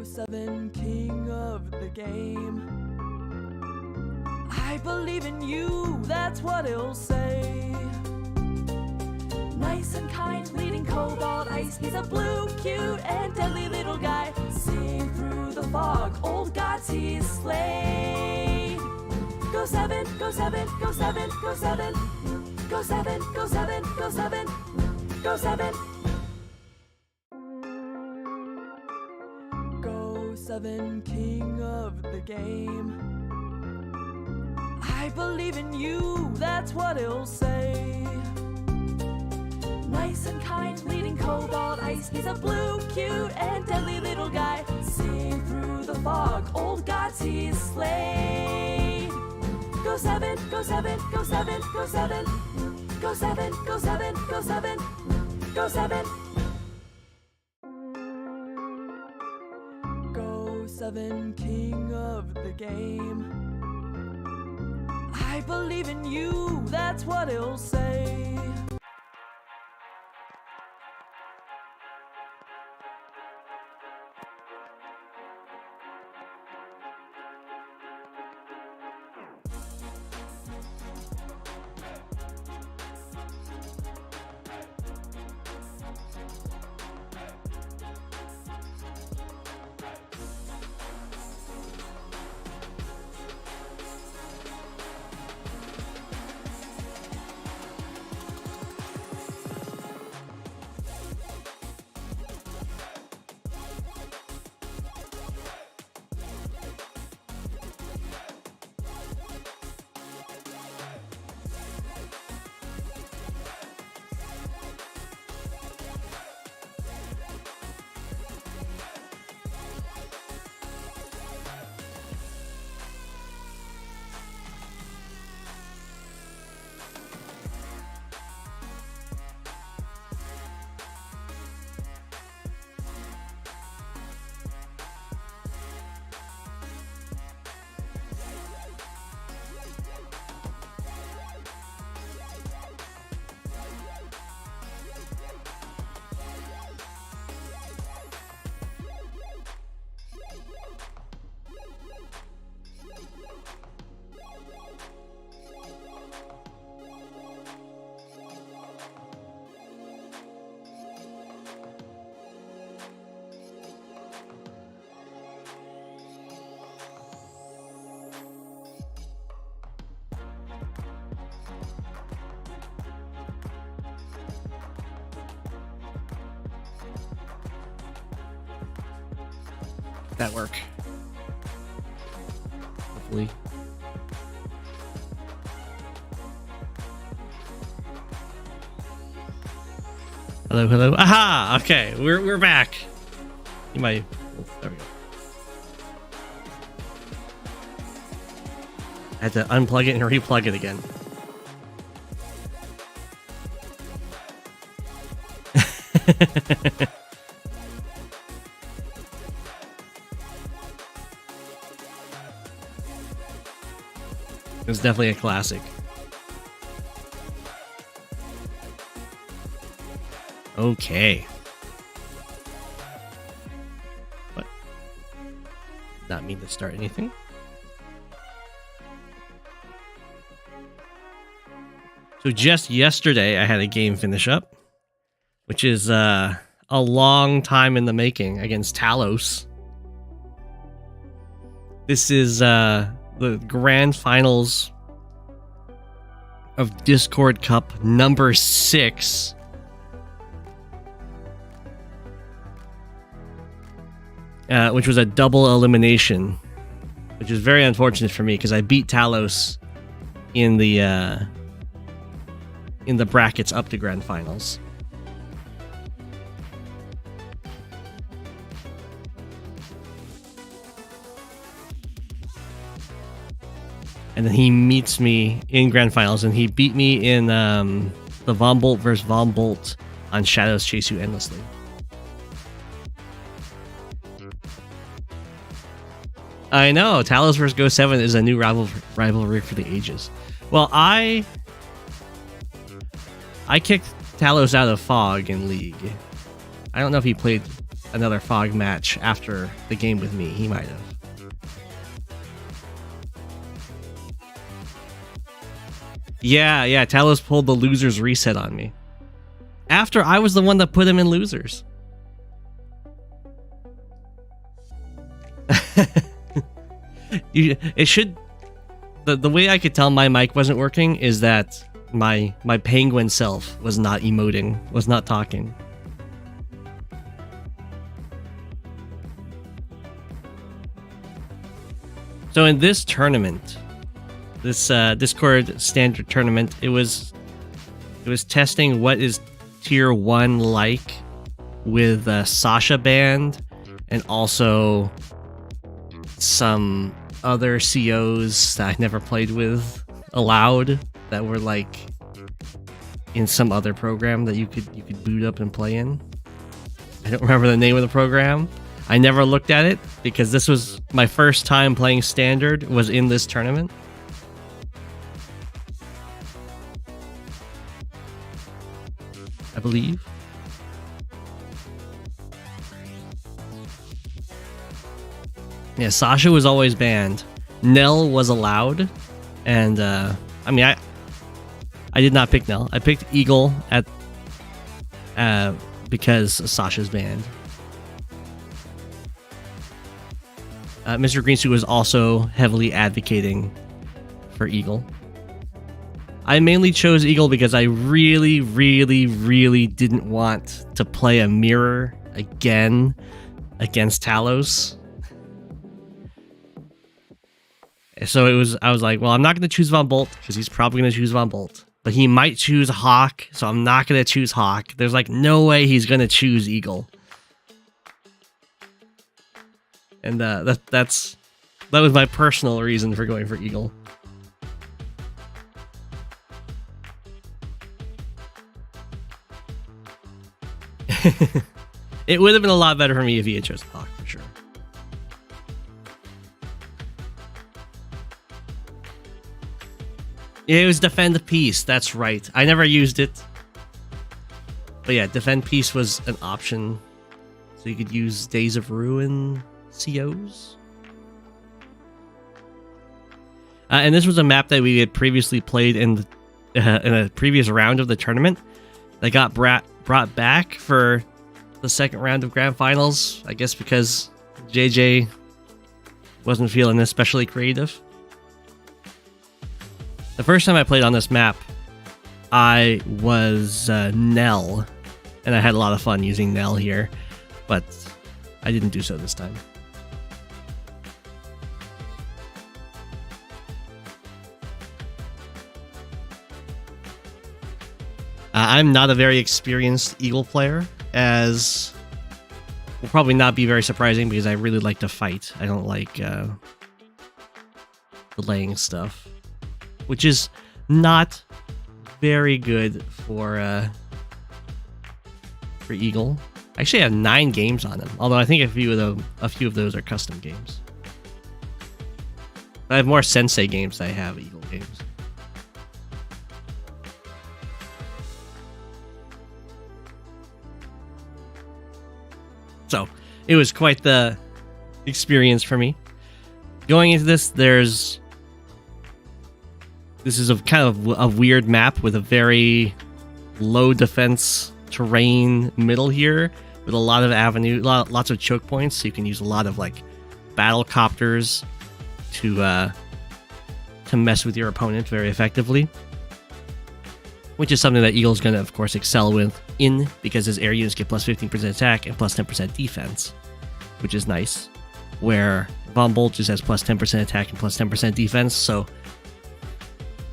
Go7 king of the game. I believe in you, that's what he'll say. Nice and kind, leading cobalt ice. He's a blue, cute, and deadly little guy. Seeing through the fog, old gods he's slayed. Go7, Go7, Go7, Go7. Go7, Go7, Go7, Go7. Go7 king of the game. I believe in you, that's what he'll say. Nice and kind, leading cobalt ice. He's a blue, cute, and deadly little guy. Seeing through the fog, old gods he's slayed. Go7, Go7, Go7, Go7. Go7, Go7, Go7, Go7. Go7 king of the game. I believe in you, that's what he'll say. That work. Hopefully. Hello, hello. Aha! Okay, we're back. You might. Oh, there we go. I had to unplug it and replug it again. It was definitely a classic. Okay. What? Not mean to start anything. So just yesterday I had a game finish up, which is a long time in the making against Talose. This is the grand finals of Discord Cup number 6. Which was a double elimination, which is very unfortunate for me because I beat Talose in the brackets up to grand finals. And then he meets me in grand finals, and he beat me in the Von Bolt versus Von Bolt on Shadows Chase You Endlessly. I know, Talose vs. Go7 is a new rivalry for the ages. Well, I kicked Talose out of Fog in League. I don't know if he played another Fog match after the game with me. He might have. Yeah, Talose pulled the losers reset on me. After I was the one that put him in losers. It should... The way I could tell my mic wasn't working is that my penguin self was not emoting, was not talking. So in this tournament, this Discord standard tournament, it was testing what is tier 1 like with Sasha banned, and also some other COs that I never played with allowed, that were like in some other program that you could boot up and play in. I don't remember the name of the program. I never looked at it because this was my first time playing standard, was in this tournament. I believe. Yeah, Sasha was always banned. Nell was allowed, and I mean, I did not pick Nell. I picked Eagle at because Sasha's banned. Mr. Greensuit was also heavily advocating for Eagle. I mainly chose Eagle because I really, really, really didn't want to play a mirror again against Talose. So I was like, well, I'm not going to choose Von Bolt because he's probably going to choose Von Bolt. But he might choose Hawke, so I'm not going to choose Hawke. There's like no way he's going to choose Eagle. And that was my personal reason for going for Eagle. It would have been a lot better for me if he had chosen Hawke, for sure. Yeah, it was Defend Peace, that's right. I never used it. But yeah, Defend Peace was an option. So you could use Days of Ruin COs. And this was a map that we had previously played in a previous round of the tournament. That got brought back for the second round of Grand Finals. I guess because JJ wasn't feeling especially creative. The first time I played on this map, I was Nell, and I had a lot of fun using Nell here, but I didn't do so this time. I'm not a very experienced Eagle player, as will probably not be very surprising because I really like to fight. I don't like delaying stuff, which is not very good for Eagle. I actually have 9 games on him, although I think a few of those are custom games. I have more Sensei games than I have Eagle games. So it was quite the experience for me. Going into this, this is a kind of a weird map with a very low defense terrain middle here, with a lot of lots of choke points. So you can use a lot of like battle copters to mess with your opponent very effectively, which is something that Eagle's going to, of course, excel in because his air units get plus 15% attack and plus 10% defense, which is nice. Where Von Bolt just has plus 10% attack and plus 10% defense, so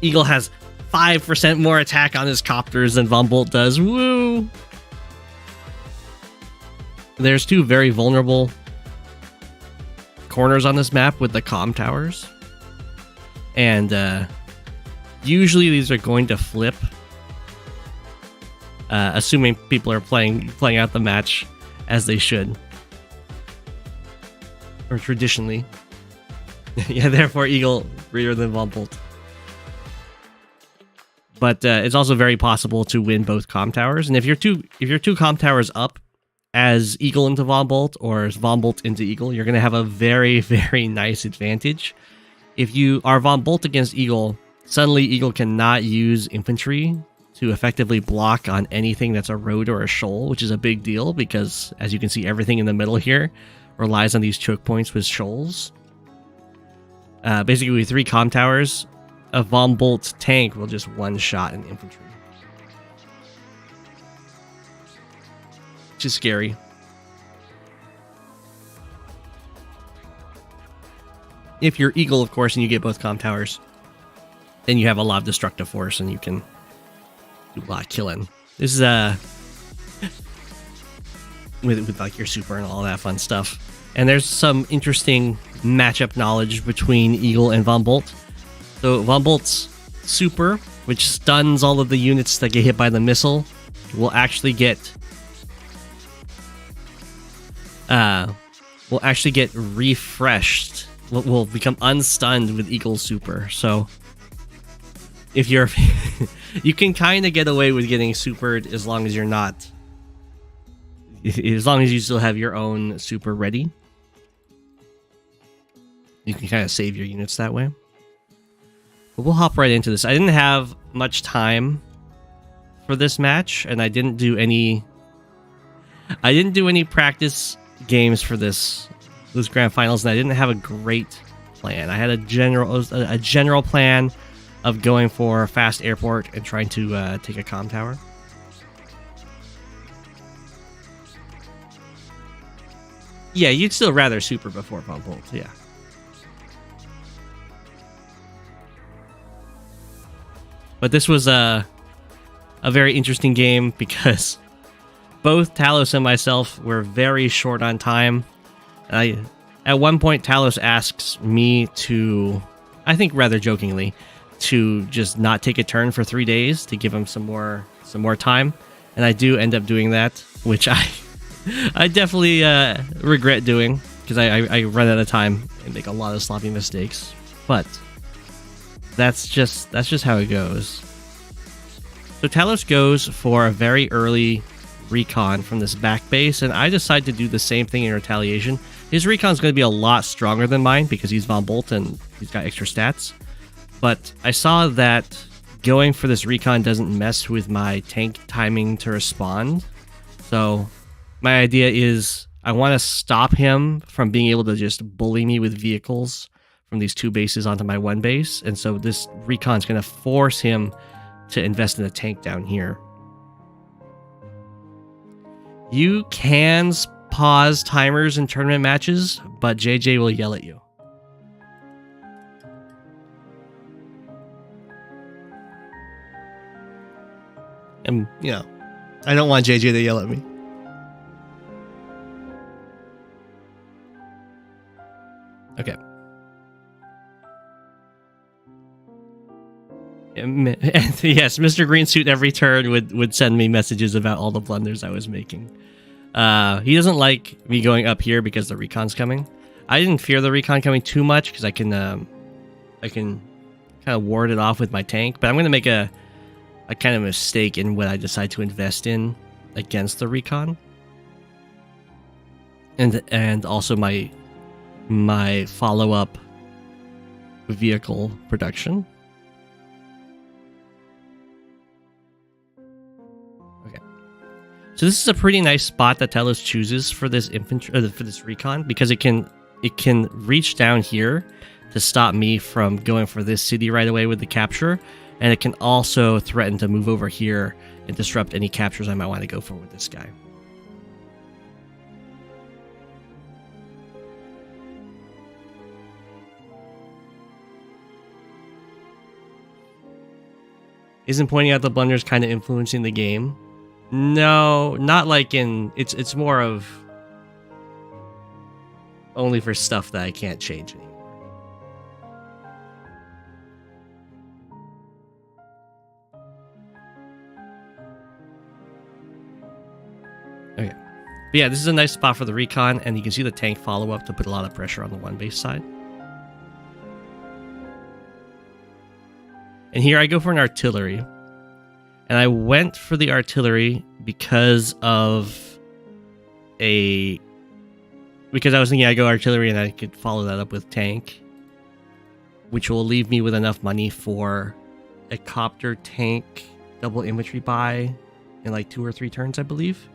Eagle has 5% more attack on his copters than Von Bolt does. Woo! There's 2 very vulnerable corners on this map with the comm towers. And usually these are going to flip, assuming people are playing out the match as they should. Or traditionally. Yeah, therefore Eagle greater than Von Bolt. But it's also very possible to win both comm towers, and if you're two comm towers up as Eagle into Von Bolt or as Von Bolt into Eagle, you're going to have a very, very nice advantage. If you are Von Bolt against Eagle, suddenly Eagle cannot use infantry to effectively block on anything that's a road or a shoal, which is a big deal because, as you can see, everything in the middle here relies on these choke points with shoals. Basically, with 3 comm towers, a Von Bolt tank will just one-shot an infantry. Which is scary. If you're Eagle, of course, and you get both comm towers, then you have a lot of destructive force and you can do a lot of killing. This is with like your super and all that fun stuff. And there's some interesting matchup knowledge between Eagle and Von Bolt. So Von Bolt's super, which stuns all of the units that get hit by the missile, will actually get refreshed. Will become unstunned with Eagle's super. So if you're you can kind of get away with getting supered as long as you're not, as long as you still have your own super ready. You can kind of save your units that way. But we'll hop right into this. I didn't have much time for this match, and I didn't do any practice games for this grand finals, and I didn't have a great plan. I had a general plan of going for fast airport and trying to take a comm tower. Yeah, you'd still rather super before Von Bolt, yeah. But this was a very interesting game because both Talose and myself were very short on time. At one point, Talose asks me to, I think rather jokingly, to just not take a turn for 3 days to give him some more time, and I do end up doing that, which I definitely regret doing because I run out of time and make a lot of sloppy mistakes. But that's just how it goes. So Talose goes for a very early recon from this back base, and I decide to do the same thing in retaliation. His recon's going to be a lot stronger than mine because he's Von Bolt and he's got extra stats. But I saw that going for this recon doesn't mess with my tank timing to respond. So my idea is I want to stop him from being able to just bully me with vehicles from these 2 bases onto my 1 base. And so this recon's going to force him to invest in a tank down here. You can pause timers in tournament matches, but JJ will yell at you. And, you know, I don't want JJ to yell at me. Okay. Yes, Mr. Greensuit every turn would send me messages about all the blunders I was making. He doesn't like me going up here because the recon's coming. I didn't fear the recon coming too much because I can kind of ward it off with my tank. But I'm going to make a kind of mistake in what I decide to invest in against the recon, and also my follow-up vehicle production. Okay, so this is a pretty nice spot that Talose chooses for this infantry, or for this recon, because it can reach down here to stop me from going for this city right away with the capture, and it can also threaten to move over here and disrupt any captures I might want to go for with this guy. Isn't pointing out the blunders kind of influencing the game? No, not like in... It's more of only for stuff that I can't change anymore. Okay. But yeah, this is a nice spot for the recon, and you can see the tank follow-up to put a lot of pressure on the 1 base side. And here I go for an artillery. And I went for the artillery because of because I was thinking I'd go artillery and I could follow that up with tank, which will leave me with enough money for a copter tank double infantry buy in like 2 or 3 turns, I believe.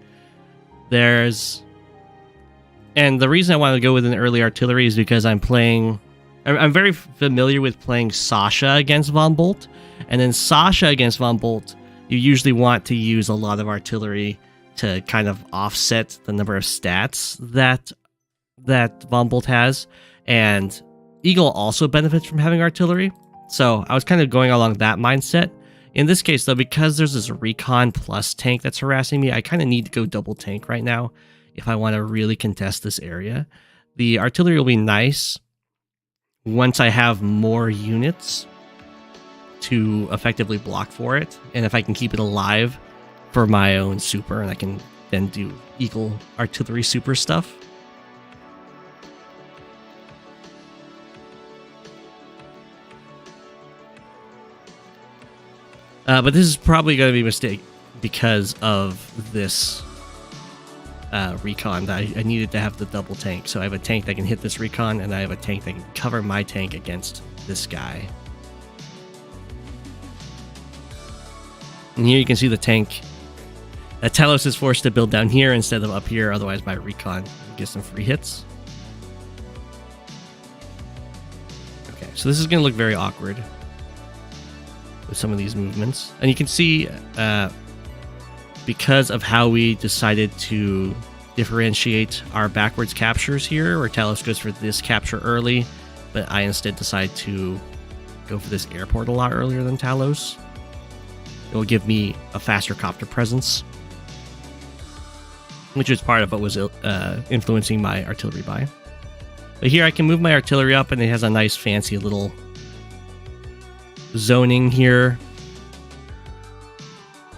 And the reason I want to go with an early artillery is because I'm very familiar with playing Sasha against Von Bolt, and then Sasha against Von Bolt, you usually want to use a lot of artillery to kind of offset the number of stats that Von Bolt has, and Eagle also benefits from having artillery. So I was kind of going along that mindset. In this case, though, because there's this recon plus tank that's harassing me, I kind of need to go double tank right now if I want to really contest this area. The artillery will be nice once I have more units to effectively block for it, and if I can keep it alive for my own super, and I can then do Eagle artillery super stuff. But this is probably going to be a mistake because of this recon that I needed to have the double tank. So I have a tank that can hit this recon, and I have a tank that can cover my tank against this guy. And here you can see the tank that Talose is forced to build down here instead of up here, otherwise my recon gets some free hits. Okay, so this is going to look very awkward with some of these movements. And you can see, because of how we decided to differentiate our backwards captures here, where Talose goes for this capture early, but I instead decide to go for this airport a lot earlier than Talose. It will give me a faster copter presence, which is part of what was influencing my artillery buy. But here I can move my artillery up, and it has a nice fancy little zoning here.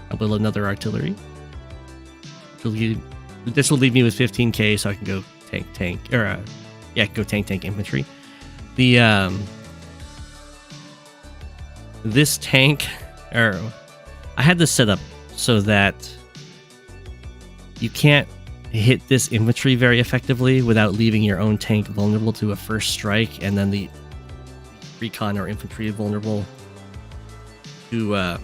I'll build another artillery. This will leave me with 15k, so I can go tank, or I can go tank infantry. The this tank, or I had this set up so that you can't hit this infantry very effectively without leaving your own tank vulnerable to a first strike, and then the recon or infantry vulnerable to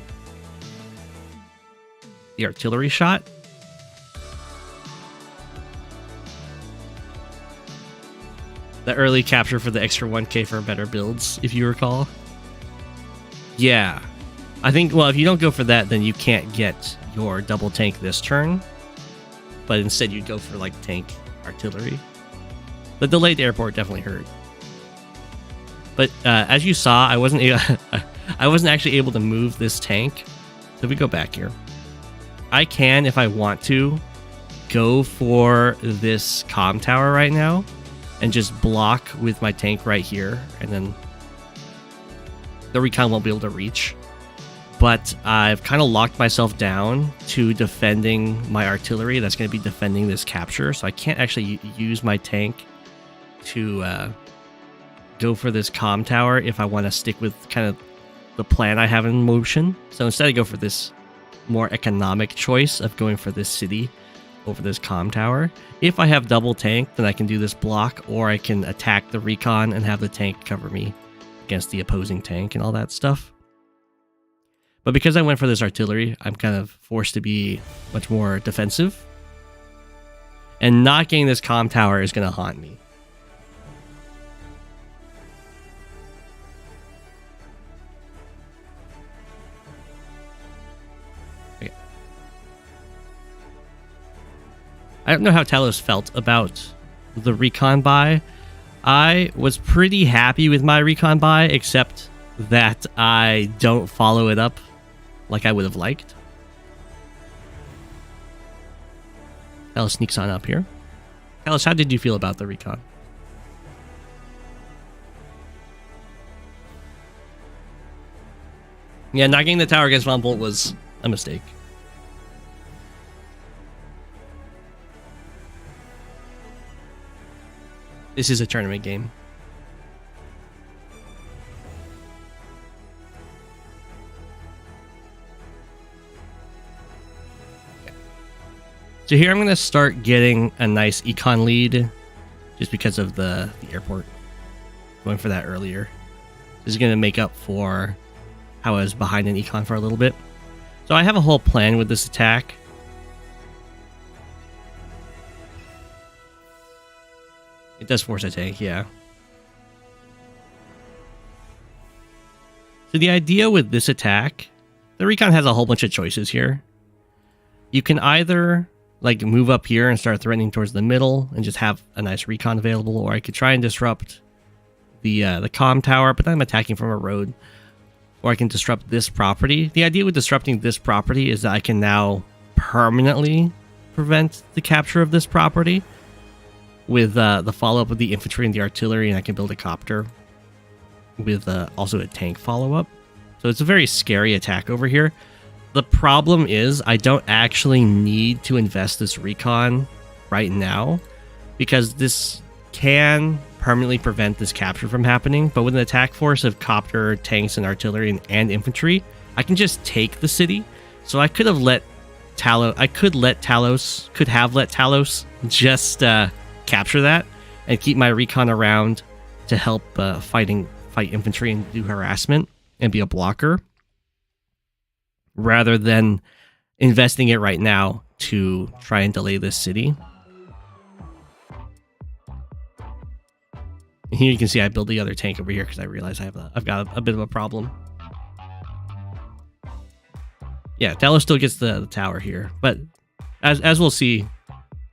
the artillery shot. The early capture for the extra 1k for better builds, if you recall. Yeah. I think, well, if you don't go for that, then you can't get your double tank this turn. But instead you'd go for, like, tank artillery. The delayed airport definitely hurt. But as you saw, I wasn't actually able to move this tank. So if we go back here, I can, if I want to, go for this comm tower right now and just block with my tank right here, and then the recon won't be able to reach. But I've kind of locked myself down to defending my artillery that's going to be defending this capture, so I can't actually use my tank to go for this comm tower if I want to stick with kind of the plan I have in motion. So instead I go for this more economic choice of going for this city over this comm tower. If I have double tank, then I can do this block, or I can attack the recon and have the tank cover me against the opposing tank and all that stuff. But because I went for this artillery, I'm kind of forced to be much more defensive. And not getting this comm tower is going to haunt me. Okay. I don't know how Talose felt about the recon buy. I was pretty happy with my recon buy, except that I don't follow it up like I would have liked. Talose sneaks on up here. Talose, how did you feel about the recon? Yeah, not getting the tower against Von Bolt was a mistake. This is a tournament game. So here I'm going to start getting a nice econ lead just because of the airport. Going for that earlier. This is going to make up for how I was behind in econ for a little bit. So I have a whole plan with this attack. It does force a tank, yeah. So the idea with this attack, the recon has a whole bunch of choices here. You can either like move up here and start threatening towards the middle and just have a nice recon available, or I could try and disrupt the comm tower, but then I'm attacking from a road. Or I can disrupt this property. The idea with disrupting this property is that I can now permanently prevent the capture of this property with the follow-up of the infantry and the artillery, and I can build a copter with also a tank follow-up. So it's a very scary attack over here. The problem is I don't actually need to invest this recon right now because this can permanently prevent this capture from happening, but with an attack force of copter, tanks, and artillery and infantry, I can just take the city. So I could have let Talose just capture that and keep my recon around to help fight infantry and do harassment and be a blocker, rather than investing it right now to try and delay this city. Here you can see I build the other tank over here because I realize I've got a bit of a problem. Yeah, Talose still gets the tower here, but as we'll see,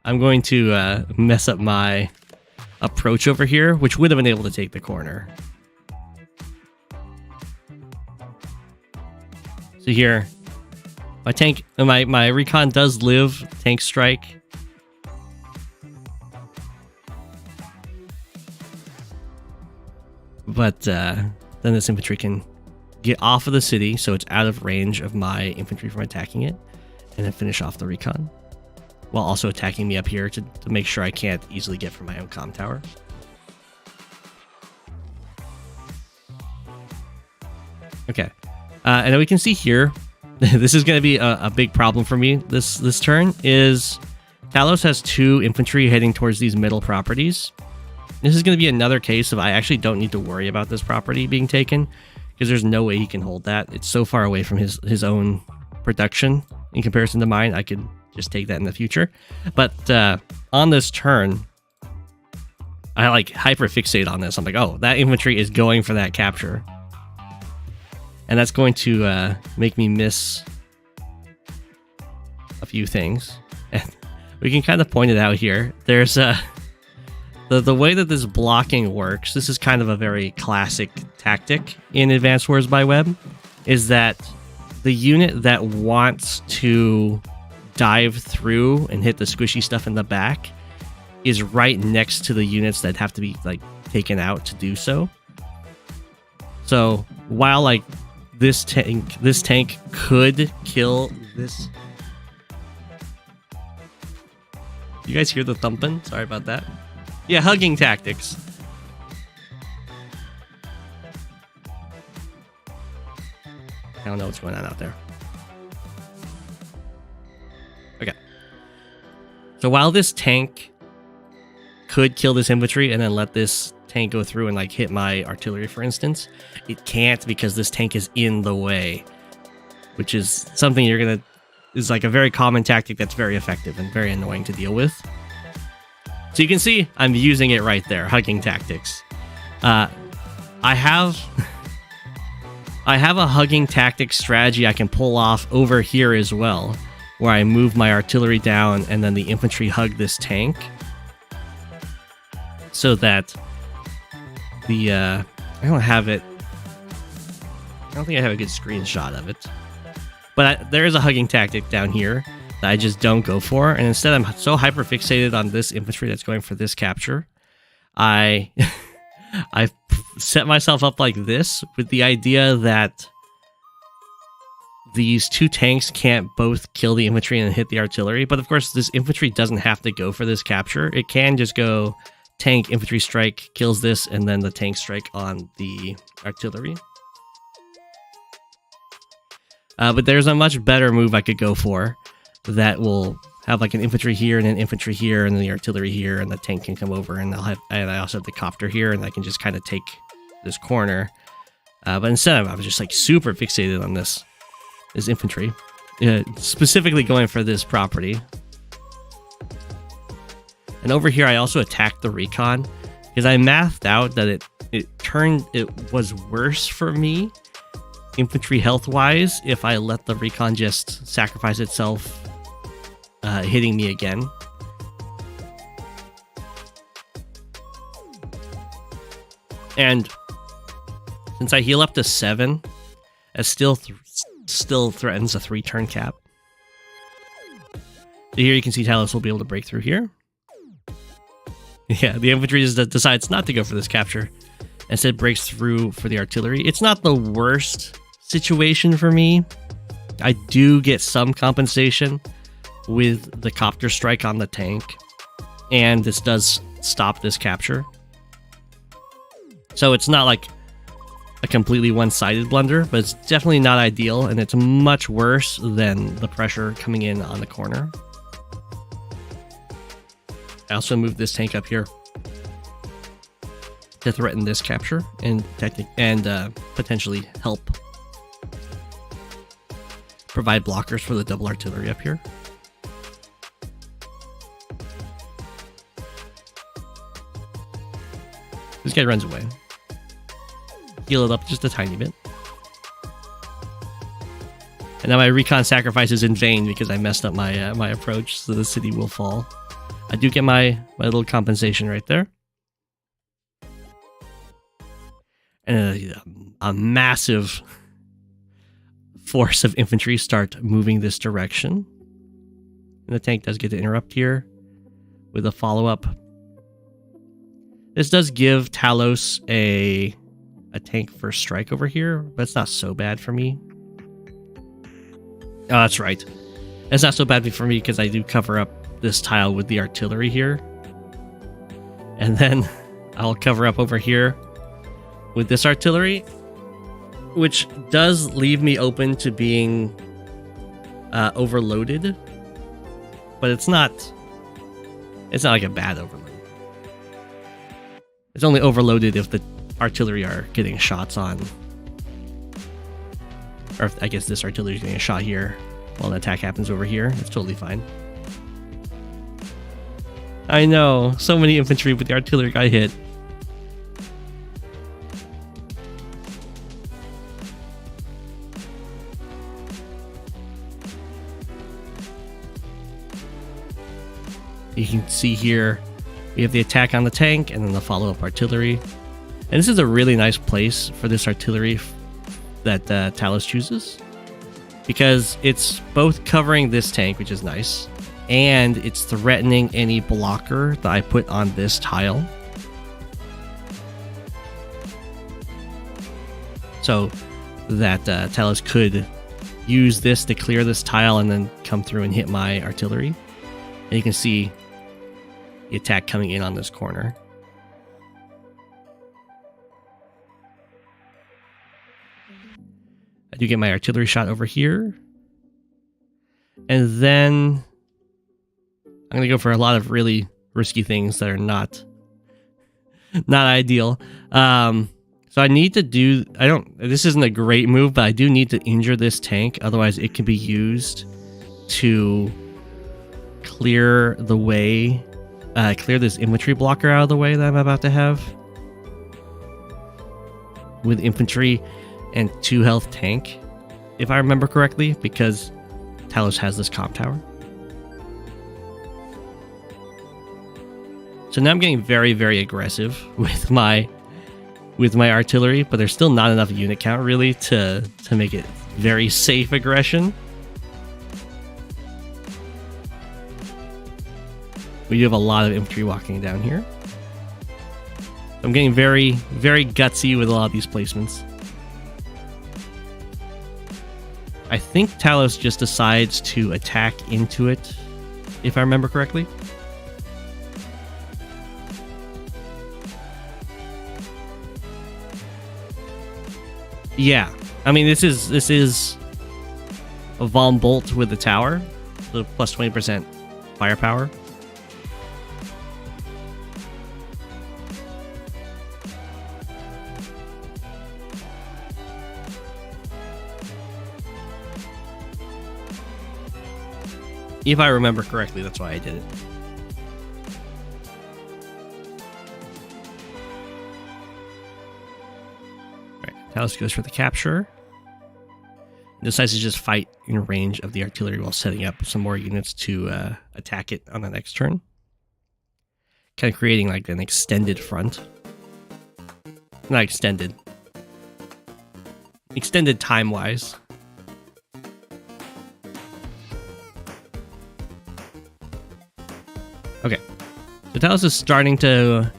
I'm going to mess up my approach over here, which would have been able to take the corner. So here, my tank, my recon does live tank strike. But then this infantry can get off of the city, so it's out of range of my infantry from attacking it, and then finish off the recon, while also attacking me up here to make sure I can't easily get from my own comm tower. Okay, and then we can see here, this is going to be a big problem for me this turn, is Talose has 2 infantry heading towards these middle properties. This is going to be another case of I actually don't need to worry about this property being taken, because there's no way he can hold that. It's so far away from his own production in comparison to mine. I could just take that in the future. But on this turn, I like hyper fixate on this. I'm like, oh, that infantry is going for that capture. And that's going to make me miss a few things. And we can kind of point it out here. There's the way that this blocking works, this is kind of a very classic tactic in Advanced Wars by Web, is that the unit that wants to dive through and hit the squishy stuff in the back is right next to the units that have to be like taken out to do so. So while like this tank could kill this. You guys hear the thumping? Sorry about that. Yeah, hugging tactics. I don't know what's going on out there. Okay. So while this tank could kill this infantry and then let this tank go through and like hit my artillery, for instance, it can't because this tank is in the way, which is something is like a very common tactic that's very effective and very annoying to deal with. So you can see I'm using it right there, hugging tactics. I have a hugging tactics strategy I can pull off over here as well, where I move my artillery down and then the infantry hug this tank, so that the I don't think I have a good screenshot of it, but there is a hugging tactic down here that I just don't go for, and instead I'm so hyper fixated on this infantry that's going for this capture. I set myself up like this with the idea that these 2 tanks can't both kill the infantry and hit the artillery, but of course this infantry doesn't have to go for this capture. It can just go tank, infantry strike, kills this, and then the tank strike on the artillery. But there's a much better move I could go for that will have like an infantry here and an infantry here and then the artillery here, and the tank can come over, and I also have the copter here, and I can just kind of take this corner. But instead, I was just like super fixated on this infantry, specifically going for this property. And over here, I also attacked the recon because I mathed out that it was worse for me infantry health wise if I let the recon just sacrifice itself, hitting me again. And since I heal up to 7, it still threatens a 3-turn cap. So here you can see Talose will be able to break through here. Yeah, the infantry decides not to go for this capture. Instead breaks through for the artillery. It's not the worst situation for me. I do get some compensation with the copter strike on the tank, and this does stop this capture. So it's not like a completely one-sided blunder, but it's definitely not ideal, and it's much worse than the pressure coming in on the corner. I also moved this tank up here to threaten this capture and potentially help provide blockers for the double artillery up here. This guy runs away. Heal it up just a tiny bit. And now my recon sacrifice is in vain because I messed up my approach, so the city will fall. I do get my little compensation right there. And a massive force of infantry start moving this direction. And the tank does get to interrupt here with a follow-up. This does give Talose a tank first strike over here, but it's not so bad for me. Oh, that's right. It's not so bad for me because I do cover up this tile with the artillery here. And then I'll cover up over here with this artillery, which does leave me open to being overloaded, but it's not like a bad overload. It's only overloaded if the artillery are getting shots on, or if, I guess this artillery is getting a shot here while an attack happens over here. It's totally fine. I know, so many infantry with the artillery got hit. You can see here we have the attack on the tank and then the follow-up artillery. And this is a really nice place for this artillery that Talose chooses, because it's both covering this tank, which is nice, and it's threatening any blocker that I put on this tile. So that Talose could use this to clear this tile and then come through and hit my artillery. And you can see the attack coming in on this corner. I do get my artillery shot over here. And then I'm going to go for a lot of really risky things that are not ideal. So I need to do, this isn't a great move, but I do need to injure this tank. Otherwise it can be used to clear the way, clear this infantry blocker out of the way that I'm about to have with infantry and 2 health tank, if I remember correctly, because Talose has this comp tower. So now I'm getting very, very aggressive with my artillery, but there's still not enough unit count really to make it very safe aggression. We do have a lot of infantry walking down here. I'm getting very, very gutsy with a lot of these placements. I think Talose just decides to attack into it, if I remember correctly. Yeah, I mean this is a Von Bolt with the tower, so plus 20% firepower. If I remember correctly, that's why I did it. Alright, Talose goes for the capture. Decides to just fight in range of the artillery while setting up some more units to attack it on the next turn. Kind of creating like an extended front. Not extended. Extended time-wise. Okay, so Talose is starting to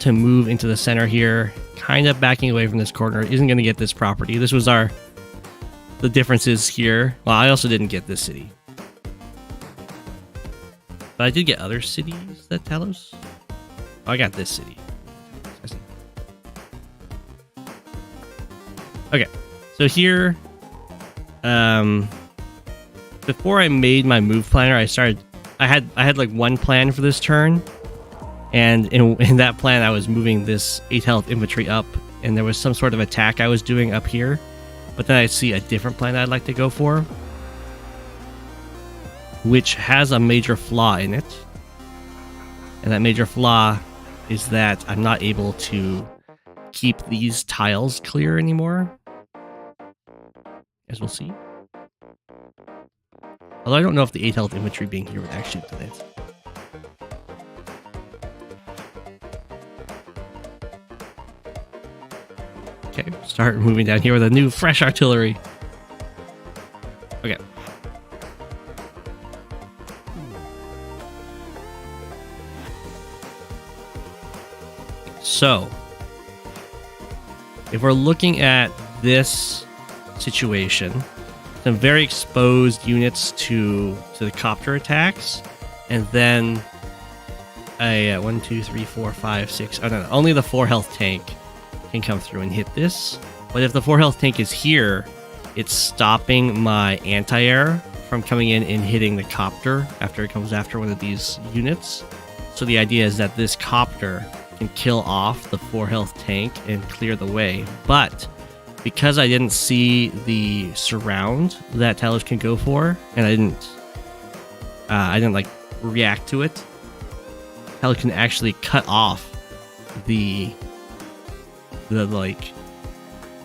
move into the center here, kind of backing away from this corner. Isn't going to get this property. This was the differences here. Well, I also didn't get this city, but I did get other cities that Talose. Oh, I got this city. Okay, so here, before I made my move planner, I had like one plan for this turn, and in that plan I was moving this 8 health infantry up, and there was some sort of attack I was doing up here, but then I see a different plan I'd like to go for, which has a major flaw in it, and that major flaw is that I'm not able to keep these tiles clear anymore, as we'll see. Although I don't know if the 8 health infantry being here would actually do that. Okay, start moving down here with a new fresh artillery. Okay. So, if we're looking at this situation, some very exposed units to the copter attacks, and then a 1, 2, 3, 4, 5, 6. Oh no, only the 4 health tank can come through and hit this. But if the 4 health tank is here, it's stopping my anti-air from coming in and hitting the copter after it comes after one of these units. So the idea is that this copter can kill off the 4 health tank and clear the way, but because I didn't see the surround that Talose can go for, and I didn't like react to it, Talose can actually cut off the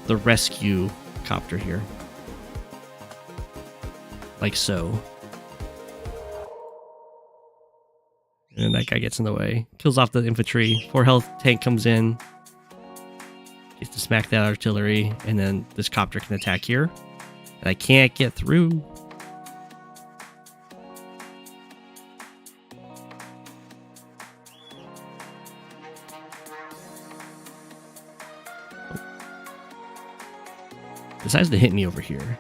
rescue copter here, like so. And then that guy gets in the way, kills off the infantry. 4 health tank comes in, gets to smack that artillery, and then this copter can attack here. And I can't get through. Decides to hit me over here.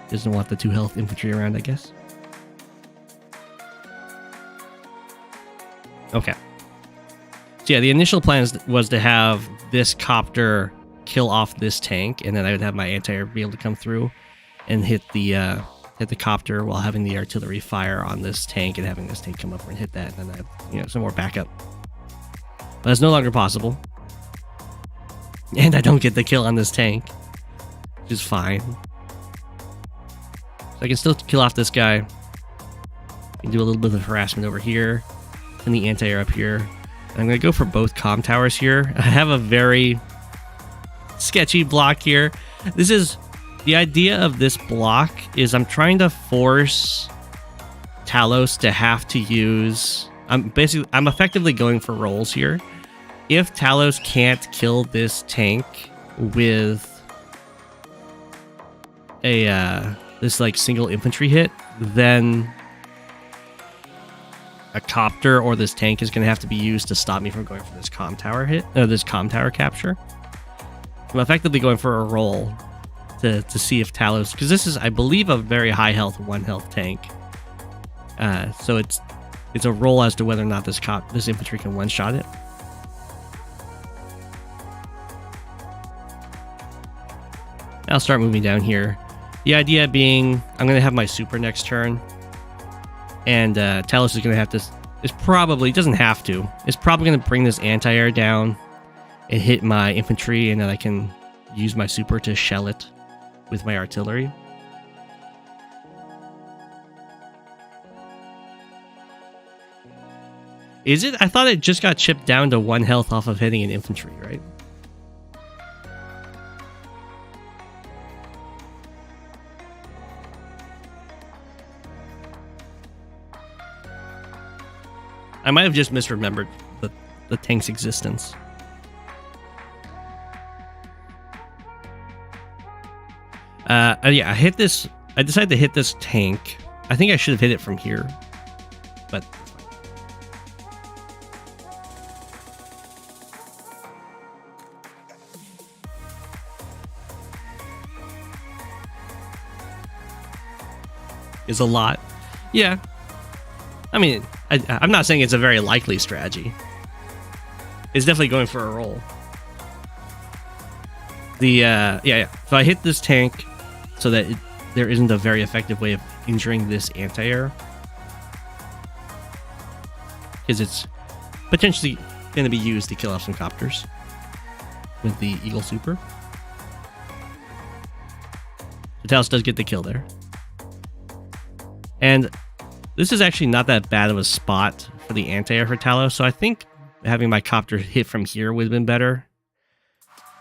Doesn't want the 2 health infantry around, I guess. Okay. So yeah, the initial plan was to have this copter kill off this tank, and then I would have my anti-air be able to come through and hit the copter while having the artillery fire on this tank and having this tank come up and hit that, and then I have, some more backup. But that's no longer possible. And I don't get the kill on this tank, which is fine. So I can still kill off this guy. I can do a little bit of harassment over here, and the anti-air up here. I'm going to go for both comm towers here. I have a very sketchy block here. This is the idea of this block is I'm trying to force Talose to have to use. I'm effectively going for rolls here. If Talose can't kill this tank with a this like single infantry hit, then a copter or this tank is going to have to be used to stop me from going for this comm tower hit, this comm tower capture. I'm effectively going for a roll to see if Talose, because this is, I believe, a very high health 1 health tank. So it's a roll as to whether or not this infantry can one shot it. I'll start moving down here. The idea being, I'm going to have my super next turn. And Talose is going to have to... doesn't have to. It's probably going to bring this anti-air down and hit my infantry, and then I can use my super to shell it with my artillery. Is it? I thought it just got chipped down to 1 health off of hitting an infantry, right? I might have just misremembered the tank's existence. Yeah, I decided to hit this tank. I think I should have hit it from here, but is a lot. Yeah. I mean, I'm not saying it's a very likely strategy. It's definitely going for a roll. Yeah. So I hit this tank so that there isn't a very effective way of injuring this anti-air, because it's potentially going to be used to kill off some copters with the Eagle Super. So Talose does get the kill there. And this is actually not that bad of a spot for the anti-air for Talose, so I think having my copter hit from here would have been better,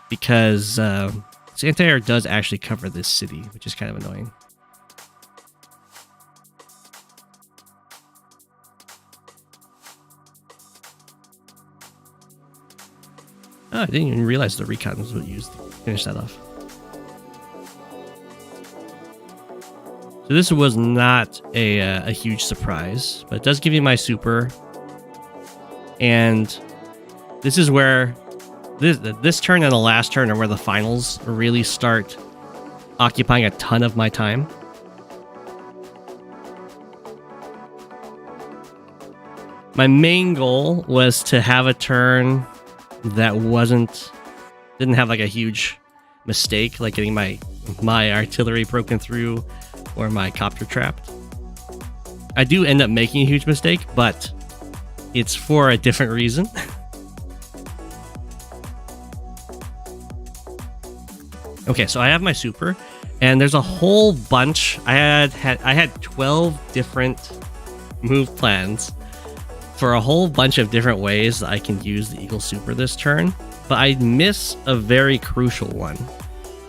because this anti-air does actually cover this city, which is kind of annoying. Oh, I didn't even realize the recon was used to finish that off. So this was not a huge surprise, but it does give you my super. And this is where this turn and the last turn are where the finals really start occupying a ton of my time. My main goal was to have a turn that didn't have like a huge mistake, like getting my artillery broken through or my copter trapped. I do end up making a huge mistake, but it's for a different reason. Okay, so I have my super, and there's a whole bunch. I had 12 different move plans for a whole bunch of different ways that I can use the Eagle Super this turn, but I miss a very crucial one,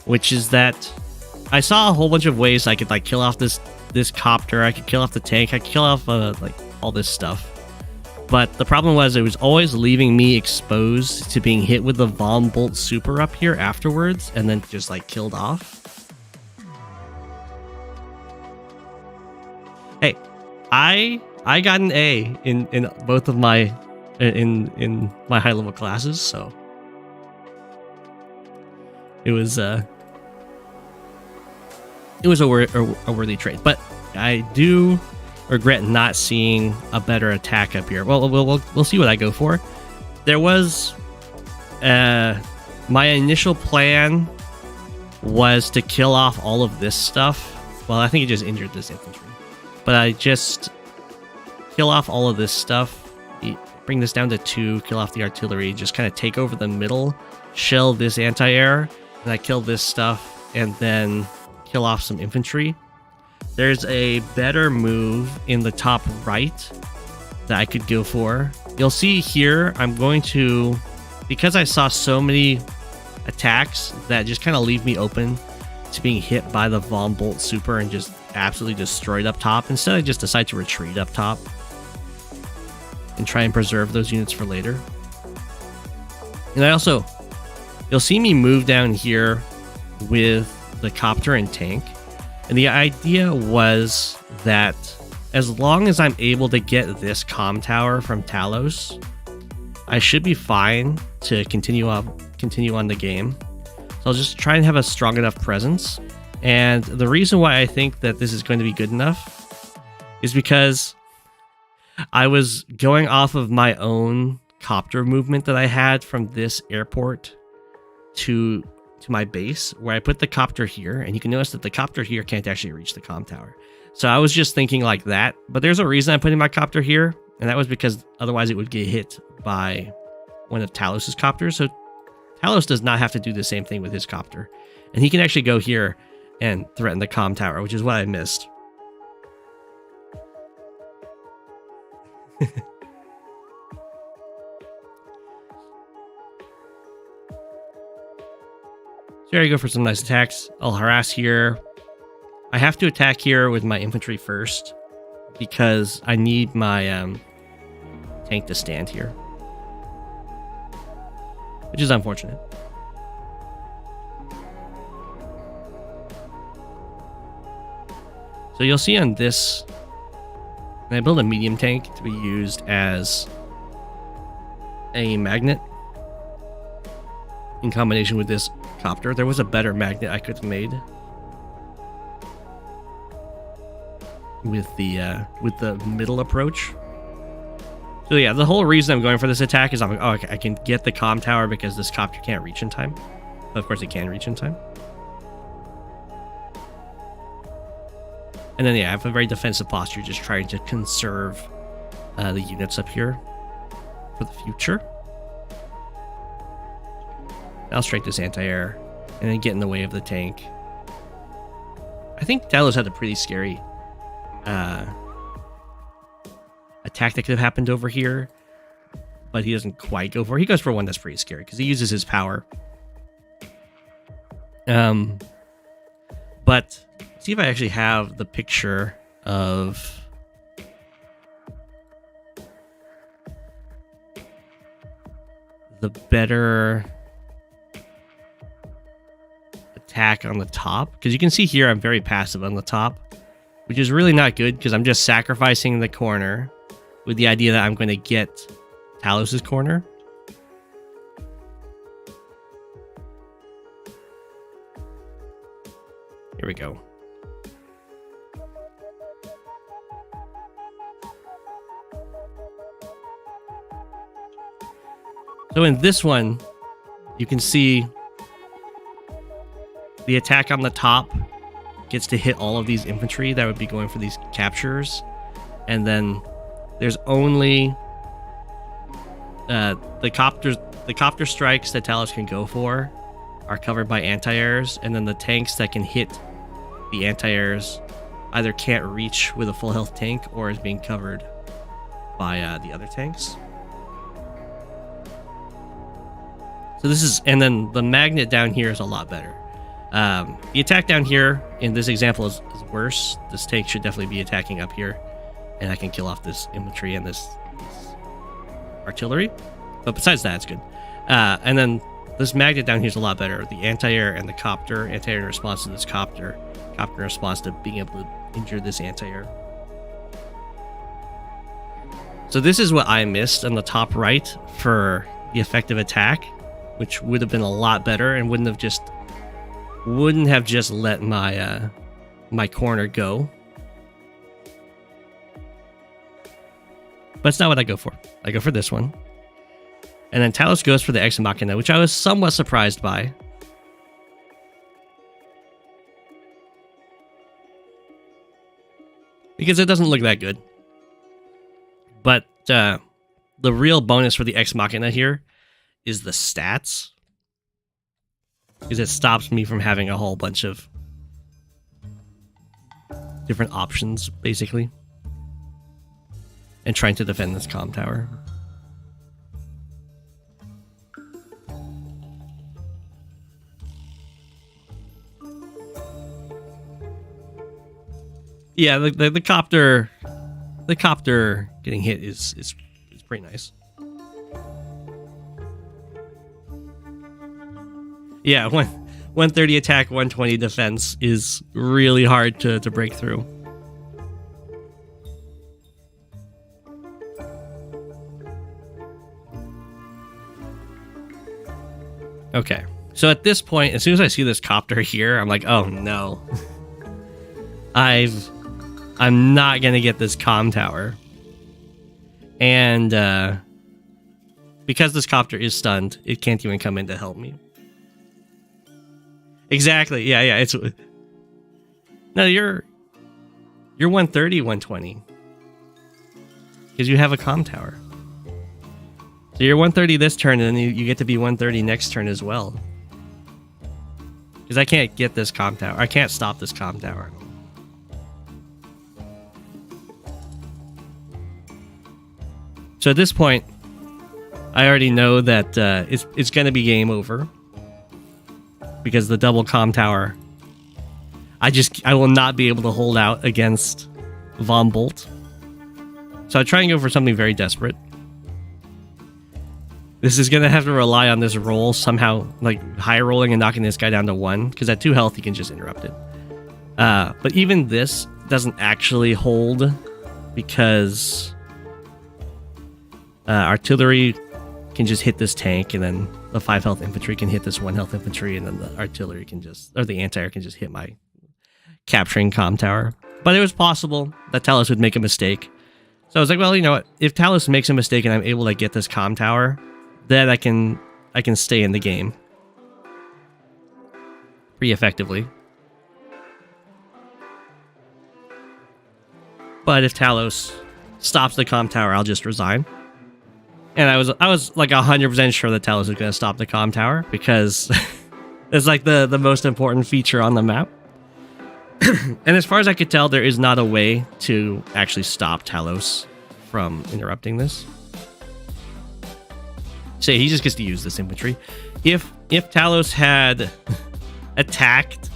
which is that I saw a whole bunch of ways I could like kill off this copter, I could kill off the tank, I could kill off like all this stuff. But the problem was it was always leaving me exposed to being hit with the Von Bolt Super up here afterwards, and then just like killed off. Hey, I got an A in both of my in my high level classes, so it was a worthy trade. But I do regret not seeing a better attack up here. Well, we'll see what I go for. There was my initial plan was to kill off all of this stuff. Well, I think it just injured this infantry, but I just kill off all of this stuff, bring this down to 2, kill off the artillery, just kind of take over the middle, shell this anti-air, and I kill this stuff, and then kill off some infantry. There's a better move in the top right that I could go for. You'll see here, I'm going to, because I saw so many attacks that just kind of leave me open to being hit by the Von Bolt Super and just absolutely destroyed up top. Instead, I just decide to retreat up top and try and preserve those units for later. And I also, you'll see me move down here with the copter and tank. And the idea was that as long as I'm able to get this comm tower from Talose, I should be fine to continue on the game. So I'll just try and have a strong enough presence. And the reason why I think that this is going to be good enough is because I was going off of my own copter movement that I had from this airport to my base, where I put the copter here, and you can notice that the copter here can't actually reach the comm tower. So I was just thinking like that, but there's a reason I'm putting my copter here, and that was because otherwise it would get hit by one of Talos's copters. So Talose does not have to do the same thing with his copter, and he can actually go here and threaten the comm tower, which is what I missed. So here I go for some nice attacks. I'll harass here. I have to attack here with my infantry first because I need my tank to stand here, which is unfortunate. So you'll see on this, and I build a medium tank to be used as a magnet in combination with this copter. There was a better magnet I could have made with the middle approach. So yeah, the whole reason I'm going for this attack is I'm like, oh, okay, I can get the comm tower because this copter can't reach in time. But of course it can reach in time. And then yeah, I have a very defensive posture, just trying to conserve the units up here for the future. I'll strike this anti-air and then get in the way of the tank. I think Talose had a pretty scary attack that could have happened over here, but he doesn't quite go for it. He goes for one that's pretty scary because he uses his power. But let's see if I actually have the picture of the better attack on the top, because you can see here I'm very passive on the top, which is really not good because I'm just sacrificing the corner with the idea that I'm going to get Talos's corner. Here we go. So in this one, you can see the attack on the top gets to hit all of these infantry that would be going for these captures, and then there's only the copter strikes that Talose can go for are covered by anti-airs, and then the tanks that can hit the anti-airs either can't reach with a full health tank or is being covered by the other tanks. So this is, and then the magnet down here is a lot better. The attack down here in this example is worse. This tank should definitely be attacking up here, and I can kill off this infantry and this artillery. But besides that, it's good. And then this magnet down here is a lot better. The anti-air and the copter. Anti-air in response to this copter. Copter in response to being able to injure this anti-air. So this is what I missed on the top right for the effective attack, which would have been a lot better and wouldn't have just let my my corner go. But it's not what I go for. I go for this one. And then Talose goes for the Ex Machina, which I was somewhat surprised by. Because it doesn't look that good. But the real bonus for the Ex Machina here is the stats. Because it stops me from having a whole bunch of different options, basically. And trying to defend this comm tower. Yeah, the copter getting hit is pretty nice. Yeah, 130 attack, 120 defense is really hard to break through. Okay, so at this point, as soon as I see this copter here, I'm like, oh no. I'm not gonna get this comm tower. And because this copter is stunned, it can't even come in to help me. Exactly. Yeah. It's no, you're You're 130, 120. Because you have a comm tower. So you're 130 this turn, and then you get to be 130 next turn as well. Because I can't get this comm tower. I can't stop this comm tower. So at this point, I already know that it's going to be game over. Because the double comm tower, I will not be able to hold out against Von Bolt. So I try and go for something very desperate. This is going to have to rely on this roll somehow, like high rolling and knocking this guy down to 1, because at 2 health he can just interrupt it. But even this doesn't actually hold because artillery can just hit this tank, and then the 5 health infantry can hit this 1 health infantry, and then the artillery can just, or the anti-air can just hit my capturing comm tower. But it was possible that Talose would make a mistake. So I was like, well, you know what? If Talose makes a mistake and I'm able to get this comm tower, then I can stay in the game pretty effectively. But if Talose stops the comm tower, I'll just resign. And I was like 100% sure that Talose was going to stop the comm tower because it's like the most important feature on the map. And as far as I could tell, there is not a way to actually stop Talose from interrupting this. So he just gets to use this infantry. If Talose had attacked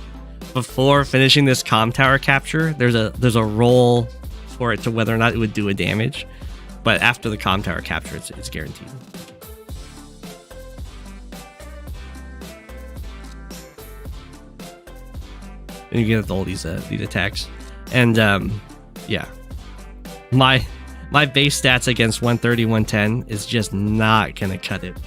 before finishing this comm tower capture, there's a roll for it to whether or not it would do a damage. But after the comm tower capture, it's guaranteed. And you get all these attacks, and yeah, my base stats against 130, 110 is just not gonna cut it.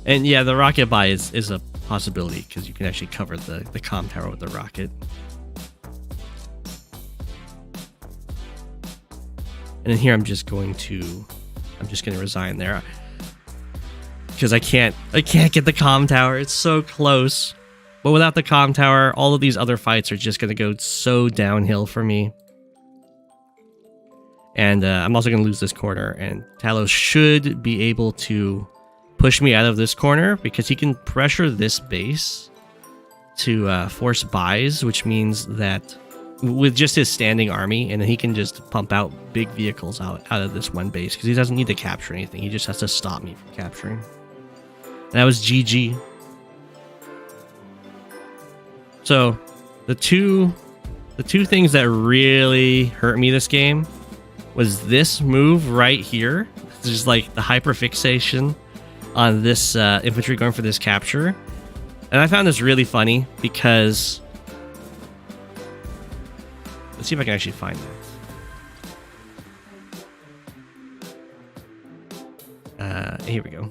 And yeah, the rocket buy is a possibility because you can actually cover the comm tower with the rocket. And then here I'm just gonna resign there. Because I can't get the comm tower. It's so close. But without the comm tower, all of these other fights are just going to go so downhill for me. And I'm also going to lose this corner. And Talose should be able to push me out of this corner because he can pressure this base to force buys, which means that with just his standing army, and then he can just pump out big vehicles out of this one base because he doesn't need to capture anything. He just has to stop me from capturing. And that was GG. So the two things that really hurt me this game was this move right here. This is like the hyperfixation on this infantry going for this capture. And I found this really funny because let's see if I can actually find that. Here we go.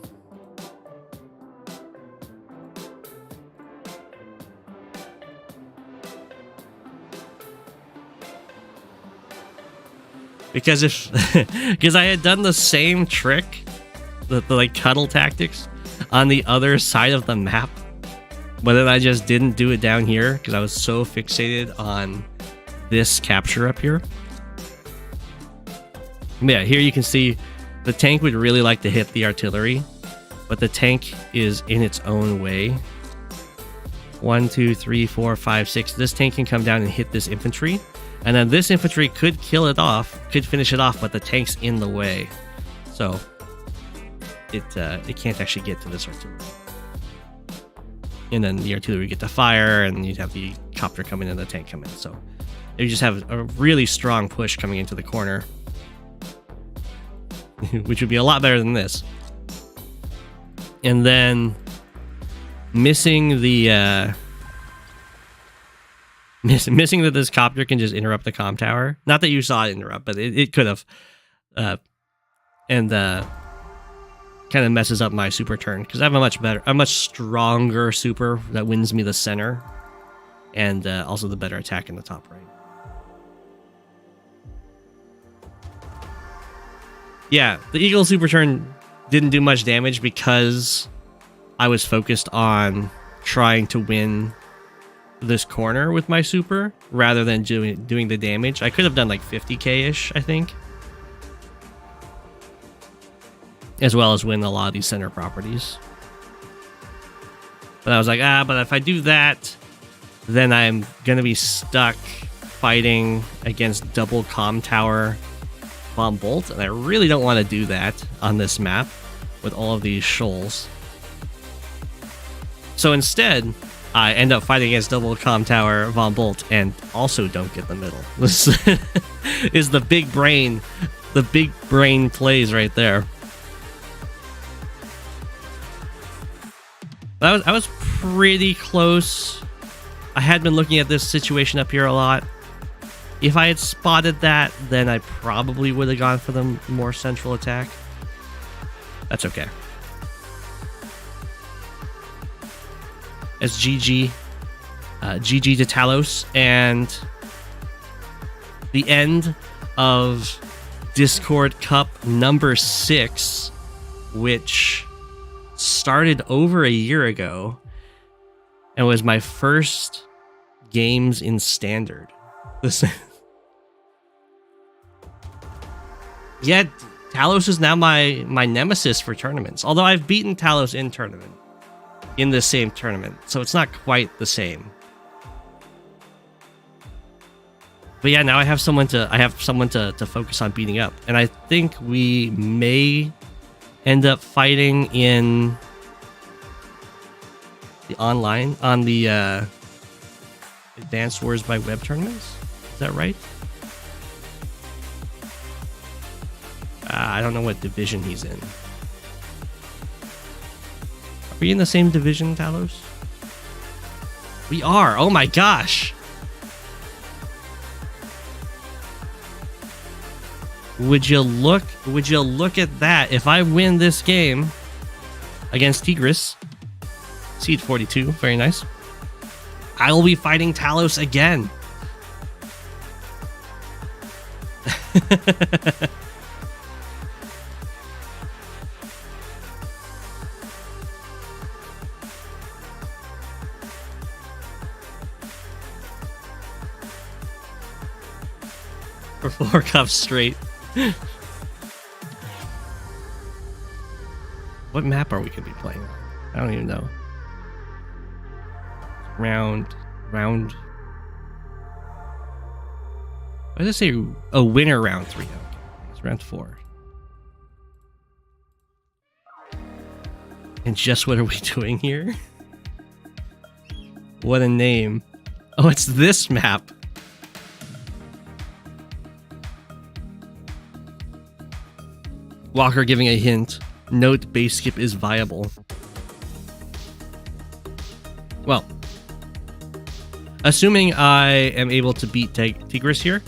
Because because I had done the same trick, the like cuddle tactics on the other side of the map, but then I just didn't do it down here because I was so fixated on this capture up here. Yeah, here you can see the tank would really like to hit the artillery, but the tank is in its own way. 1, 2, 3, 4, 5, 6. This tank can come down and hit this infantry. And then this infantry could kill it off, could finish it off, but the tank's in the way. So it can't actually get to this artillery. And then the artillery would get to fire, and you'd have the copter come in and the tank come in. So you just have a really strong push coming into the corner, which would be a lot better than this. And then missing the missing that this copter can just interrupt the comm tower. Not that you saw it interrupt, but it could have. And kind of messes up my super turn because I have a much stronger super that wins me the center, and also the better attack in the top right. Yeah, the Eagle super turn didn't do much damage because I was focused on trying to win this corner with my super rather than doing the damage. I could have done like 50k-ish, I think. As well as win a lot of these center properties. But I was like, but if I do that, then I'm going to be stuck fighting against double comm tower bomb bolt. And I really don't want to do that on this map with all of these shoals. So instead, I end up fighting against double comm tower von bolt and also don't get the middle. This is the big brain plays right there. I was pretty close. I had been looking at this situation up here a lot. If I had spotted that, then I probably would have gone for the more central attack. That's okay. As GG. GG to Talose. And the end of Discord Cup number 6, which started over a year ago and was my first games in standard. Yet Talose is now my nemesis for tournaments. Although I've beaten Talose in the same tournament, so it's not quite the same. But yeah, now I have someone to focus on beating up, and I think we may end up fighting in the online on the Advanced Wars by Web tournaments. Is that right? I don't know what division he's in. Are we in the same division, Talose? We are. Oh my gosh. Would you look at that? If I win this game against Tigris, Seed 42, very nice, I will be fighting Talose again. For 4 cups straight. What map are we going to be playing on? I don't even know. Round. Why does it say a winner round 3? Okay, it's round 4. And just what are we doing here? What a name. Oh, it's this map. Walker giving a hint. Note base skip is viable. Well, assuming I am able to beat Tigris here,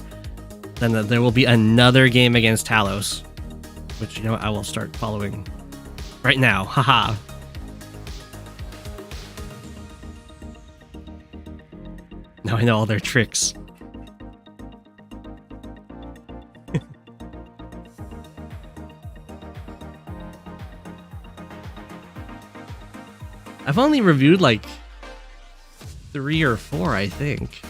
then there will be another game against Talose, which, you know, I will start following right now. Haha. Now I know all their tricks. I've only reviewed like 3 or 4, I think.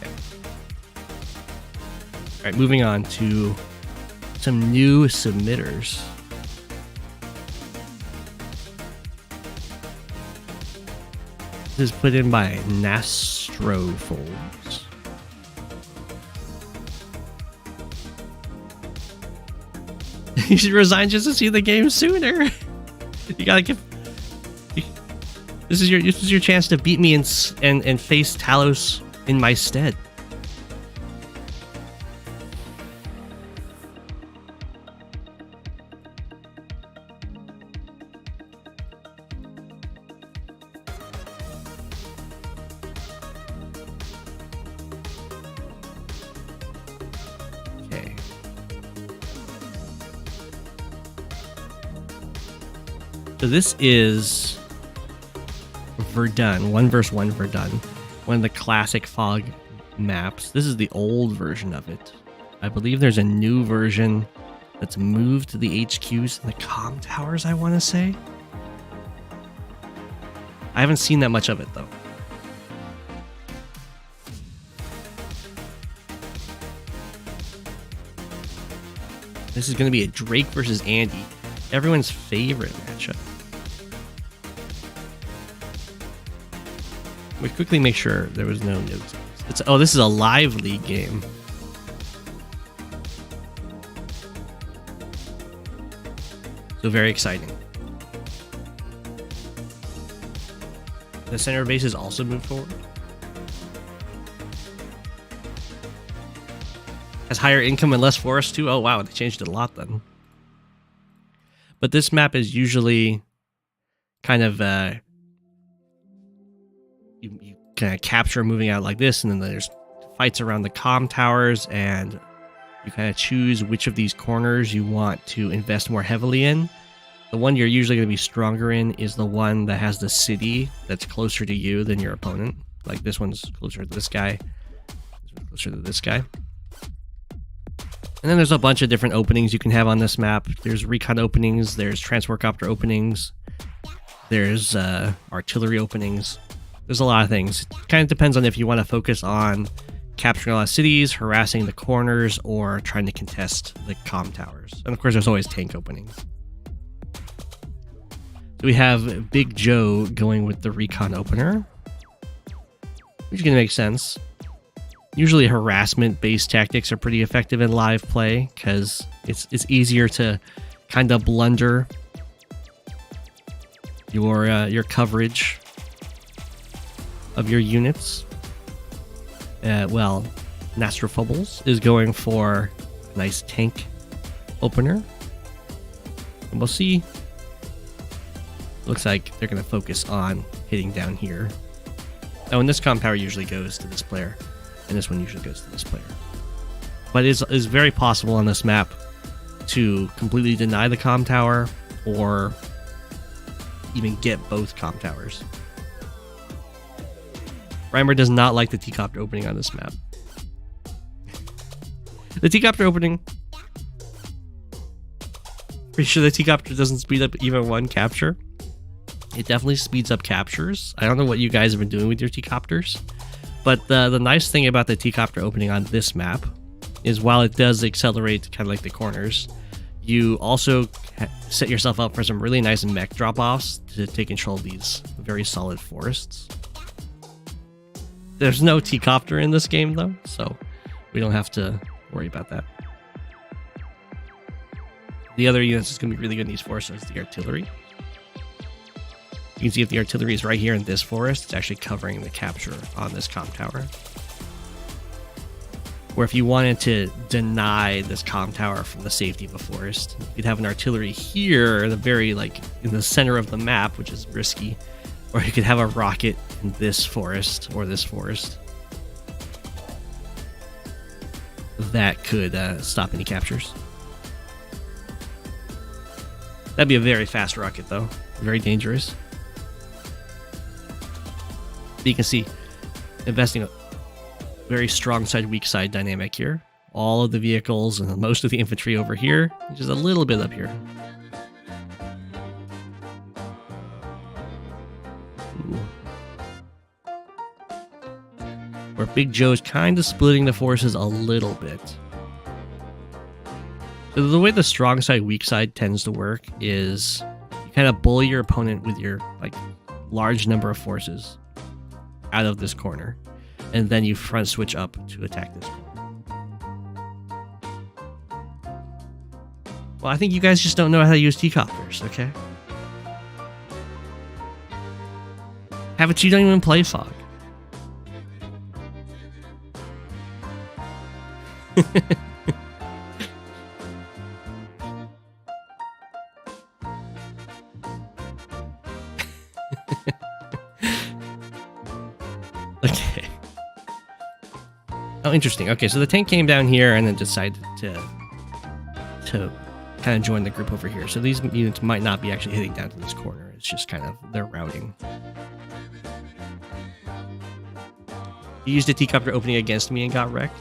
Okay. All right, moving on to some new submitters. Is put in by Nastrofobles. You should resign just to see the game sooner. You gotta give. This is your chance to beat me and face Talose in my stead. So this is Verdun, 1 vs 1 Verdun. one of the classic fog maps. This is the old version of it. I believe there's a new version that's moved to the HQs and the comm towers, I want to say. I haven't seen that much of it, though. This is going to be a Drake versus Andy. Everyone's favorite matchup. We quickly make sure there was no notes. Oh, this is a live league game. So very exciting. The center base is also moved forward. Has higher income and less forest too. Oh wow, they changed it a lot then. But this map is usually kind of you kind of capture moving out like this, and then there's fights around the comm towers, and you kind of choose which of these corners you want to invest more heavily in. The one you're usually going to be stronger in is the one that has the city that's closer to you than your opponent. Like this one's closer to this guy, this one's closer to this guy. And then there's a bunch of different openings you can have on this map. There's recon openings, there's transport copter openings, there's artillery openings. There's a lot of things. It kind of depends on if you want to focus on capturing a lot of cities, harassing the corners, or trying to contest the comm towers. And of course, there's always tank openings. So we have Bigjoe going with the recon opener, which is going to make sense. Usually harassment-based tactics are pretty effective in live play because it's easier to kind of blunder your coverage of your units. Well, Nastrofobles is going for a nice tank opener. And we'll see. Looks like they're going to focus on hitting down here. Oh, and this comm tower usually goes to this player. And this one usually goes to this player. But it's very possible on this map to completely deny the comm tower or even get both comm towers. Reimer does not like the T-copter opening on this map. The T-copter opening... Pretty sure the T-copter doesn't speed up even one capture. It definitely speeds up captures. I don't know what you guys have been doing with your T-copters. But the nice thing about the T-copter opening on this map is while it does accelerate kind of like the corners, you also set yourself up for some really nice mech drop-offs to take control of these very solid forests. There's no T-copter in this game though, so we don't have to worry about that. The other units that's going to be really good in these forests is the artillery. You can see if the artillery is right here in this forest, it's actually covering the capture on this comm tower. Or if you wanted to deny this comm tower from the safety of a forest, you'd have an artillery here, the very like in the center of the map, which is risky. Or you could have a rocket in this forest or this forest that could stop any captures. That'd be a very fast rocket though, very dangerous. But you can see investing a very strong side, weak side dynamic here. All of the vehicles and most of the infantry over here, just a little bit up here. Ooh. Where Bigjoe is kind of splitting the forces a little bit. So the way the strong side, weak side tends to work is you kind of bully your opponent with your like large number of forces out of this corner, and then you front switch up to attack this corner. Well, I think you guys just don't know how to use T-copters, okay? Haven't you don't even play Fog? Okay. Oh, interesting. Okay, so the tank came down here and then decided to kind of join the group over here. So these units might not be actually hitting down to this corner. It's just kind of their routing. You used a T-Copter opening against me and got wrecked.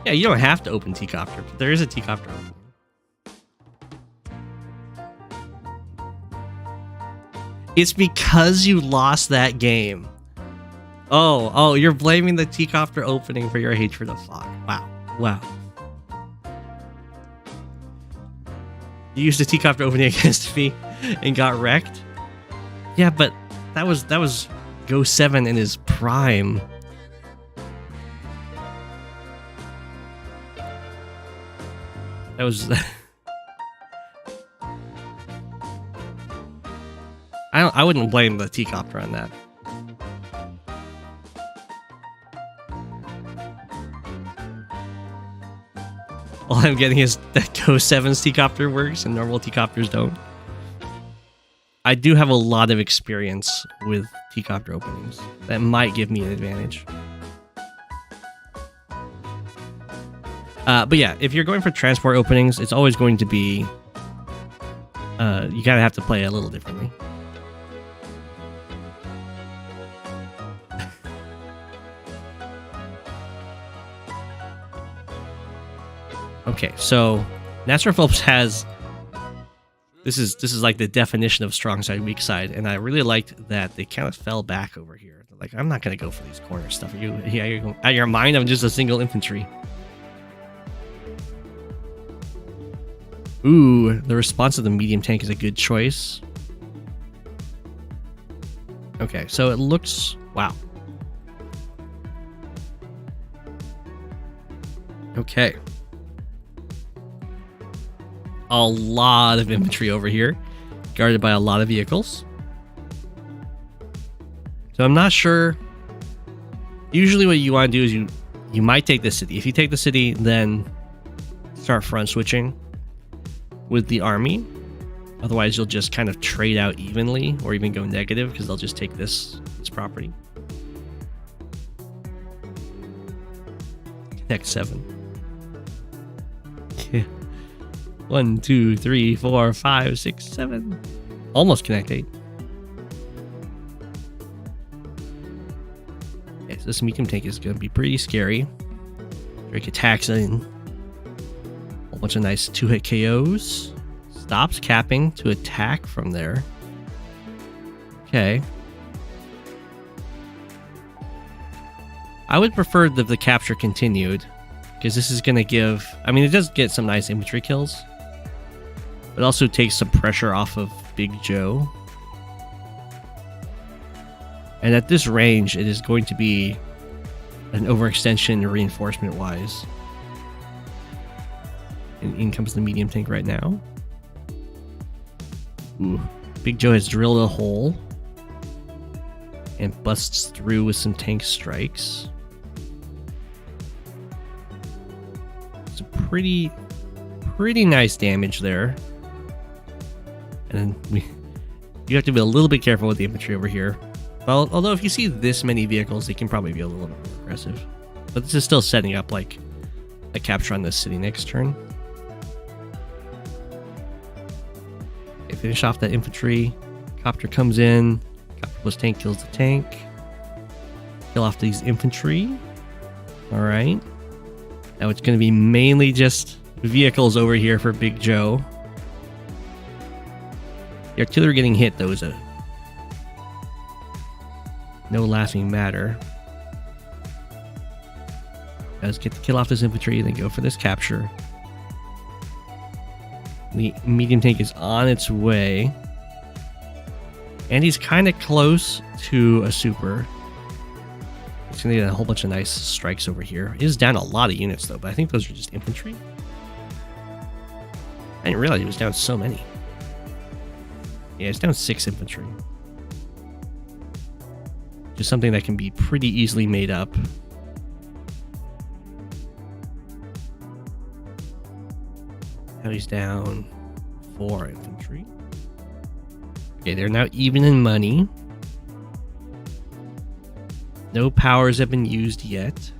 Yeah, you don't have to open T-Copter, but there is a T-Copter opening. It's because you lost that game. Oh, you're blaming the T-Copter opening for your hatred of Hawke. Wow. You used a T-Copter opening against me and got wrecked? Yeah, but that was Go7 in his prime. That was... I wouldn't blame the T-Copter on that. All I'm getting is that Go7's T-Copter works and normal T-Copters don't. I do have a lot of experience with T-Copter openings. That might give me an advantage. But yeah, if you're going for transport openings, it's always going to be... you gotta have to play a little differently. Okay, so Nastrofobles has... This is like the definition of strong side, weak side, and I really liked that they kind of fell back over here. Like, I'm not gonna go for these corner stuff. Are you out of your mind? I'm just a single infantry. Ooh, the response of the medium tank is a good choice. Okay, so it looks... Wow. Okay. A lot of infantry over here, guarded by a lot of vehicles. So I'm not sure. Usually what you want to do is you might take the city. If you take the city, then start front switching with the army. Otherwise, you'll just kind of trade out evenly or even go negative because they'll just take this property. Connect 7. Yeah. 1, 2, 3, 4, 5, 6, 7. Almost connect 8. Okay, so this medium tank is going to be pretty scary. Drake attacks in. A whole bunch of nice 2-hit KOs. Stops capping to attack from there. Okay. I would prefer that the capture continued, because this is going to give... I mean, it does get some nice infantry kills. It also takes some pressure off of Bigjoe. And at this range, it is going to be an overextension reinforcement-wise. And in comes the medium tank right now. Ooh. Bigjoe has drilled a hole. And busts through with some tank strikes. It's a pretty nice damage there. And you have to be a little bit careful with the infantry over here. Well, although if you see this many vehicles, they can probably be a little bit more aggressive. But this is still setting up like a capture on this city next turn. Okay, finish off that infantry. Copter comes in. Copter plus tank kills the tank. Kill off these infantry. Alright. Now it's going to be mainly just vehicles over here for Bigjoe. The artillery getting hit, though, is a no laughing matter. Let's get the kill off this infantry, then go for this capture. The medium tank is on its way. And he's kind of close to a super. He's going to get a whole bunch of nice strikes over here. He is down a lot of units, though, but I think those are just infantry. I didn't realize he was down so many. Yeah, it's down 6 infantry. Just something that can be pretty easily made up. Now he's down 4 infantry. Okay, they're now even in money. No powers have been used yet.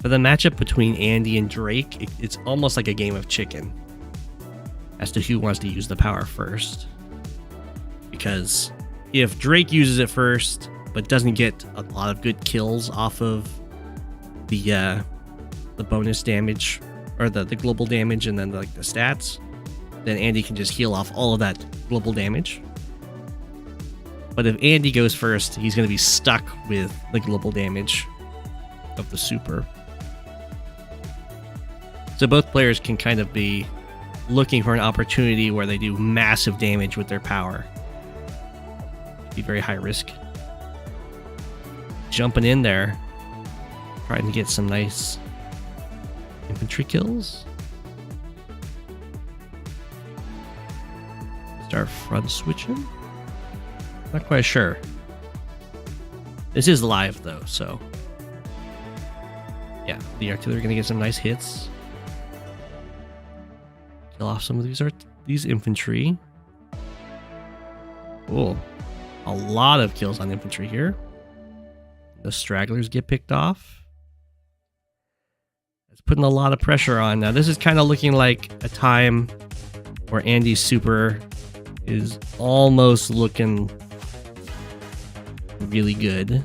For the matchup between Andy and Drake, it's almost like a game of chicken as to who wants to use the power first. because if Drake uses it first but doesn't get a lot of good kills off of the bonus damage or the global damage and then like the stats, then Andy can just heal off all of that global damage. But if Andy goes first, he's going to be stuck with the global damage of the super. So both players can kind of be looking for an opportunity where they do massive damage with their power. Be very high risk. Jumping in there, trying to get some nice infantry kills. Start front switching. Not quite sure. This is live though, so yeah, the artillery are gonna get some nice hits. Kill off some of these infantry. Cool. A lot of kills on infantry here. The stragglers get picked off. It's putting a lot of pressure on. Now this is kind of looking like a time where Andy's super is almost looking really good.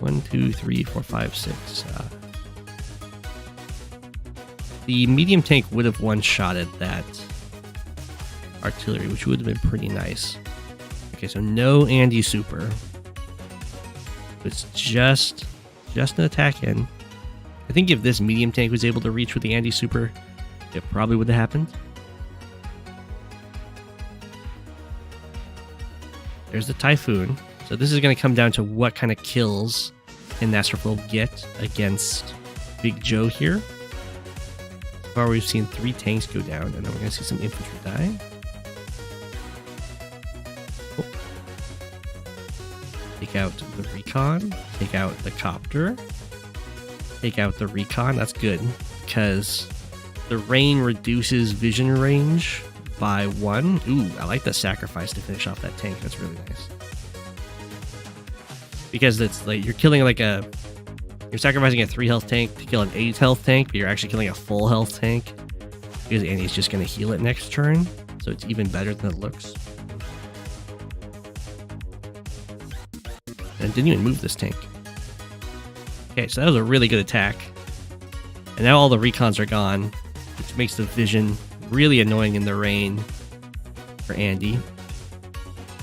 1, 2, 3, 4, 5, 6. The medium tank would have one-shotted that artillery, which would have been pretty nice. Okay, so no Andy super. It's just an attack in. I think if this medium tank was able to reach with the Andy super, it probably would have happened. There's the Typhoon. So this is going to come down to what kind of kills can Nastrophobe get against Bigjoe here. So far we've seen 3 tanks go down, and then we're going to see some infantry die. Oh. Take out the recon. Take out the copter. Take out the recon. That's good, because the rain reduces vision range by 1. Ooh, I like the sacrifice to finish off that tank. That's really nice. Because it's like you're killing like you're sacrificing a 3 health tank to kill an 8 health tank, but you're actually killing a full health tank because Andy's just going to heal it next turn. So it's even better than it looks. And it didn't even move this tank. Okay, so that was a really good attack. And now all the recons are gone, which makes the vision really annoying in the rain for Andy.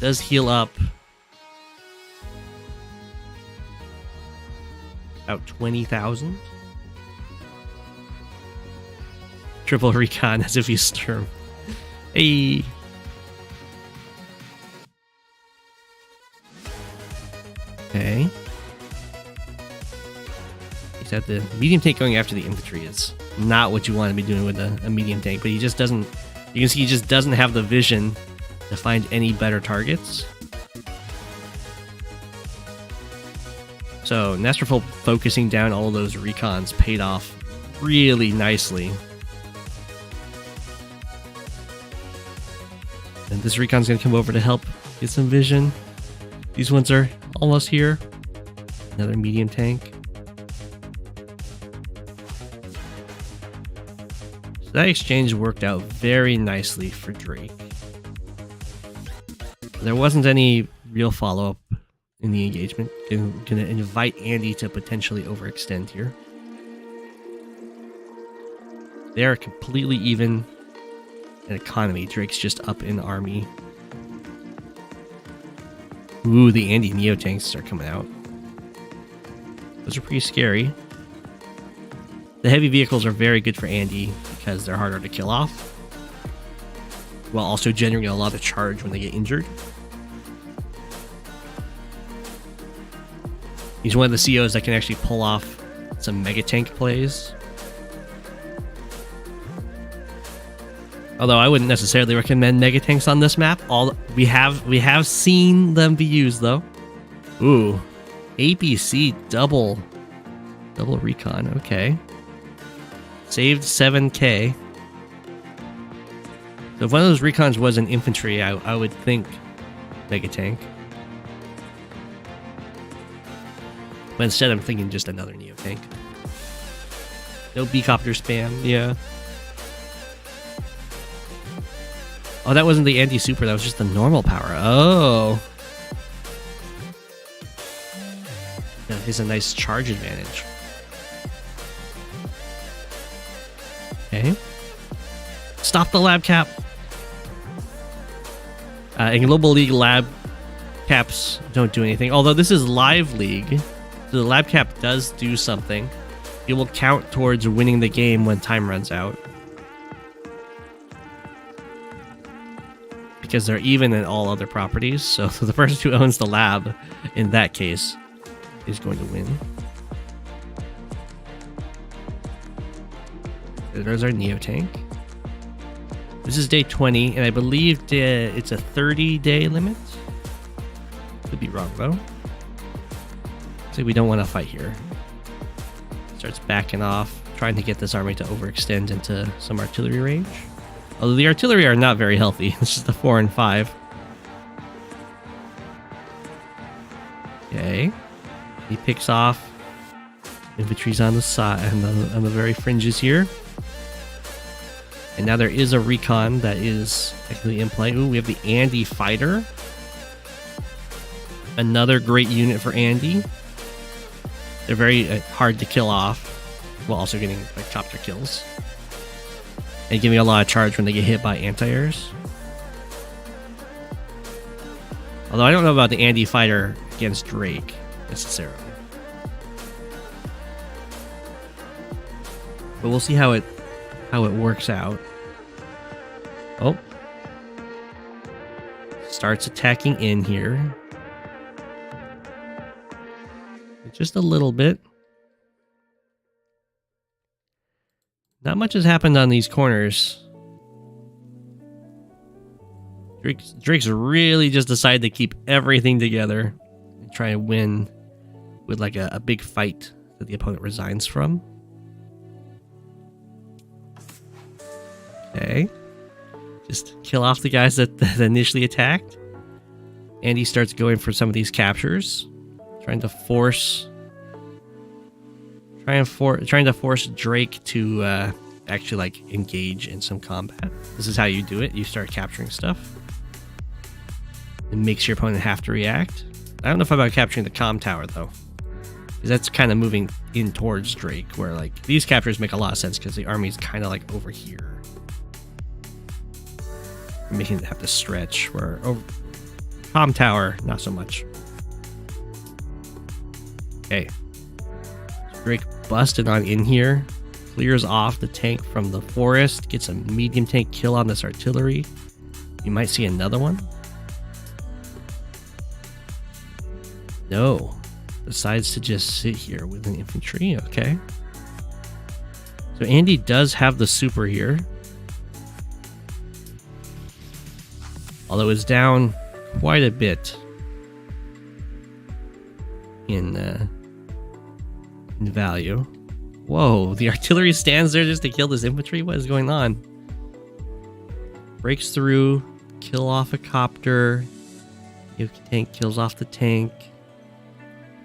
Does heal up about 20,000. Triple recon as if he's Sturm. Hey. Okay. Except the medium tank going after the infantry is not what you want to be doing with a medium tank, but he just doesn't. You can see he just doesn't have the vision to find any better targets. So Nastrophobe focusing down all of those recons paid off really nicely. And this recon's going to come over to help get some vision. These ones are almost here. Another medium tank. So that exchange worked out very nicely for Drake. There wasn't any real follow-up in the engagement. Going to invite Andy to potentially overextend here. They are completely even in economy. Drake's just up in army. Ooh, the Andy Neo tanks are coming out. Those are pretty scary. The heavy vehicles are very good for Andy because they're harder to kill off, while also generating a lot of charge when they get injured. He's one of the COs that can actually pull off some mega tank plays. Although I wouldn't necessarily recommend mega tanks on this map. We have seen them be used though. Ooh, APC double recon. Okay, saved 7k. So if one of those recons was an infantry, I would think mega tank. But instead, I'm thinking just another Neo tank. No B-copter spam, yeah. Oh, that wasn't the anti-super, that was just the normal power. Oh. That is a nice charge advantage. Okay. Stop the lab cap. In Global League, lab caps don't do anything. Although this is live league, so the lab cap does do something. It will count towards winning the game when time runs out. Because they're even in all other properties, so the person who owns the lab, in that case, is going to win. There's our Neo tank. This is day 20, and I believe it's a 30-day limit. Could be wrong, though. So we don't want to fight here. Starts backing off, trying to get this army to overextend into some artillery range. Although the artillery are not very healthy. This is the 4 and 5. Okay. He picks off. Infantry's on the side, on the very fringes here. And now there is a recon that is technically in play. Ooh, we have the Andy Fighter. Another great unit for Andy. They're very hard to kill off, while also getting like copter kills. And giving a lot of charge when they get hit by anti-airs. Although I don't know about the Andy Fighter against Drake, necessarily. But we'll see how it works out. Oh. Starts attacking in here. Just a little bit. Not much has happened on these corners. Drake's really just decided to keep everything together and try and win with like a big fight that the opponent resigns from. Okay. Just kill off the guys that initially attacked. And he starts going for some of these captures. Trying to force Drake to actually like engage in some combat. This is how you do it. You start capturing stuff. It makes your opponent have to react. I don't know if I'm about capturing the comm tower though, because that's kind of moving in towards Drake, where like these captures make a lot of sense because the army's kind of like over here. Making it have to stretch, where over comm tower, not so much. Okay. Drake busted on in here. Clears off the tank from the forest. Gets a medium tank kill on this artillery. You might see another one. No. Decides to just sit here with an infantry. Okay. So Andy does have the super here. Although it's down quite a bit in value. Whoa, the artillery stands there just to kill this infantry? What is going on? Breaks through, kill off a copter. Tank kills off the tank.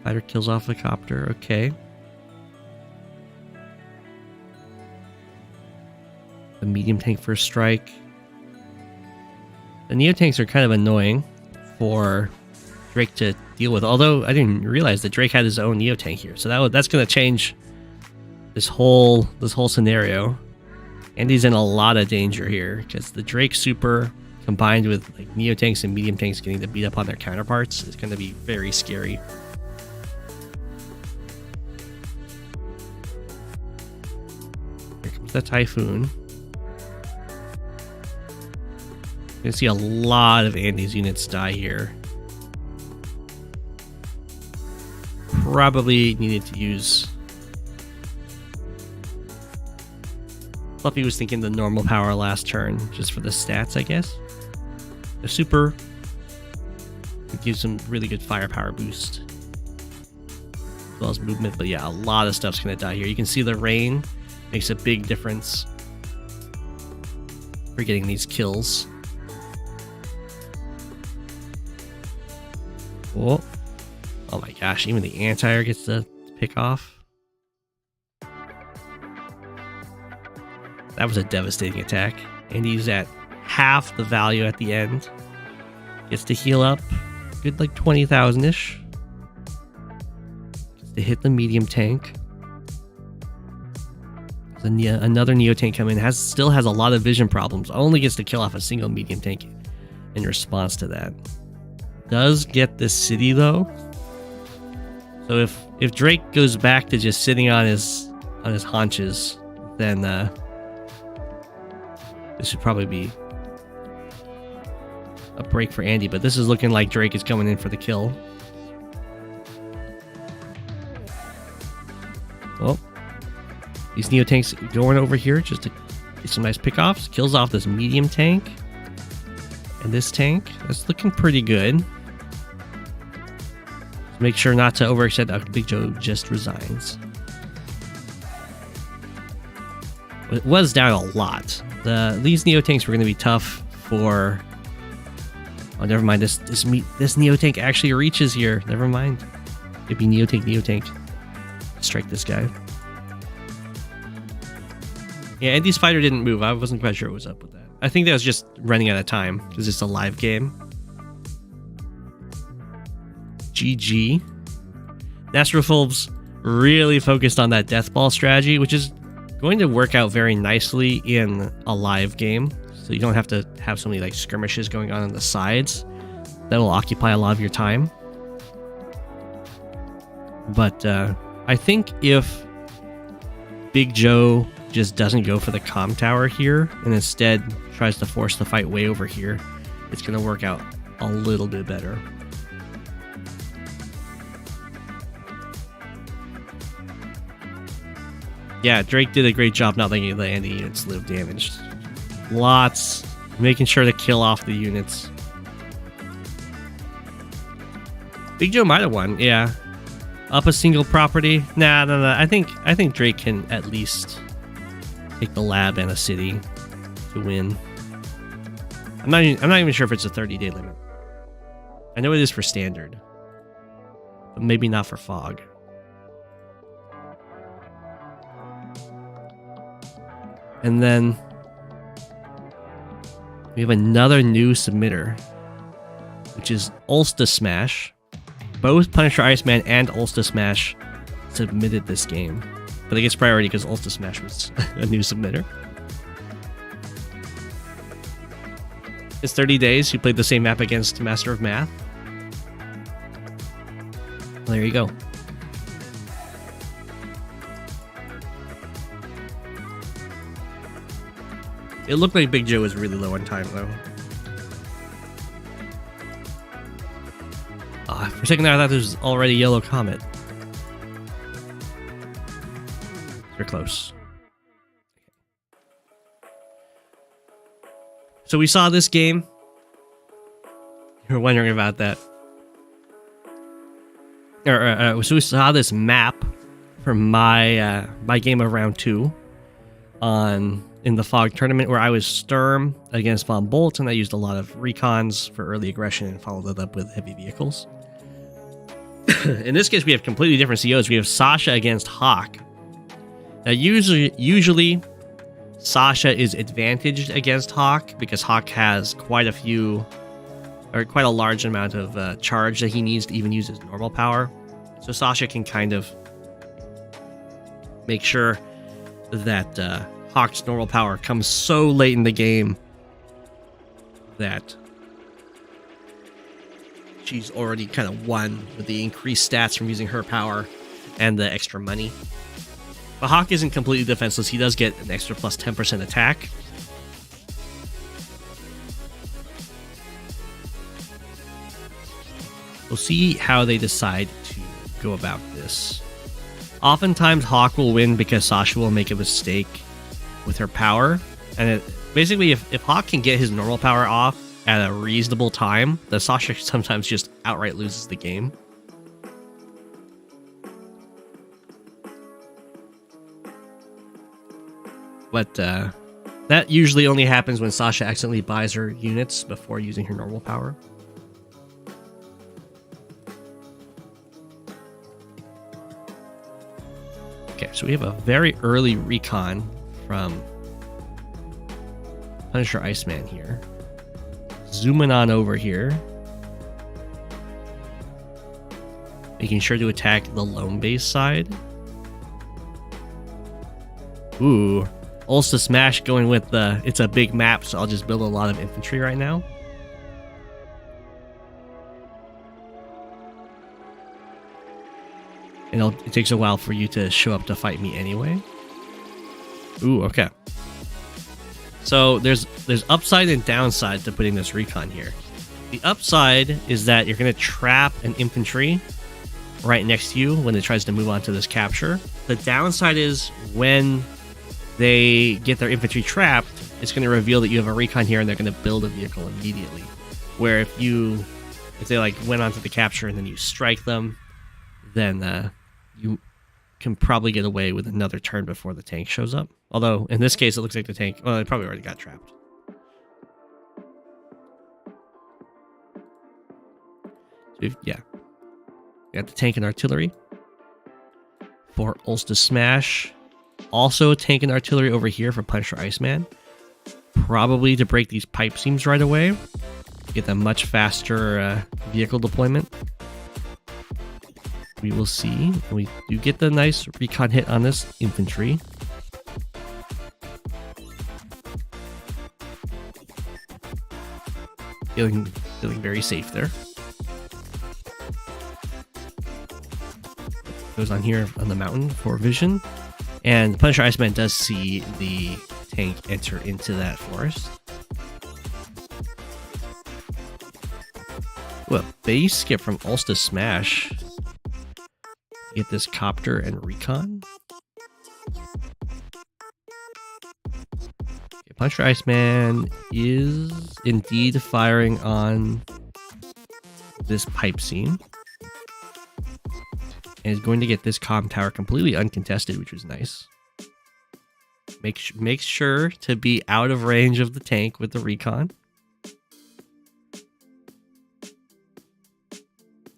Fighter kills off the copter. Okay. The medium tank for a strike. The Neo tanks are kind of annoying for Drake to deal with. Although I didn't realize that Drake had his own Neo tank here, so that's going to change this whole scenario. And he's in a lot of danger here because the Drake super combined with like Neo tanks and medium tanks getting to beat up on their counterparts is going to be very scary. Here comes the Typhoon. You're going to see a lot of Andy's units die here. Probably needed to use... Fluffy was thinking the normal power last turn, just for the stats, I guess. The super gives some really good firepower boost, as well as movement. But yeah, a lot of stuff's going to die here. You can see the rain makes a big difference for getting these kills. Oh, oh my gosh, even the anti-air gets to pick off. That was a devastating attack. And he's at half the value at the end. Gets to heal up. Good like 20,000-ish. Gets to hit the medium tank. Another Neo tank come in. Still has a lot of vision problems. Only gets to kill off a single medium tank in response to that. Does get this city though. So if Drake goes back to just sitting on his haunches, then this should probably be a break for Andy. But this is looking like Drake is coming in for the kill. Well, these Neo tanks going over here just to get some nice pickoffs. Kills off this medium tank. And this tank. That's looking pretty good. Make sure not to overextend. Bigjoe just resigns. It was down a lot. These Neo tanks were going to be tough for... Oh, never mind. This Neo tank actually reaches here. Never mind. It'd be Neo tank. Strike this guy. Yeah, Andy's fighter didn't move. I wasn't quite sure what was up with that. I think that was just running out of time because it's a live game. GG. Nastrofobles really focused on that death ball strategy, which is going to work out very nicely in a live game. So you don't have to have so many like skirmishes going on the sides. That will occupy a lot of your time. But I think if Bigjoe just doesn't go for the comm tower here and instead tries to force the fight way over here, it's going to work out a little bit better. Yeah, Drake did a great job not letting the Andy units live damaged. Lots, making sure to kill off the units. Bigjoe might have won, yeah. Up a single property? Nah. I think Drake can at least take the lab and a city to win. I'm not even sure if it's a 30-day limit. I know it is for standard, but maybe not for fog. And then we have another new submitter, which is OlstaSmash. Both PunisherIceman and OlstaSmash submitted this game, but it gets priority because OlstaSmash was a new submitter. It's 30 days. You played the same map against Master of Math. Well, there you go. It looked like Bigjoe was really low on time, though. For a second there, I thought there was already Yellow Comet. You're close. So we saw this game. You were wondering about that. So we saw this map for my my game of round 2 in the Fog tournament, where I was Sturm against Von Bolt, and I used a lot of recons for early aggression and followed it up with heavy vehicles. In this case, we have completely different COs. We have Sasha against Hawke. Now, usually Sasha is advantaged against Hawke because Hawke has quite a large amount of charge that he needs to even use his normal power. So Sasha can kind of make sure that Hawke's normal power comes so late in the game that she's already kind of won with the increased stats from using her power and the extra money. But Hawke isn't completely defenseless. He does get an extra plus 10% attack. We'll see how they decide to go about this. Oftentimes Hawke will win because Sasha will make a mistake with her power, and basically if Hawke can get his normal power off at a reasonable time, the Sasha sometimes just outright loses the game. But that usually only happens when Sasha accidentally buys her units before using her normal power. Okay, so we have a very early recon from PunisherIceman here. Zooming on over here. Making sure to attack the lone base side. Ooh. OlstaSmash going with the... It's a big map, so I'll just build a lot of infantry right now. And it takes a while for you to show up to fight me anyway. Ooh, okay. So there's upside and downside to putting this recon here. The upside is that you're going to trap an infantry right next to you when it tries to move on to this capture. The downside is when they get their infantry trapped, it's going to reveal that you have a recon here and they're going to build a vehicle immediately. Where if they like went onto the capture and then you strike them, then you can probably get away with another turn before the tank shows up. Although in this case it looks like the tank, well, it probably already got trapped. So yeah. We got the tank and artillery for OlstaSmash. Also tank and artillery over here for PunisherIceman. Probably to break these pipe seams right away. Get a much faster vehicle deployment. We will see. We do get the nice recon hit on this infantry. Feeling very safe there. Goes on here on the mountain for vision. And PunisherIceman does see the tank enter into that forest. Well, base skip from OlstaSmash. Get this copter and recon. Okay, PunisherIceman is indeed firing on this pipe seam. And is going to get this comm tower completely uncontested, which was nice. Make sure to be out of range of the tank with the recon.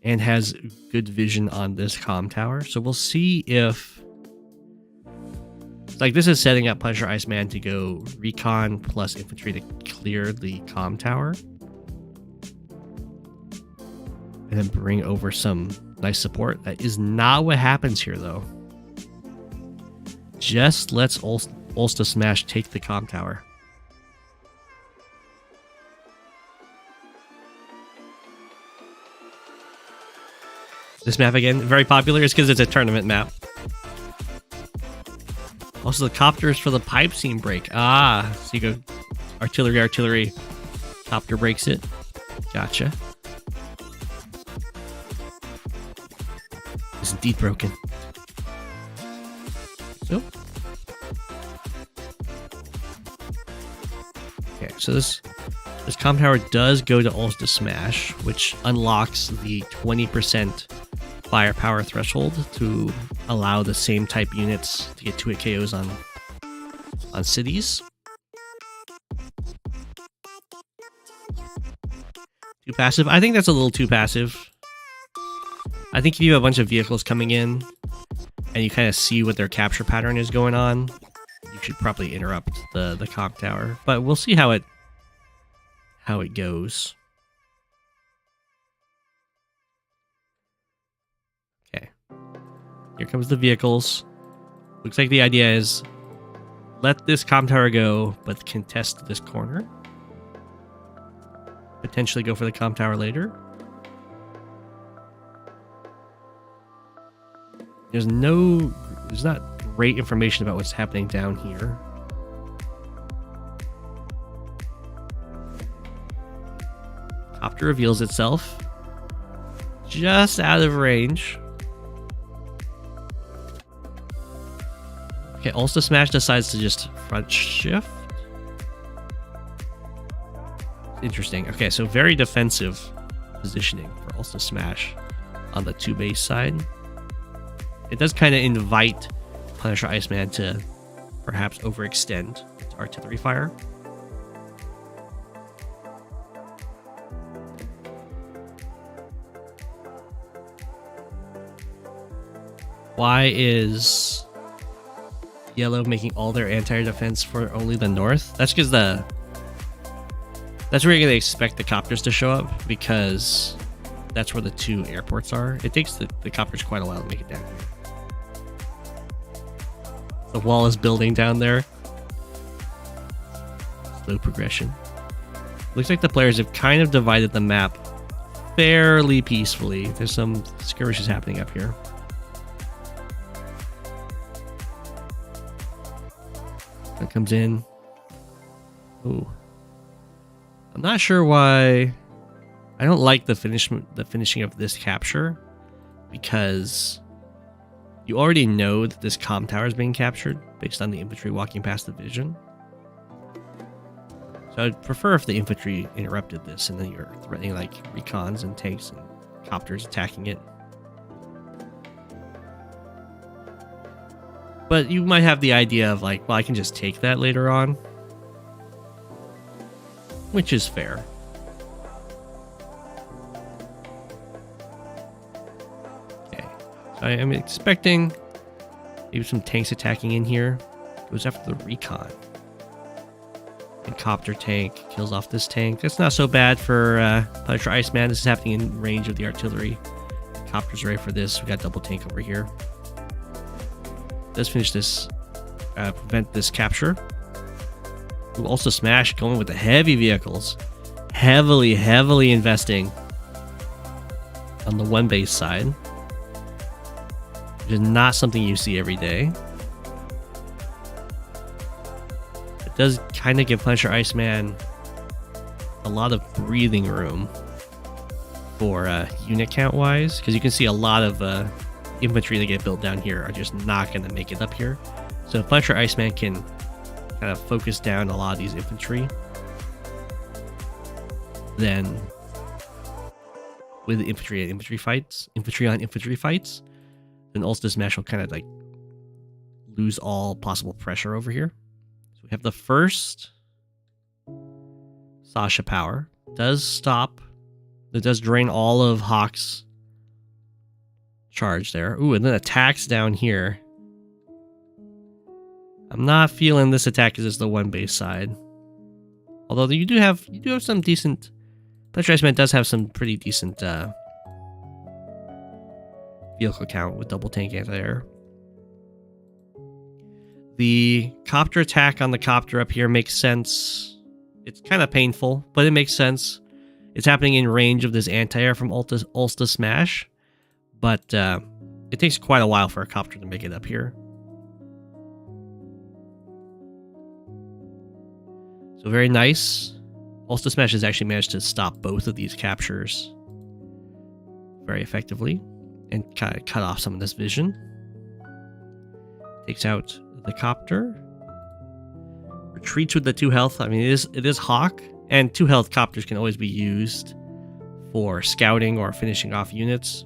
And has good vision on this comm tower. So we'll see if... Like, this is setting up PunisherIceman to go recon plus infantry to clear the comm tower. And then bring over some nice support. That is not what happens here, though. Just lets OlstaSmash take the comm tower. This map, again, very popular. It's because it's a tournament map. Also, the copters for the pipe seam break. Ah, so you go artillery. Copter breaks it. Gotcha. It's indeed broken. So. Okay, so this comm tower does go to OlstaSmash, which unlocks the 20% firepower threshold to allow the same type units to get 2-hit KOs on cities. Too passive? I think that's a little too passive. I think if you have a bunch of vehicles coming in and you kind of see what their capture pattern is going on, you should probably interrupt the comm tower. But we'll see how it goes. Here comes the vehicles. Looks like the idea is let this comm tower go, but contest this corner. Potentially go for the comm tower later. There's not great information about what's happening down here. Copter reveals itself. Just out of range. Okay, OlstaSmash decides to just front shift. Interesting. Okay, so very defensive positioning for OlstaSmash on the 2-base side. It does kind of invite PunisherIceman to perhaps overextend its artillery fire. Why is Yellow making all their anti-air defense for only the north? That's because the That's where you're gonna expect the copters to show up, because that's where the 2 airports are. It takes the copters quite a while to make it down here. The wall is building down there. Slow progression. Looks like the players have kind of divided the map fairly peacefully. There's some skirmishes happening up here. That comes in. Ooh. I'm not sure why. I don't like the finishing of this capture, because you already know that this comm tower is being captured based on the infantry walking past the vision. So I'd prefer if the infantry interrupted this and then you're threatening like recons and tanks and copters attacking it. But you might have the idea of like, well, I can just take that later on, which is fair. Okay, so I am expecting maybe some tanks attacking in here. Goes after the recon. And copter tank kills off this tank. That's not so bad for PunisherIceman. This is happening in range of the artillery. Copter's ready for this. We got double tank over here. Let's finish this. Prevent this capture. Ooh, OlstaSmash going with the heavy vehicles. Heavily investing on the 1 base side. Which is not something you see every day. It does kind of give PunisherIceman a lot of breathing room for unit count wise, because you can see a lot of infantry that get built down here are just not going to make it up here. So if PunisherIceman can kind of focus down a lot of these infantry, then with infantry on infantry fights, then OlstaSmash will kind of like lose all possible pressure over here. So we have the first Sasha power. Does stop. It does drain all of Hawke's charge there. Ooh, and then attacks down here. I'm not feeling this attack is just the 1 base side. Although you do have some decent. PunisherIceman does have some pretty decent vehicle count with double tank anti-air. The copter attack on the copter up here makes sense. It's kind of painful, but it makes sense. It's happening in range of this anti-air from OlstaSmash, but it takes quite a while for a copter to make it up here. So very nice. OlstaSmash has actually managed to stop both of these captures very effectively and kind of cut off some of this vision. Takes out the copter. Retreats with the 2 health. I mean, it is Hawke, and 2 health copters can always be used for scouting or finishing off units.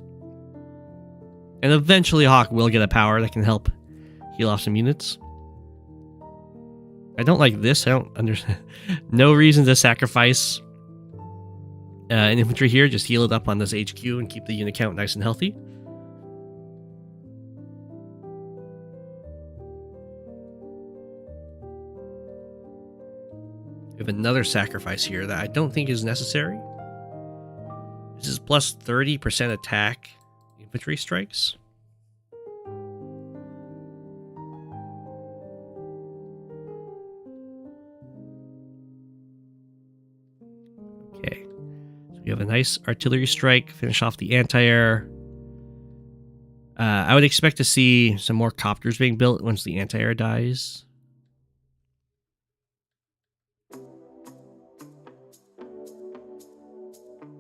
And eventually Hawke will get a power that can help heal off some units. I don't like this. I don't understand. No reason to sacrifice an infantry here. Just heal it up on this HQ and keep the unit count nice and healthy. We have another sacrifice here that I don't think is necessary. This is plus 30% attack infantry strikes. Okay, so we have a nice artillery strike, finish off the anti-air. I would expect to see some more copters being built once the anti-air dies.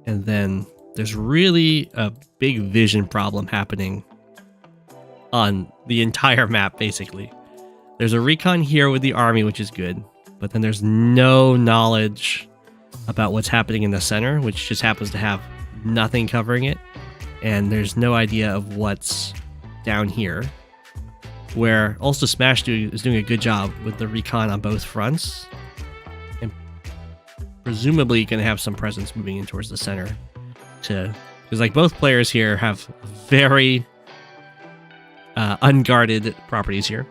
And then there's really a big vision problem happening on the entire map, basically. There's a recon here with the army, which is good, but then there's no knowledge about what's happening in the center, which just happens to have nothing covering it. And there's no idea of what's down here, where OlstaSmash is doing a good job with the recon on both fronts. Presumably going to have some presence moving in towards the center, because like both players here have very unguarded properties here.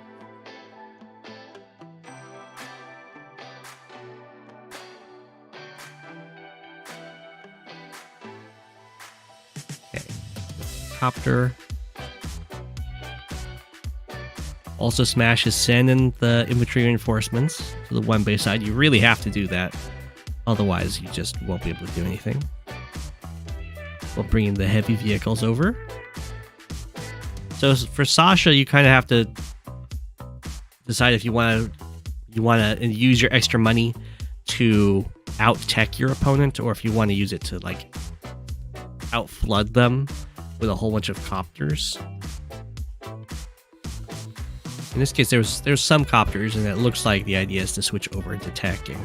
copter. OlstaSmash is sending the infantry reinforcements to the one base side. You really have to do that. Otherwise, you just won't be able to do anything. We'll bring in the heavy vehicles over. So for Sasha, you kind of have to decide if you want to use your extra money to out-tech your opponent, or if you want to use it to like out-flood them with a whole bunch of copters. In this case, there's some copters, and it looks like the idea is to switch over into teching.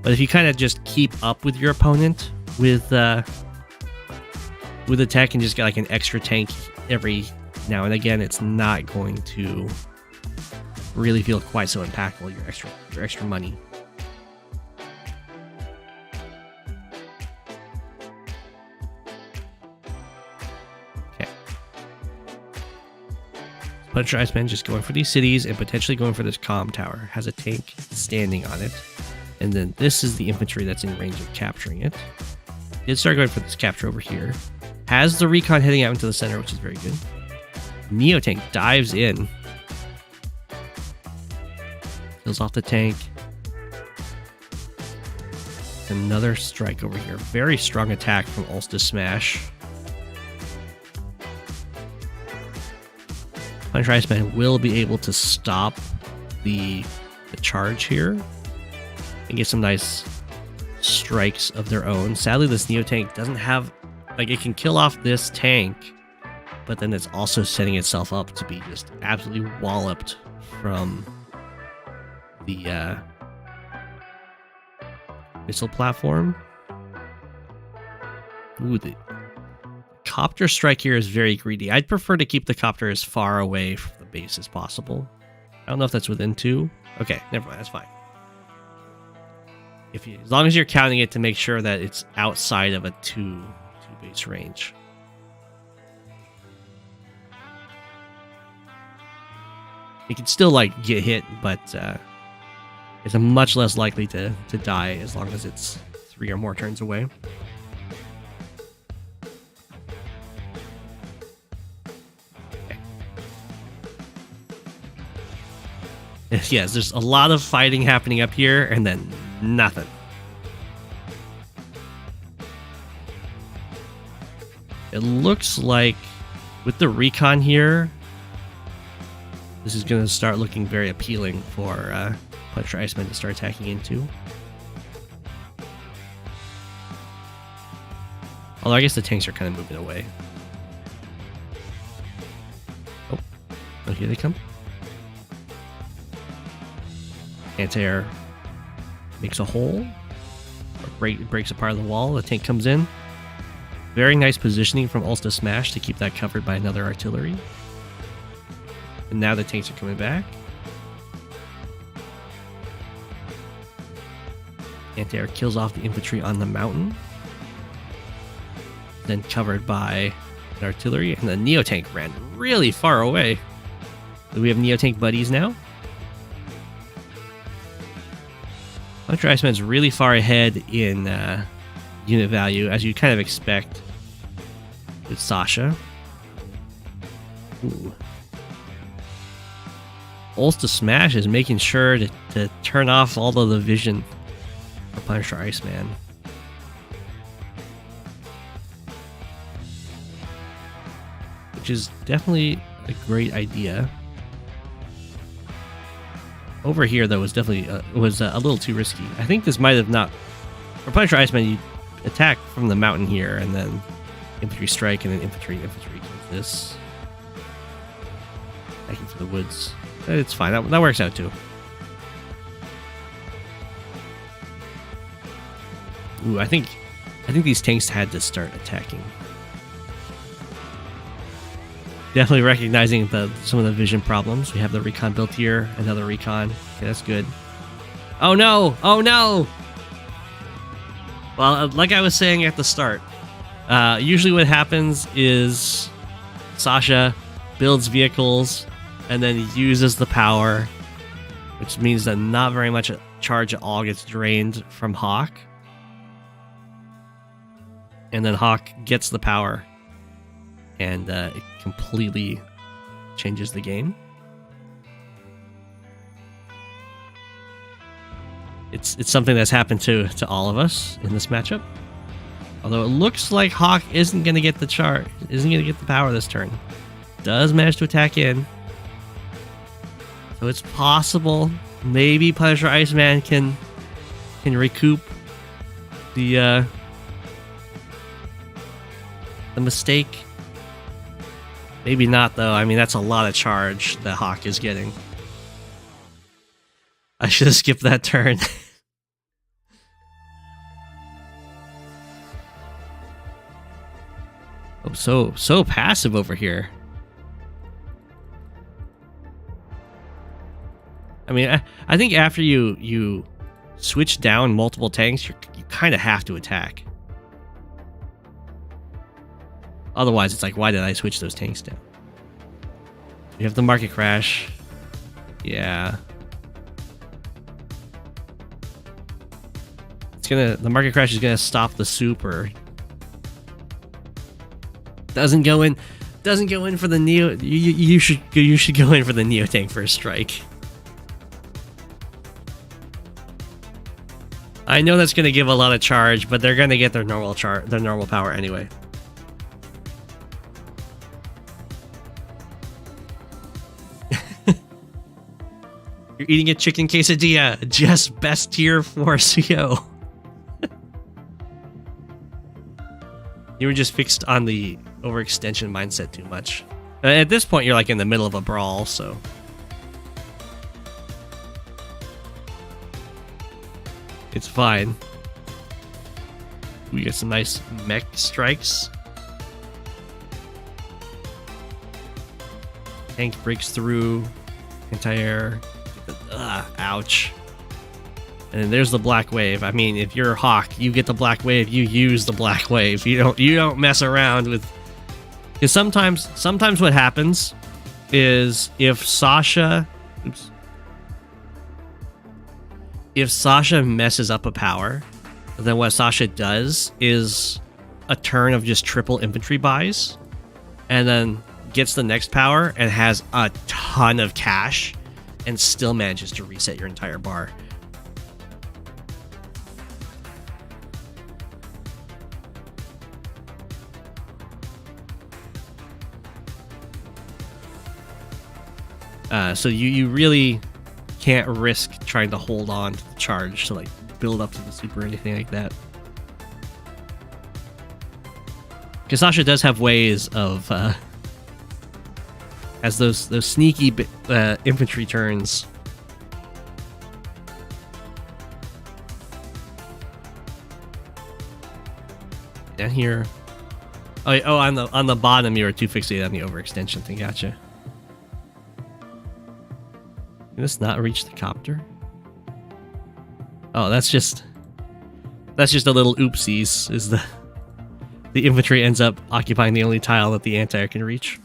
But if you kind of just keep up with your opponent with the tech and just get like an extra tank every now and again, it's not going to really feel quite so impactful. Your extra money. PunisherIceman just going for these cities and potentially going for this comm tower. Has a tank standing on it. And then this is the infantry that's in range of capturing it. Did start going for this capture over here. Has the recon heading out into the center, which is very good. Neo tank dives in. Kills off the tank. Another strike over here. Very strong attack from OlstaSmash. PunisherIceman will be able to stop the charge here and get some nice strikes of their own. Sadly, this Neo tank doesn't have, like, it can kill off this tank, but then it's also setting itself up to be just absolutely walloped from the missile platform. Ooh, the copter strike here is very greedy. I'd prefer to keep the copter as far away from the base as possible. I don't know if that's within 2. Okay, never mind, that's fine. As long as you're counting it to make sure that it's outside of a 2 base range. You can still like get hit, but it's much less likely to die as long as it's 3 or more turns away. Yes, there's a lot of fighting happening up here, and then nothing. It looks like with the recon here, this is going to start looking very appealing for PunisherIceman to start attacking into. Although I guess the tanks are kind of moving away. Oh, here they come. Anti-air makes a hole, breaks a part of the wall. The tank comes in. Very nice positioning from OlstaSmash to keep that covered by another artillery. And now the tanks are coming back. Anti-air kills off the infantry on the mountain. Then covered by an artillery. And the Neo tank ran really far away. Do we have Neo tank buddies now? PunisherIceman's really far ahead in unit value, as you kind of expect with Sasha. Ooh. OlstaSmash is making sure to turn off all of the vision for PunisherIceman. Which is definitely a great idea. Over here, though, was definitely was a little too risky. I think this might have not... For PunisherIceman, you attack from the mountain here, and then infantry strike, and then infantry kills this. Back into the woods. It's fine. That works out, too. Ooh, I think these tanks had to start attacking. Definitely recognizing some of the vision problems. We have the recon built here. Another recon. Okay, that's good. Oh no! Oh no! Well, like I was saying at the start, usually what happens is Sasha builds vehicles and then uses the power, which means that not very much charge at all gets drained from Hawke. And then Hawke gets the power and it completely changes the game. It's something that's happened to all of us in this matchup. Although it looks like Hawke isn't going to get the power this turn. Does manage to attack in. So it's possible maybe PunisherIceman can recoup the mistake. Maybe not, though. I mean, that's a lot of charge that Hawke is getting. I should have skipped that turn. Oh, so passive over here. I mean, I think after you switch down multiple tanks, you kind of have to attack. Otherwise, it's like, why did I switch those tanks down? You have the market crash. Yeah. The market crash is gonna stop the super. Doesn't go in for the Neo. You should go in for the Neo tank for a strike. I know that's gonna give a lot of charge, but they're gonna get their normal power anyway. You're eating a chicken quesadilla, just best tier for CO. You were just fixed on the overextension mindset too much. At this point, you're like in the middle of a brawl, so. It's fine. We get some nice mech strikes. Tank breaks through. Anti-air. Ouch. And there's the black wave. I mean, if you're Hawke, you get the black wave, you use the black wave. You don't mess around with. Because sometimes what happens is if Sasha messes up a power, then what Sasha does is a turn of just triple infantry buys, and then gets the next power and has a ton of cash, and still manages to reset your entire bar. So you really can't risk trying to hold on to the charge to like build up to the super or anything like that. Because Sasha does have ways of has those sneaky infantry turns. Down here. Oh, on the bottom you were too fixated on the overextension thing. Gotcha. Can this not reach the copter? Oh, that's just a little oopsies. Is the infantry ends up occupying the only tile that the anti-air can reach.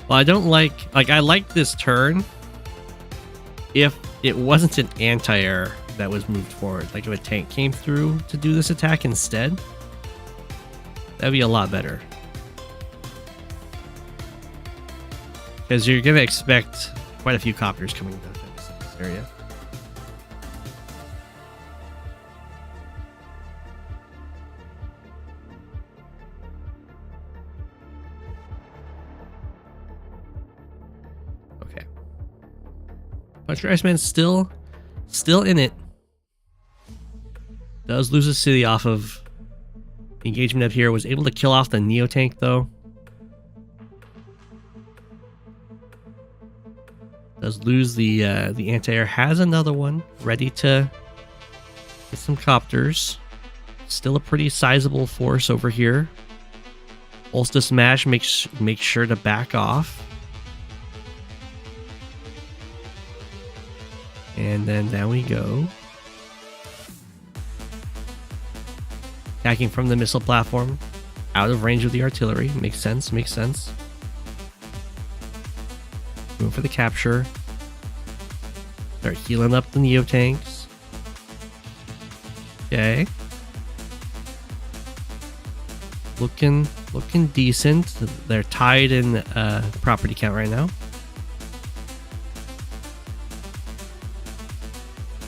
Well, I don't like I like this turn if it wasn't an anti-air that was moved forward. Like if a tank came through to do this attack instead, that'd be a lot better. Because you're going to expect quite a few copters coming down to this area. Okay. PunisherIceman still in it. Does lose a city off of engagement up here. Was able to kill off the Neo tank though. Does lose the anti-air. Has another one ready to get some copters. Still a pretty sizable force over here. OlstaSmash makes sure to back off. And then down we go. Attacking from the missile platform. Out of range of the artillery. Makes sense, makes sense. Going for the capture. Start healing up the Neo tanks. Okay. Looking decent. They're tied in property count right now.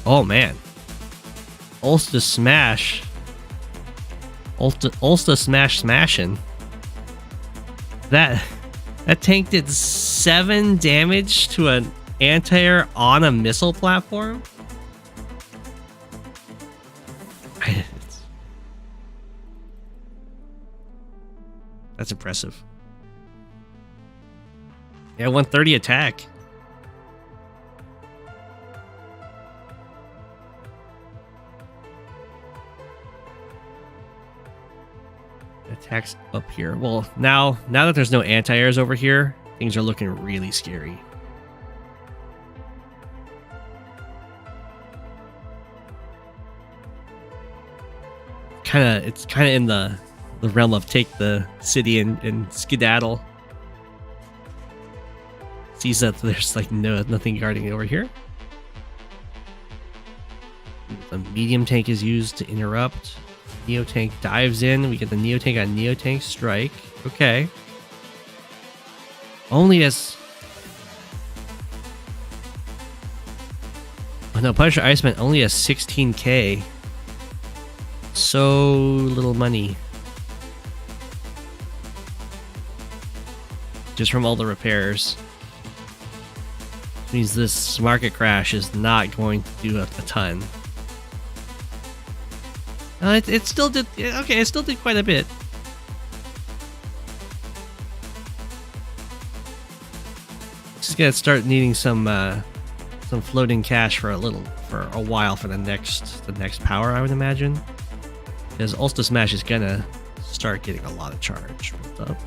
Oh man. OlstaSmash. OlstaSmash smashing. That tank did 7 damage to an anti-air on a missile platform. That's impressive. Yeah, 130 attack. Attacks up here. Well, now that there's no anti-airs over here, things are looking really scary. It's kind of in the realm of take the city and skedaddle. Sees that there's like nothing guarding over here. The medium tank is used to interrupt. Neo tank dives in. We get the Neo tank on Neo tank strike. Okay. Only as... Oh no, PunisherIceman only has 16k. So little money. Just from all the repairs. Which means this market crash is not going to do a ton. It still did... Okay, it still did quite a bit. Just gonna start needing some floating cash for a while for the next power, I would imagine. Because OlstaSmash is gonna start getting a lot of charge built up.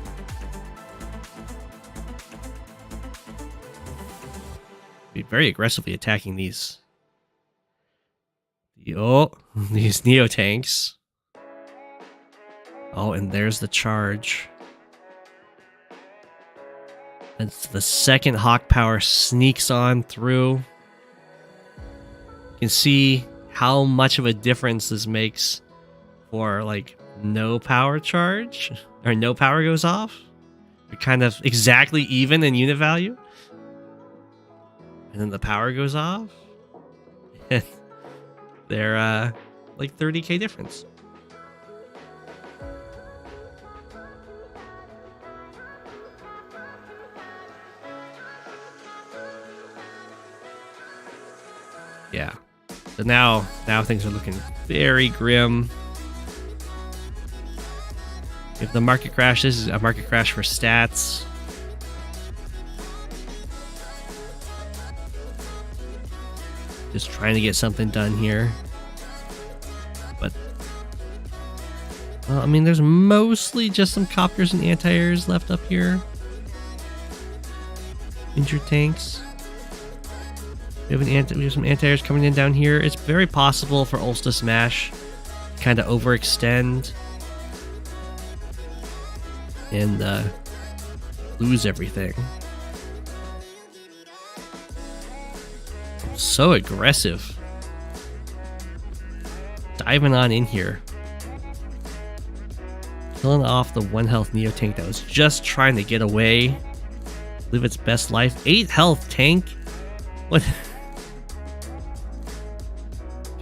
Be very aggressively attacking these Neo tanks. Oh, and there's the charge. And the second Hawke power sneaks on through. You can see how much of a difference this makes for like no power charge or no power goes off. They're kind of exactly even in unit value. And then the power goes off. They're like 30k difference. Yeah. So now things are looking very grim. If the market crashes, a market crash for stats. Just trying to get something done here. But well, I mean, there's mostly just some copters and anti-airs left up here. Injured tanks. We have some anti-airs coming in down here. It's very possible for OlstaSmash to kind of overextend and lose everything. So aggressive. Diving on in here. Killing off the 1 health Neo tank that was just trying to get away. Live its best life. 8 health tank? What?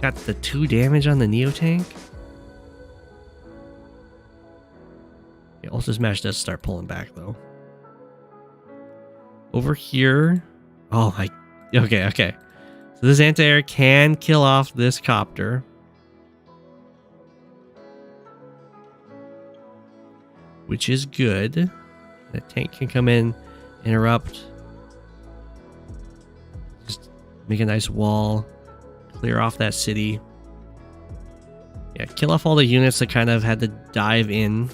Got the 2 damage on the Neo tank? Yeah, OlstaSmash does start pulling back though. Over here. Oh my. Okay. So this anti-air can kill off this copter. Which is good. That tank can come in, interrupt. Just make a nice wall. Clear off that city. Yeah, kill off all the units that kind of had to dive in.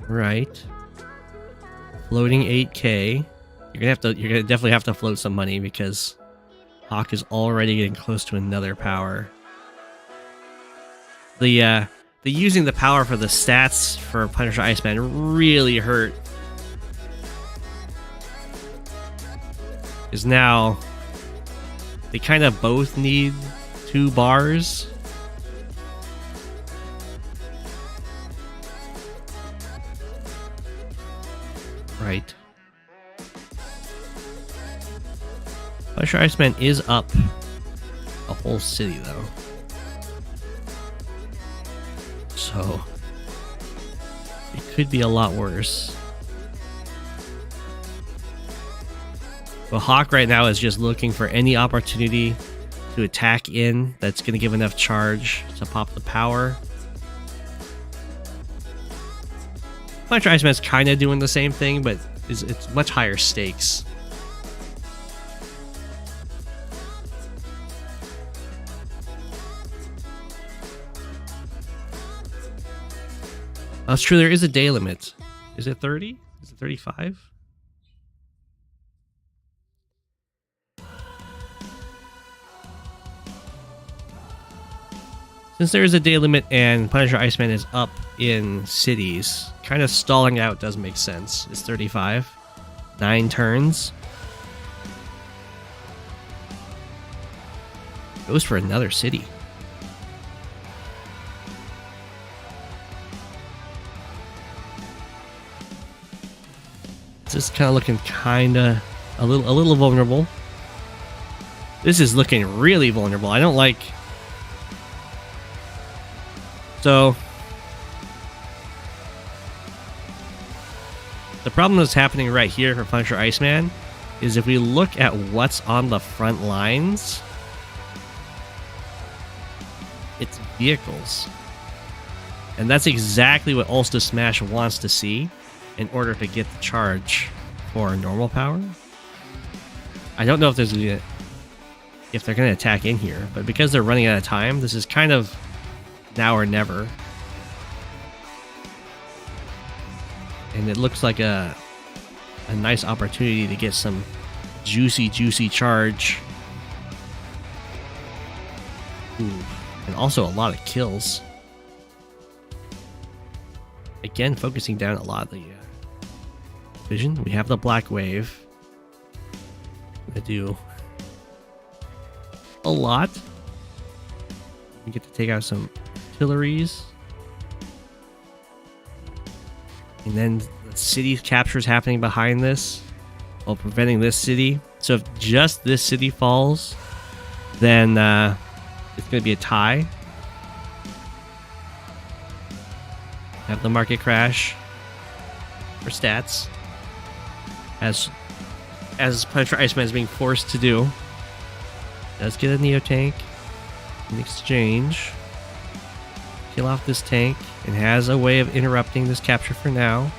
Right. Floating 8k. You're gonna definitely have to float some money because Hawke is already getting close to another power. The using the power for the stats for PunisherIceman really hurt is now they kind of both need 2 bars. Right. PunisherIceman is up a whole city though. So it could be a lot worse. But Hawke right now is just looking for any opportunity to attack in that's going to give enough charge to pop the power. PunisherIceman's kind of doing the same thing, but it's much higher stakes. That's true, there is a day limit. Is it 30? Is it 35? Since there is a day limit and PunisherIceman is up in cities, kind of stalling out does make sense. It's 35. 9 turns. Goes for another city. This is kind of looking a little vulnerable. This is looking really vulnerable. I don't like. So the problem that's happening right here for PunisherIceman is if we look at what's on the front lines, it's vehicles. And that's exactly what OlstaSmash wants to see in order to get the charge for normal power. I don't know if they're going to attack in here, but because they're running out of time, this is kind of now or never. And it looks like a nice opportunity to get some juicy charge. Ooh. And also a lot of kills. Again, focusing down a lot of the vision. We have the black wave. I'm gonna do a lot. We get to take out some artilleries. And then the city captures happening behind this while preventing this city. So if just this city falls, then it's going to be a tie. Have the market crash for stats. As PunisherIceman is being forced to do. Does get a Neo tank in exchange. Kill off this tank and has a way of interrupting this capture for now.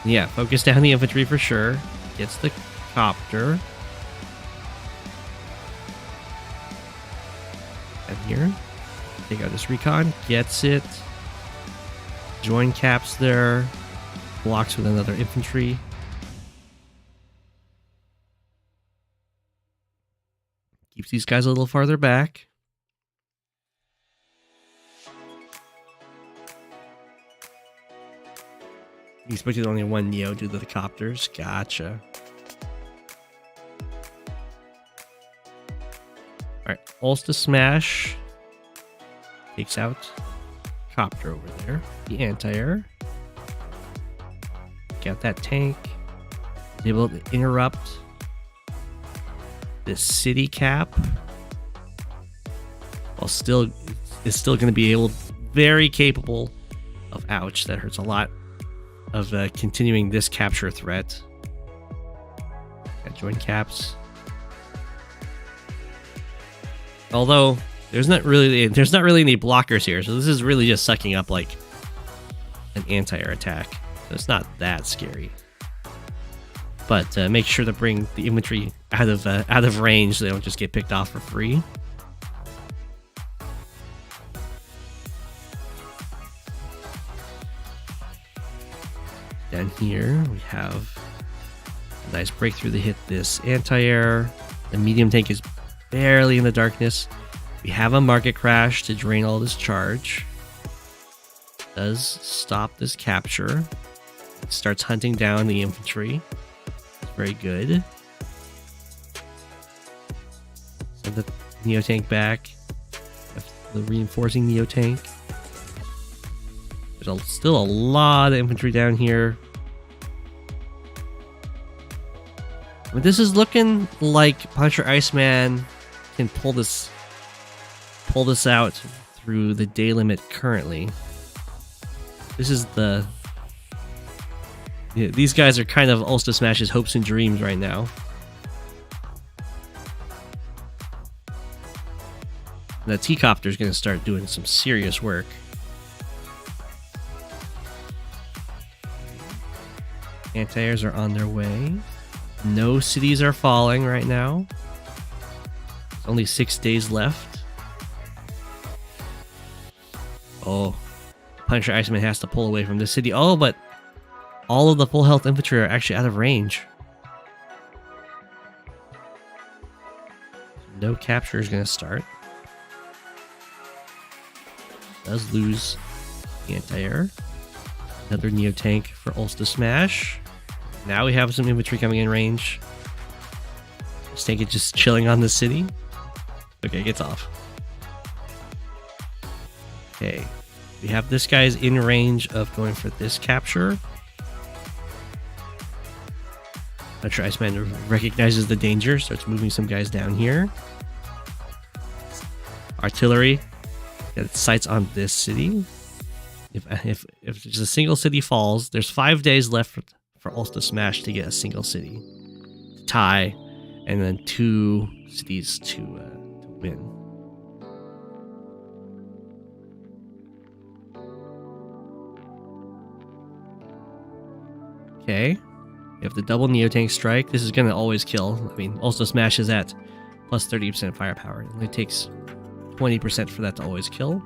Yeah, focus down the infantry for sure. Gets the copter. And here, take out this recon. Gets it. Join caps there. Blocks with another infantry. Keeps these guys a little farther back. You expected only one Neo due to the copters. Gotcha. Alright, OlstaSmash takes out copter over there. The anti-air. Got that tank. Is able to interrupt this city cap. While still is still going to be able, very capable of, ouch, that hurts a lot, of continuing this capture threat. Got join caps. Although there's not really any blockers here, so this is really just sucking up like an anti-air attack. So it's not that scary. But make sure to bring the infantry out of range so they don't just get picked off for free. Down here we have a nice breakthrough to hit this anti-air. The medium tank is barely in the darkness. We have a market crash to drain all this charge. Does stop this capture. It starts hunting down the infantry. Very good. Get the Neotank back. The reinforcing Neotank. There's still a lot of infantry down here. I mean, this is looking like PunisherIceman can pull this out through the day limit currently. This is the... Yeah, these guys are kind of OlstaSmash's hopes and dreams right now. The T-Copter is going to start doing some serious work. Anti-airs are on their way. No cities are falling right now. There's only 6 days left. Oh, PunisherIceman has to pull away from this city. Oh, but all of the full health infantry are actually out of range. No capture is going to start. Does lose the anti-air. Another Neotank for OlstaSmash. Now we have some infantry coming in range. This tank is just chilling on the city. Okay, gets off. Okay, we have this guy's in range of going for this capture. PunisherIceman recognizes the danger, starts moving some guys down here. Artillery got sights on this city. If just a single city falls, there's 5 days left for OlstaSmash to get a single city to tie, and then 2 cities to win. Okay, you have the double Neotank strike. This is gonna always kill. I mean, OlstaSmash is at plus 30% firepower. It only takes 20% for that to always kill.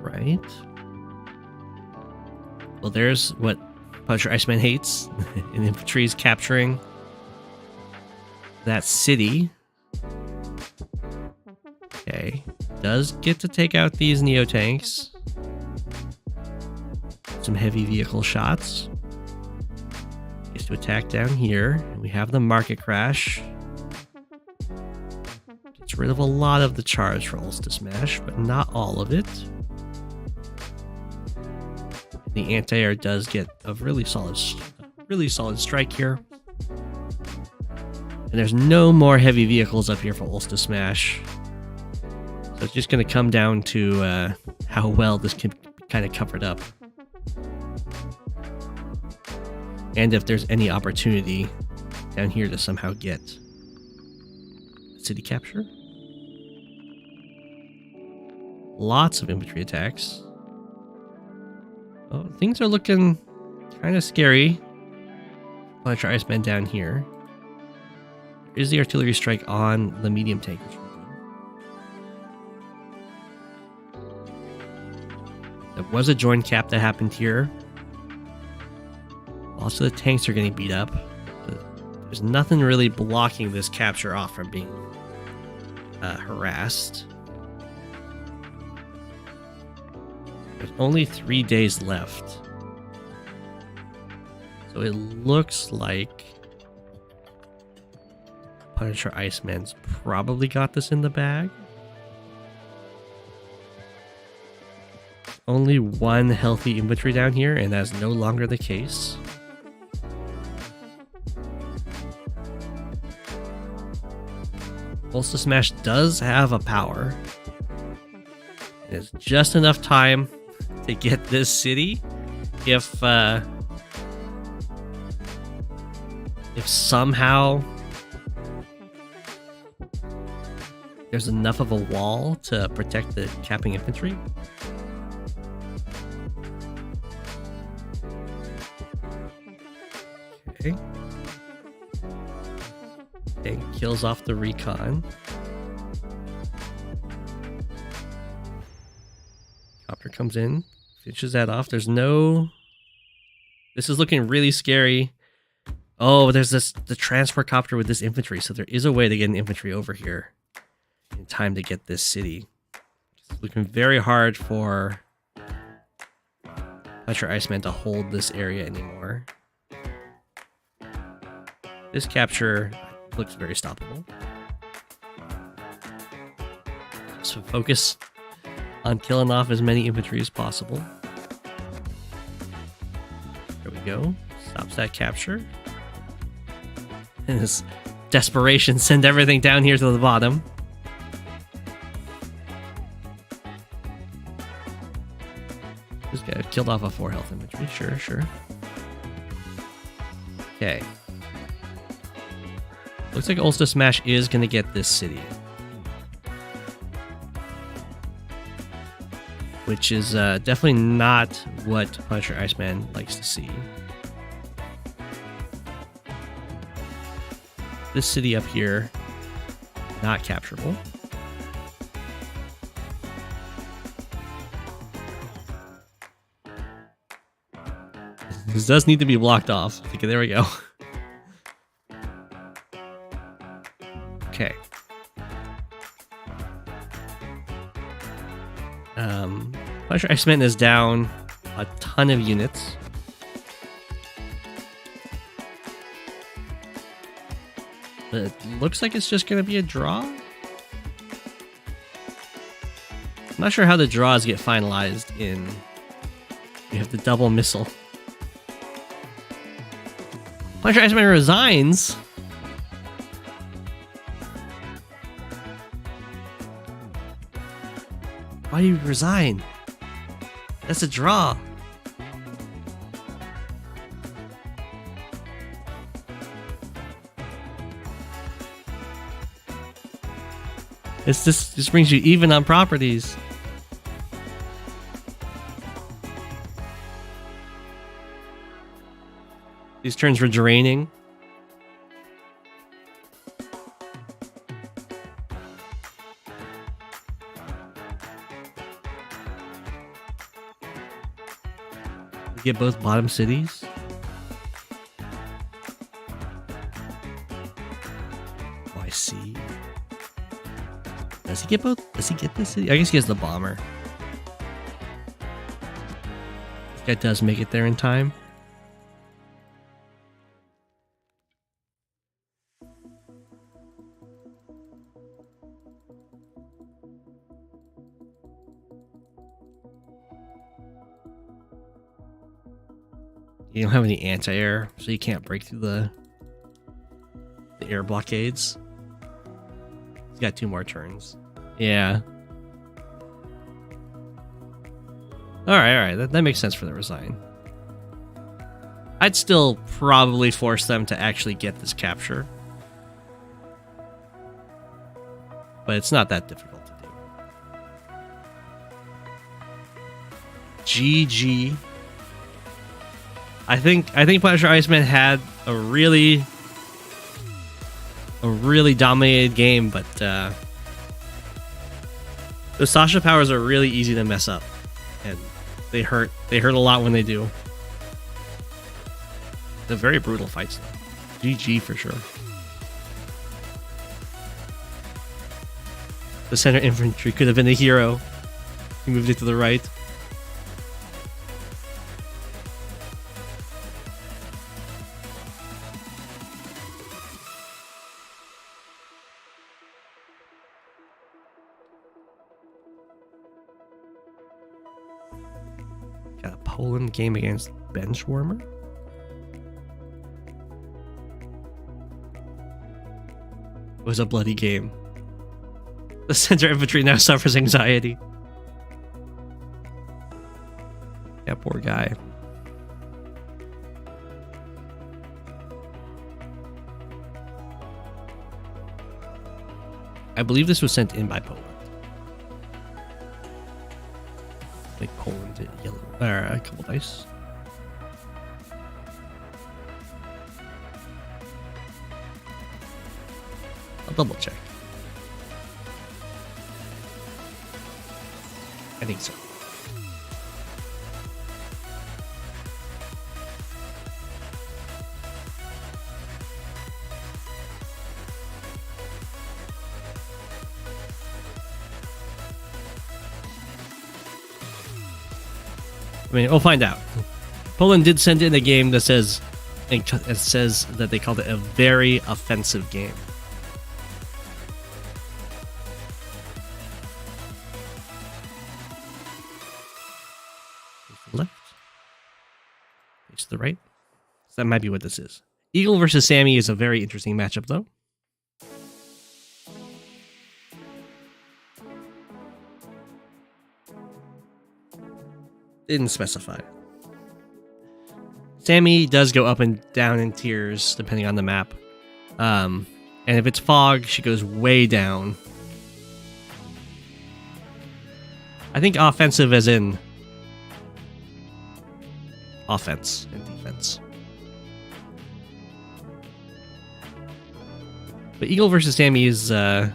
Right. Well, there's what PunisherIceman hates. And infantry is capturing that city. Okay. Does get to take out these Neotanks. Some heavy vehicle shots. Gets to attack down here. We have the market crash. Gets rid of a lot of the charge for OlstaSmash, but not all of it. The anti-air does get a really solid strike here. And there's no more heavy vehicles up here for OlstaSmash. So it's just going to come down to how well this can be kind of covered up. And if there's any opportunity down here to somehow get city capture. Lots of infantry attacks. Oh, things are looking kind of scary. PunisherIceman down here. Is the artillery strike on the medium tank? There was a joint cap that happened here. Also, the tanks are getting beat up. But there's nothing really blocking this capture off from being harassed. There's only 3 days left. So it looks like PunisherIceman's probably got this in the bag. Only 1 healthy infantry down here, and that's no longer the case. OlstaSmash does have a power. It's just enough time to get this city if somehow there's enough of a wall to protect the capping infantry. Okay. Okay, kills off the recon. Copter comes in, finishes that off. There's no... This is looking really scary. Oh, there's the transport copter with this infantry, so there is a way to get an infantry over here in time to get this city. It's looking very hard for PunisherIceman to hold this area anymore. This capture looks very stoppable. So focus on killing off as many infantry as possible. There we go. Stops that capture. And this desperation, send everything down here to the bottom. This guy killed off a 4 health infantry. Sure. Okay. Looks like OlstaSmash is going to get this city. Which is definitely not what PunisherIceman likes to see. This city up here, not capturable. This does need to be blocked off. Okay, there we go. Okay. PunisherIceman is down a ton of units. But it looks like it's just going to be a draw. I'm not sure how the draws get finalized in... You have the double missile. PunisherIceman resigns. Why do you resign? That's a draw. This brings you even on properties. These turns were draining. We get both bottom cities. Oh, I see. Does he get both? Does he get this city? I guess he has the bomber. This guy does make it there in time. You don't have any anti-air, so you can't break through the air blockades. He's got 2 more turns. Yeah. Alright. That makes sense for the resign. I'd still probably force them to actually get this capture. But it's not that difficult to do. GG. I think PunisherIceman had a really dominated game, but those Sasha powers are really easy to mess up, and they hurt a lot when they do. They're very brutal fights though. GG for sure. The center infantry could have been a hero. He moved it to the right. Got a Poland game against Benchwarmer. It was a bloody game. The center infantry now suffers anxiety. Yeah, poor guy. I believe this was sent in by Poland. Like Poland did yellow. A couple dice. I'll double check. I think so. I mean, we'll find out. Poland did send in a game that says that they called it a very offensive game. Face to the left. Face to the right. So that might be what this is. Eagle versus Sami is a very interesting matchup, though. Didn't specify. Sami does go up and down in tiers depending on the map. And if it's fog, she goes way down. I think offensive as in offense and defense. But Eagle versus Sami is an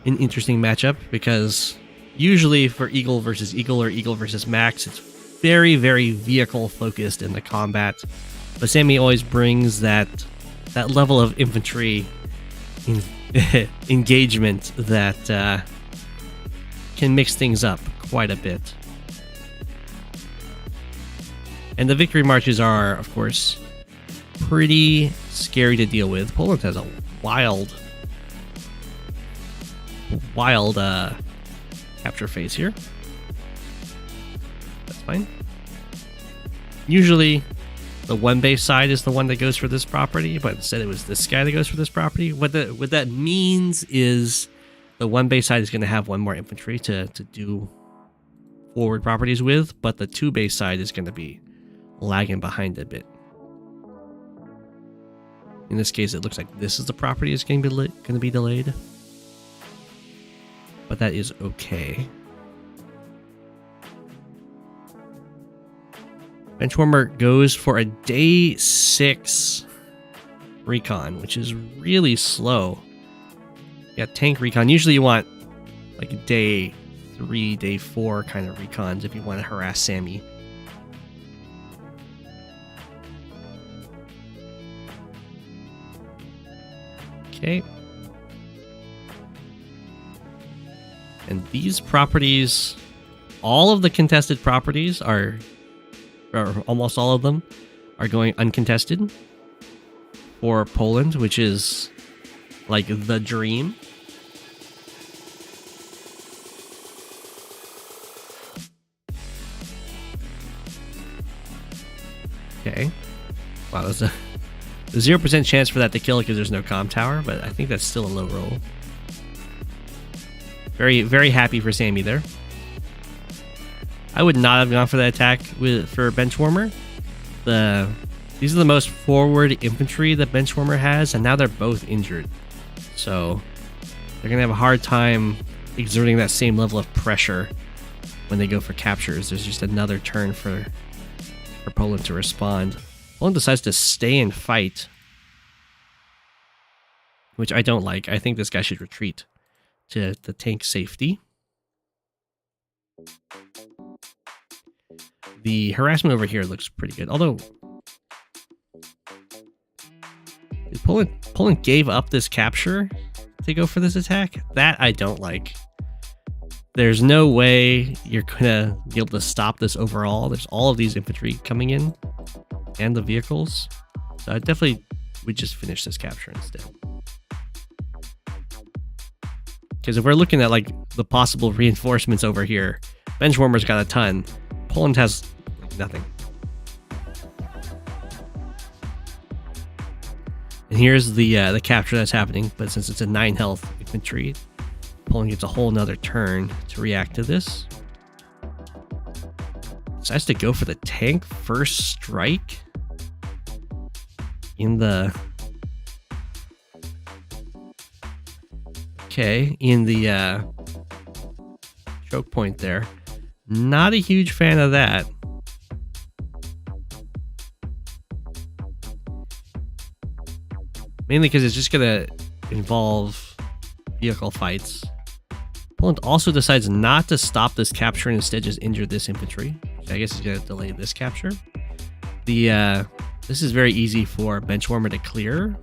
interesting matchup because usually for Eagle versus Eagle or Eagle versus Max, it's very, very vehicle focused in the combat. But Sami always brings that level of infantry engagement that can mix things up quite a bit. And the victory marches are, of course, pretty scary to deal with. Poland has a wild capture phase here. That's fine. Usually the one base side is the one that goes for this property, but instead it was this guy that goes for this property. What that means is the one base side is going to have one more infantry to do forward properties with, but the two base side is going to be lagging behind a bit. In this case, it looks like this is the property that's going to be delayed. But that is okay. Benchwarmer goes for a day 6 recon, which is really slow. Yeah, tank recon. Usually you want like a day 3, day 4 kind of recons if you want to harass Sami. Okay. And these properties, all of the contested properties are, or almost all of them, are going uncontested for Poland, which is like the dream. Okay. Wow, there's a 0% chance for that to kill because there's no comm tower, but I think that's still a low roll. Very, very happy for Sami there. I would not have gone for that attack for Benchwarmer. These are the most forward infantry that Benchwarmer has, and now they're both injured. So they're going to have a hard time exerting that same level of pressure when they go for captures. There's just another turn for Poland to respond. Poland decides to stay and fight, which I don't like. I think this guy should retreat to the tank safety. The harassment over here looks pretty good, although Poland gave up this capture to go for this attack. That I don't like. There's no way you're gonna be able to stop this overall. There's all of these infantry coming in and the vehicles, so I definitely would just finish this capture instead. Because if we're looking at like the possible reinforcements over here, Benchwarmer's got a ton. Poland has like nothing. And here's the capture that's happening, but since it's a 9 health infantry, Poland gets a whole nother turn to react to this. Decides to go for the tank first strike in the choke point there. Not a huge fan of that. Mainly because it's just gonna involve vehicle fights. Poland also decides not to stop this capture and instead just injure this infantry. I guess he's gonna delay this capture. This is very easy for Benchwarmer to clear.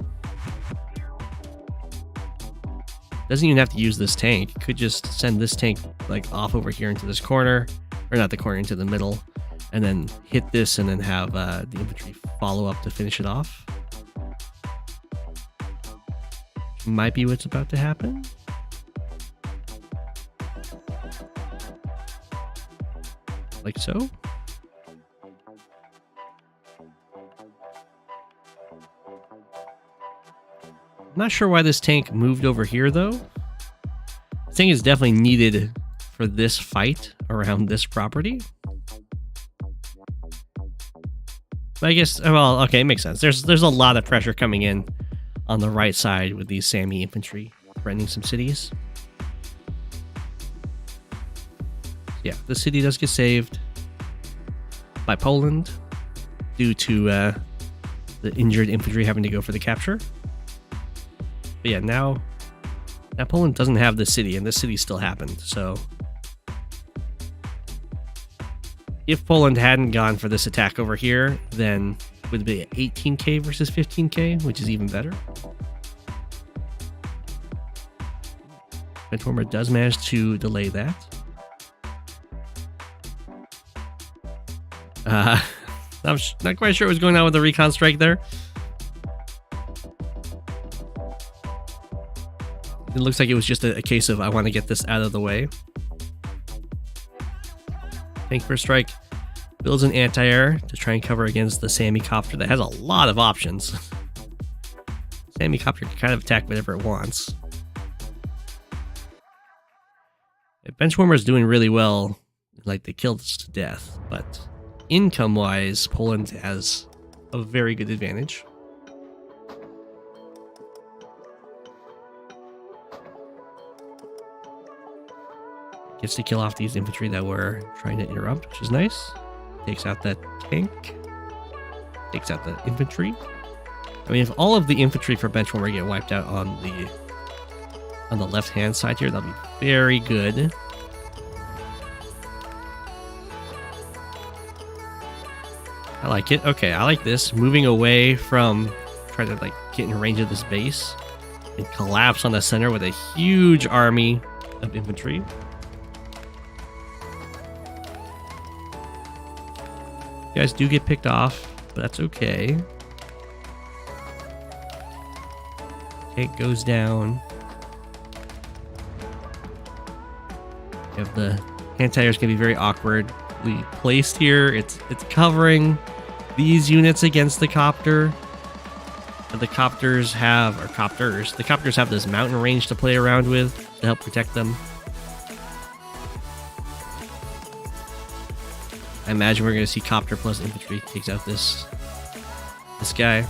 Doesn't even have to use this tank. Could just send this tank like off over here into this corner, or not the corner, into the middle, and then hit this and then have the infantry follow up to finish it off. Might be what's about to happen. Like so. I'm not sure why this tank moved over here though. This tank is definitely needed for this fight around this property. But I guess, well, okay, it makes sense. There's a lot of pressure coming in on the right side with these Sami infantry threatening some cities. Yeah, the city does get saved by Poland due to the injured infantry having to go for the capture. But yeah, now Poland doesn't have the city, and the city still happened. So if Poland hadn't gone for this attack over here, then it would be 18k versus 15k, which is even better. Benchwarmer does manage to delay that. I'm not quite sure what's going on with the recon strike there. It looks like it was just a case of I want to get this out of the way. Tank first strike builds an anti-air to try and cover against the Sami copter that has a lot of options. Sami copter can kind of attack whatever it wants. Benchwarmer is doing really well, like they killed us to death, but income-wise, Poland has a very good advantage. Gets to kill off these infantry that were trying to interrupt, which is nice. Takes out that tank. Takes out the infantry. I mean, if all of the infantry for Benchwarmer get wiped out on the left-hand side here, that'll be very good. I like it. Okay, I like this. Moving away from trying to like get in range of this base and collapse on the center with a huge army of infantry. You guys do get picked off, but that's okay. Tank goes down. You have the anti-air is going to be very awkwardly placed here. It's covering these units against the copter. The copters have this mountain range to play around with to help protect them. I imagine we're going to see copter plus infantry takes out this guy.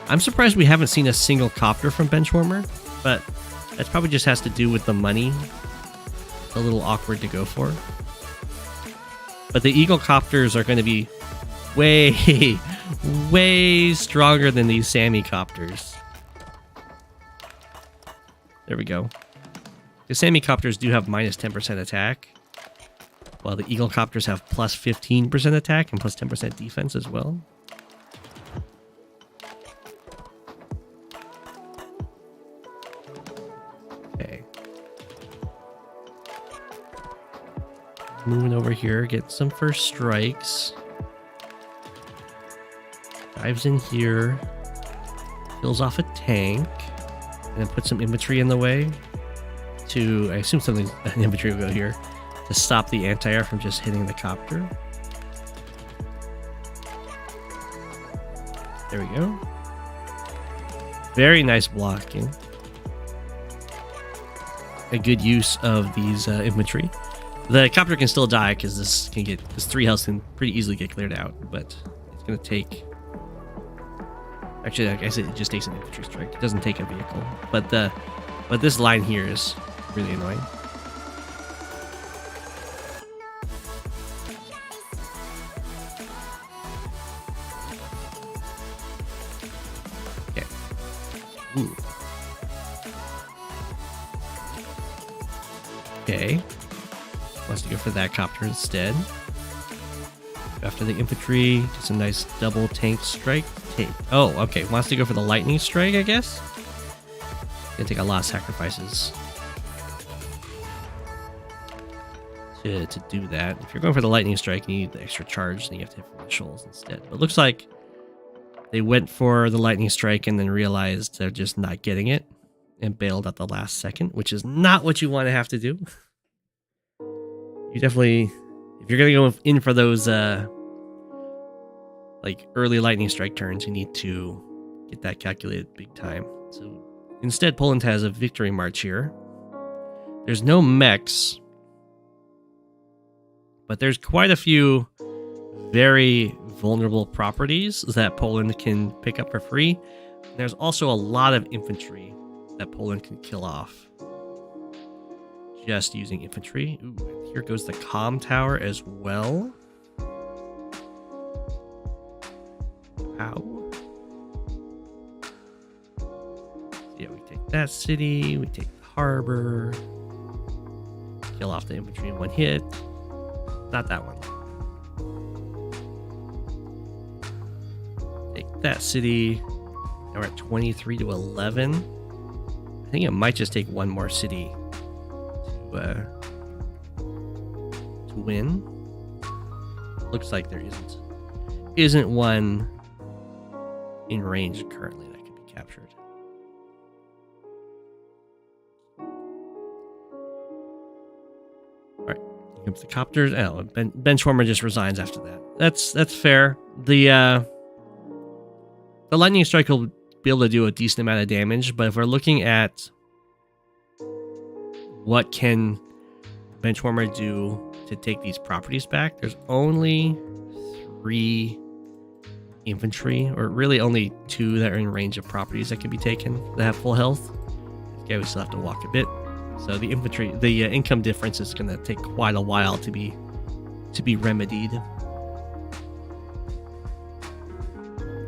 I'm surprised we haven't seen a single copter from Benchwarmer, but that probably just has to do with the money. It's a little awkward to go for. But the Eagle copters are going to be way, way stronger than these Sami copters. There we go. The Sami copters do have minus 10% attack, while the Eagle copters have plus 15% attack and plus 10% defense as well. Okay. Moving over here, get some first strikes. Dives in here. Kills off a tank. And then puts some infantry in the way to, I assume an infantry will go here, to stop the anti-air from just hitting the copter. There we go. Very nice blocking. A good use of these infantry. The copter can still die because this 3 health can pretty easily get cleared out, but it's going to take... Actually, like I said, it just takes an infantry strike. It doesn't take a vehicle. But this line here is really annoying. Okay. Ooh. Okay. Wants to go for that copter instead. After the infantry, just a nice double tank strike. Oh, okay. Wants to go for the lightning strike, I guess. Gonna take a lot of sacrifices. to do that. If you're going for the lightning strike, you need the extra charge, and you have to hit for the shoals instead. But it looks like they went for the lightning strike and then realized they're just not getting it and bailed at the last second, which is not what you want to have to do. You definitely, if you're going to go in for those like early lightning strike turns, you need to get that calculated big time. So instead, Poland has a victory march here. There's no mechs, but there's quite a few very vulnerable properties that Poland can pick up for free. There's also a lot of infantry that Poland can kill off just using infantry. Ooh, and here goes the comm tower as well. Ow. Yeah, we take that city, we take the harbor, kill off the infantry in one hit. Not that one. Take that city. Now we're at 23 to 11. I think it might just take one more city to win. Looks like there isn't one in range currently that can be captured. Alright, here comes the copters. Oh, Benchwarmer just resigns after that. That's fair. The lightning strike will be able to do a decent amount of damage, but if we're looking at what can Benchwarmer do to take these properties back, there's only 3 infantry, or really only 2 that are in range of properties that can be taken that have full health. Okay, we still have to walk a bit. So the infantry, the income difference is going to take quite a while to be remedied.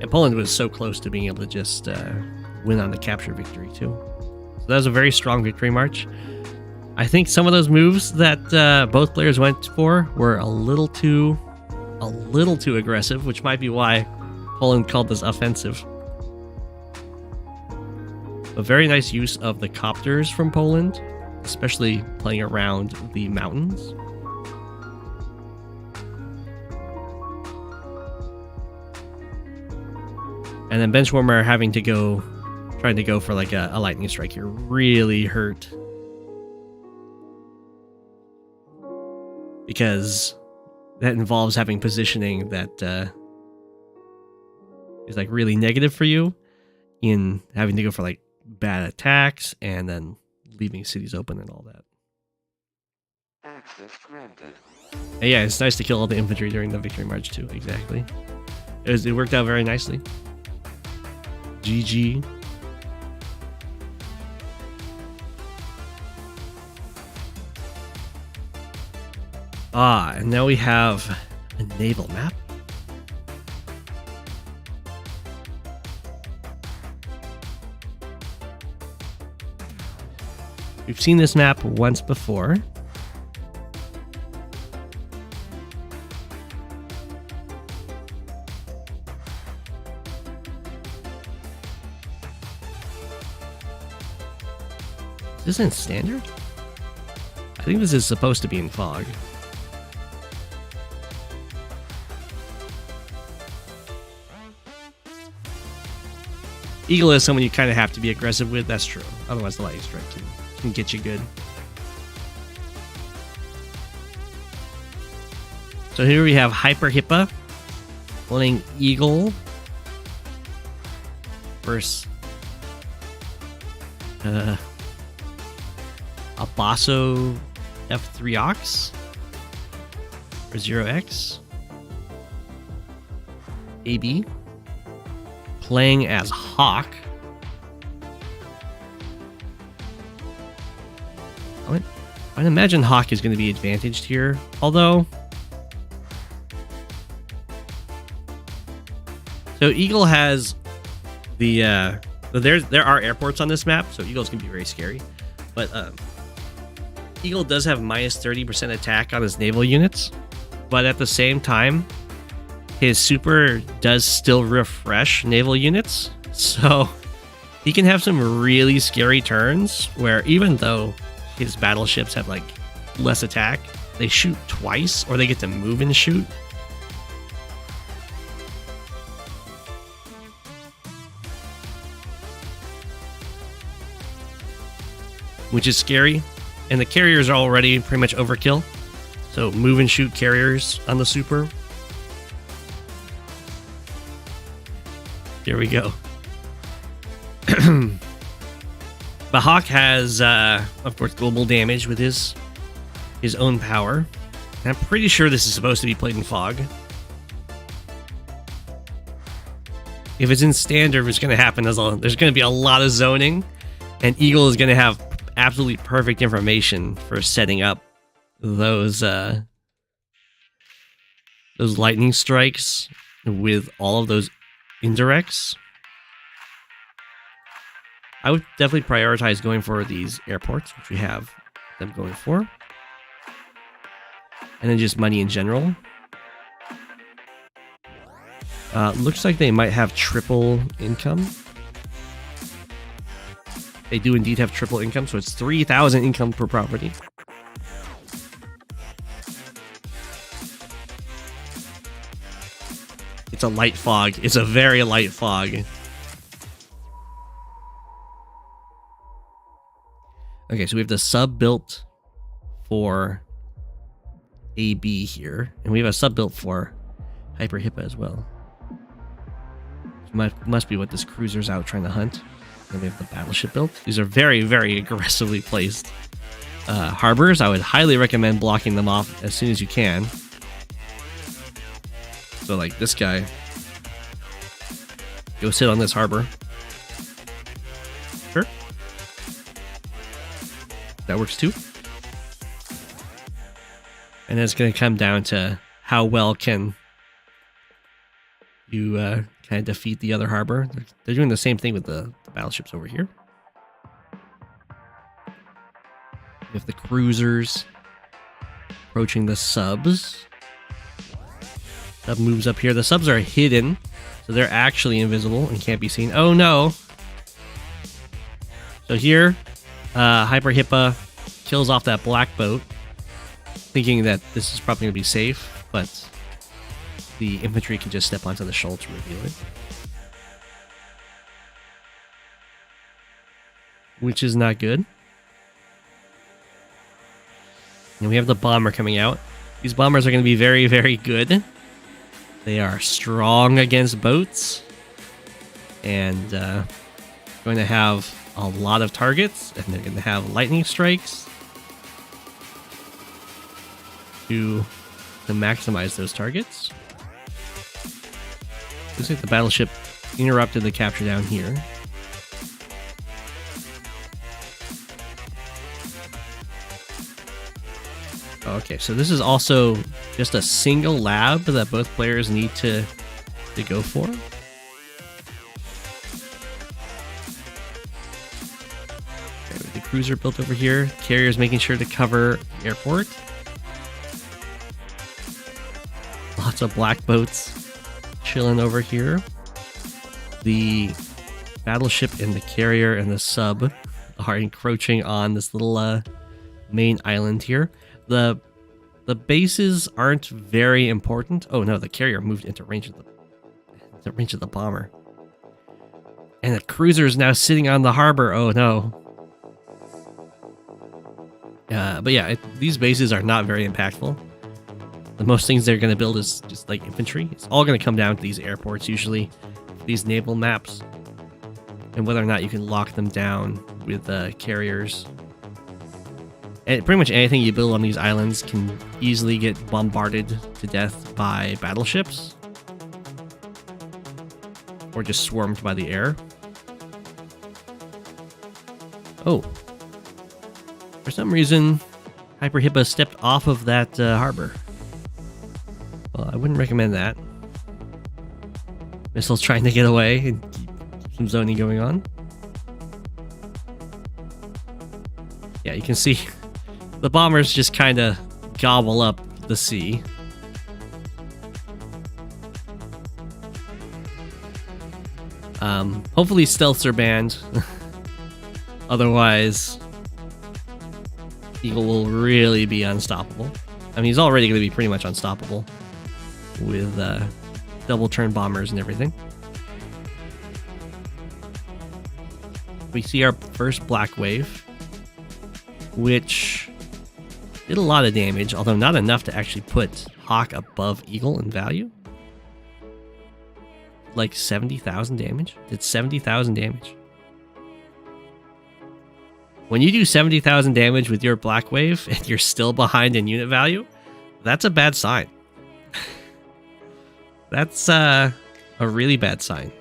And Poland was so close to being able to just win on the capture victory too. So that was a very strong victory march. I think some of those moves that both players went for were a little too aggressive, which might be why Poland called this offensive. A very nice use of the copters from Poland, especially playing around the mountains. And then Benchwarmer trying to go for like a lightning strike here really hurt. Because that involves having positioning that is like really negative for you, in having to go for like bad attacks and then leaving cities open and all that. Access granted. And yeah, it's nice to kill all the infantry during the victory march too. Exactly. It worked out very nicely. GG. And now we have a naval map. We've seen this map once before. Is this in standard? I think this is supposed to be in fog. Eagle is someone you kind of have to be aggressive with, that's true. Otherwise the lightning strike can get you good. So here we have HyperHypa playing Eagle versus Abasso F3 Ox or 0x. AB playing as Hawke. I'd imagine Hawke is going to be advantaged here, although. So Eagle has the there are airports on this map, so Eagle's gonna be very scary. But Eagle does have minus 30% attack on his naval units, but at the same time, his super does still refresh naval units, so he can have some really scary turns where even though his battleships have like less attack, they shoot twice, or they get to move and shoot. Which is scary. And the carriers are already pretty much overkill. So move and shoot carriers on the super. Here we go. But Hawke has, of course, global damage with his own power. And I'm pretty sure this is supposed to be played in fog. If it's in standard, what's going to happen is there's going to be a lot of zoning. And Eagle is going to have absolutely perfect information for setting up those lightning strikes with all of those indirects. I would definitely prioritize going for these airports, which we have them going for. And then just money in general. Looks like they might have triple income. They do indeed have triple income, so it's 3,000 income per property. It's a light fog. It's a very light fog. Okay, so we have the sub built for AB here, and we have a sub built for HyperHypa as well. Must be what this cruiser's out trying to hunt. And we have the battleship built. These are very, very aggressively placed harbors. I would highly recommend blocking them off as soon as you can. So like this guy, go sit on this harbor. Sure. That works too. And then it's going to come down to how well can you kind of defeat the other harbor. They're doing the same thing with the battleships over here. We have the cruisers approaching the subs. Sub moves up here. The subs are hidden, so they're actually invisible and can't be seen. Oh no! So here, HyperHypa kills off that black boat, thinking that this is probably going to be safe, but the infantry can just step onto the shoal to reveal it. Which is not good. And we have the bomber coming out. These bombers are going to be very, very good. They are strong against boats. And going to have a lot of targets. And they're going to have lightning strikes to maximize those targets. Looks like the battleship interrupted the capture down here. Okay, so this is also just a single lab that both players need to go for. Okay, with the cruiser built over here, carrier's making sure to cover the airport. Lots of black boats chilling over here. The battleship and the carrier and the sub are encroaching on this little main island here. The bases aren't very important. Oh no, the carrier moved into range of the bomber. And the cruiser is now sitting on the harbor. Oh no. But yeah, these bases are not very impactful. The most things they're going to build is just like infantry. It's all going to come down to these airports usually, these naval maps, and whether or not you can lock them down with carriers. And pretty much anything you build on these islands can easily get bombarded to death by battleships. Or just swarmed by the air. Oh. For some reason, HyperHypa stepped off of that harbor. Well, I wouldn't recommend that. Missiles trying to get away and keep some zoning going on. Yeah, you can see the bombers just kind of gobble up the sea. Hopefully stealths are banned. Otherwise, Eagle will really be unstoppable. I mean, he's already going to be pretty much unstoppable with double turn bombers and everything. We see our first black wave, which did a lot of damage, although not enough to actually put Hawke above Eagle in value. Like 70,000 damage? Did 70,000 damage. When you do 70,000 damage with your black wave and you're still behind in unit value, that's a bad sign. That's a really bad sign.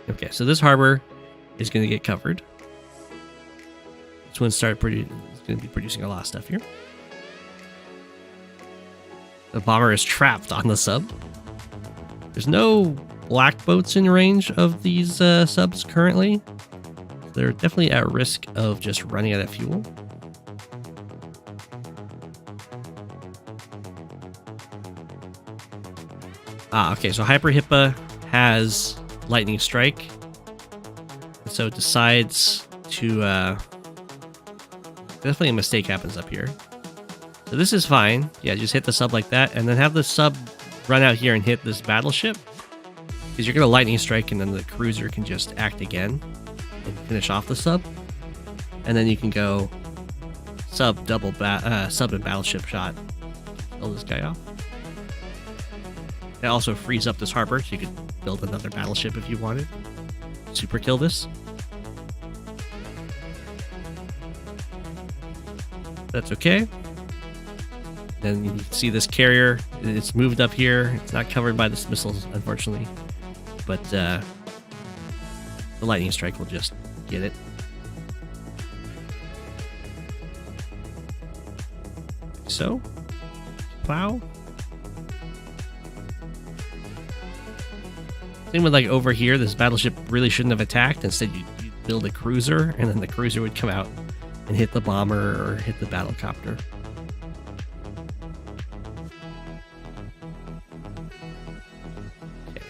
Okay, so this harbor is going to get covered. This one's going to be producing a lot of stuff here. The bomber is trapped on the sub. There's no black boats in range of these subs currently. They're definitely at risk of just running out of fuel. Okay, so HyperHypa has Lightning Strike, so it decides to definitely a mistake happens up here. So this is fine. Yeah, just hit the sub like that, and then have the sub run out here and hit this battleship, because you're gonna Lightning Strike, and then the cruiser can just act again and finish off the sub, and then you can go sub and battleship shot, kill this guy off. It also frees up this harbor, so you could build another battleship if you wanted. Super kill this. That's okay. Then you can see this carrier. It's moved up here. It's not covered by the missiles, unfortunately. But the lightning strike will just get it. So, plow. Same with like over here, this battleship really shouldn't have attacked. Instead, you build a cruiser, and then the cruiser would come out and hit the bomber or hit the battlecopter. Okay.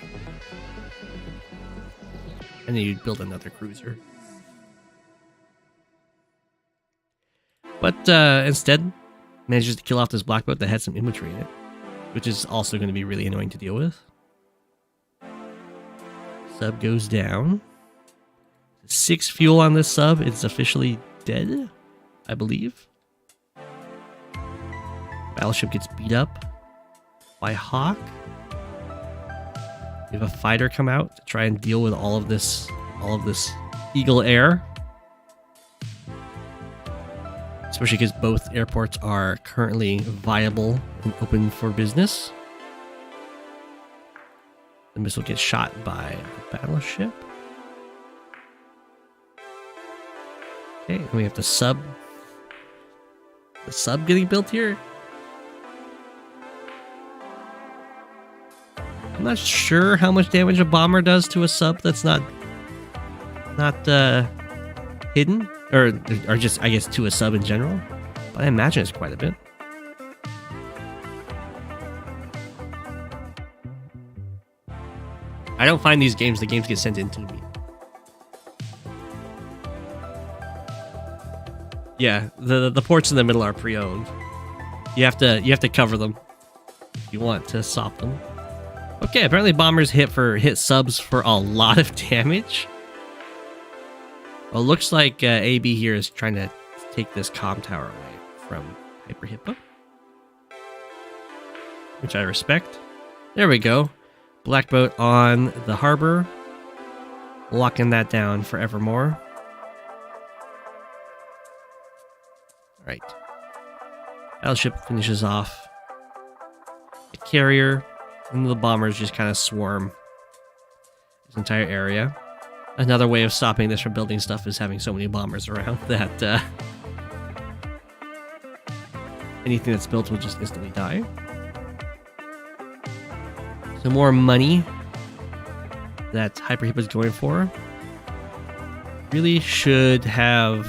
And then you'd build another cruiser. But instead, manages to kill off this black boat that had some infantry in it, which is also going to be really annoying to deal with. Sub goes down. 6 fuel on this sub. It's officially dead, I believe. Battleship gets beat up by Hawke. We have a fighter come out to try and deal with all of this Eagle air. Especially because both airports are currently viable and open for business. The missile gets shot by the battleship. Okay, and we have the sub. The sub getting built here. I'm not sure how much damage a bomber does to a sub that's not hidden, or just, I guess, to a sub in general. But I imagine it's quite a bit. I don't find these games. The games get sent in to me. Yeah, the ports in the middle are pre-owned. You have to cover them if you want to stop them. Okay, apparently bombers hit subs for a lot of damage. Well, it looks like AB here is trying to take this comm tower away from HyperHypa, which I respect. There we go. Black boat on the harbor, locking that down forevermore. All right. Battleship finishes off the carrier, and the bombers just kind of swarm this entire area. Another way of stopping this from building stuff is having so many bombers around that anything that's built will just instantly die. So more money that HyperHypa is going for. Really should have...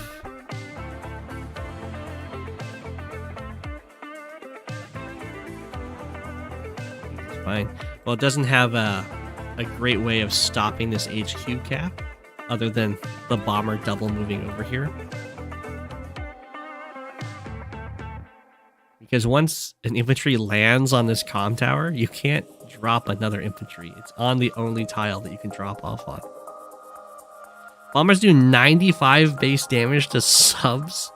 It's fine. Well, it doesn't have a great way of stopping this HQ cap, other than the bomber double moving over here. Because once an infantry lands on this comm tower, you can't drop another infantry. It's on the only tile that you can drop off on. Bombers do 95 base damage to subs.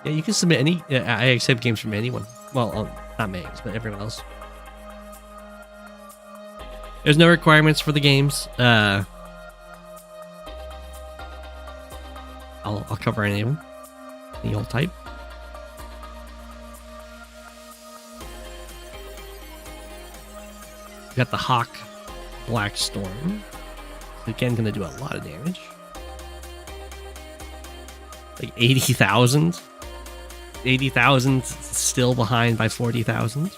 Yeah, you can submit any. I accept games from anyone. Well, not mains, but everyone else. There's no requirements for the games. I'll cover any of them. Any old type. We got the Hawke Black Storm. Again, gonna do a lot of damage. Like 80,000. 80,000 still behind by 40,000.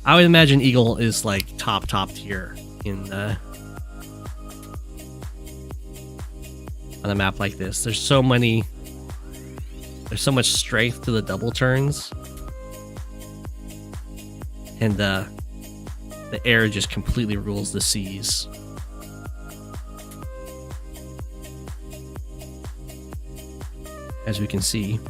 I would imagine Eagle is like top tier in on a map like this. There's so much strength to the double turns, and the air just completely rules the seas. As we can see.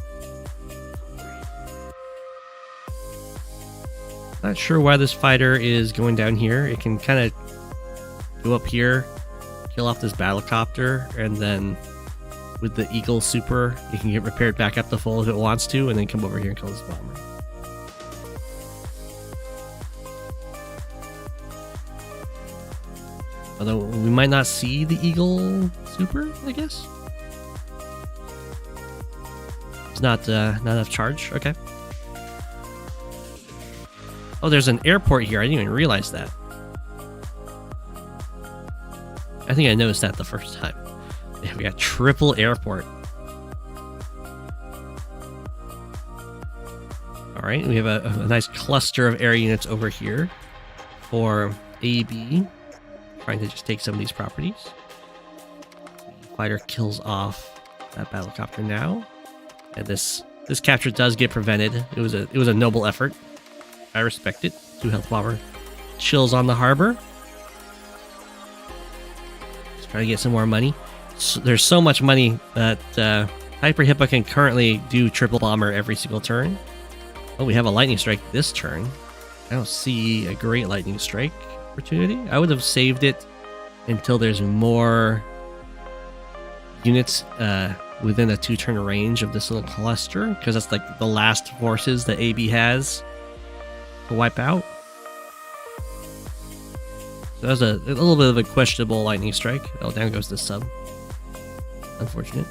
Not sure why this fighter is going down here. It can kind of go up here, kill off this battlecopter, and then with the Eagle super, it can get repaired back up to full if it wants to, and then come over here and kill this bomber. Although we might not see the Eagle super, I guess. It's not enough charge. Okay. Oh, there's an airport here. I didn't even realize that. I think I noticed that the first time. Yeah, we got triple airport. All right, we have a nice cluster of air units over here for AB. Trying to just take some of these properties. The fighter kills off that battlecopter now, and this capture does get prevented. It was a noble effort. I respect it. 2 health bomber chills on the harbor. Just trying to get some more money. So there's so much money that HyperHypa can currently do triple bomber every single turn. Oh, we have a lightning strike this turn. I don't see a great lightning strike opportunity. I would have saved it until there's more units within a 2-turn range of this little cluster, because that's like the last forces that AB has to wipe out. So that was a little bit of a questionable lightning strike. Oh, down goes the sub. Unfortunate.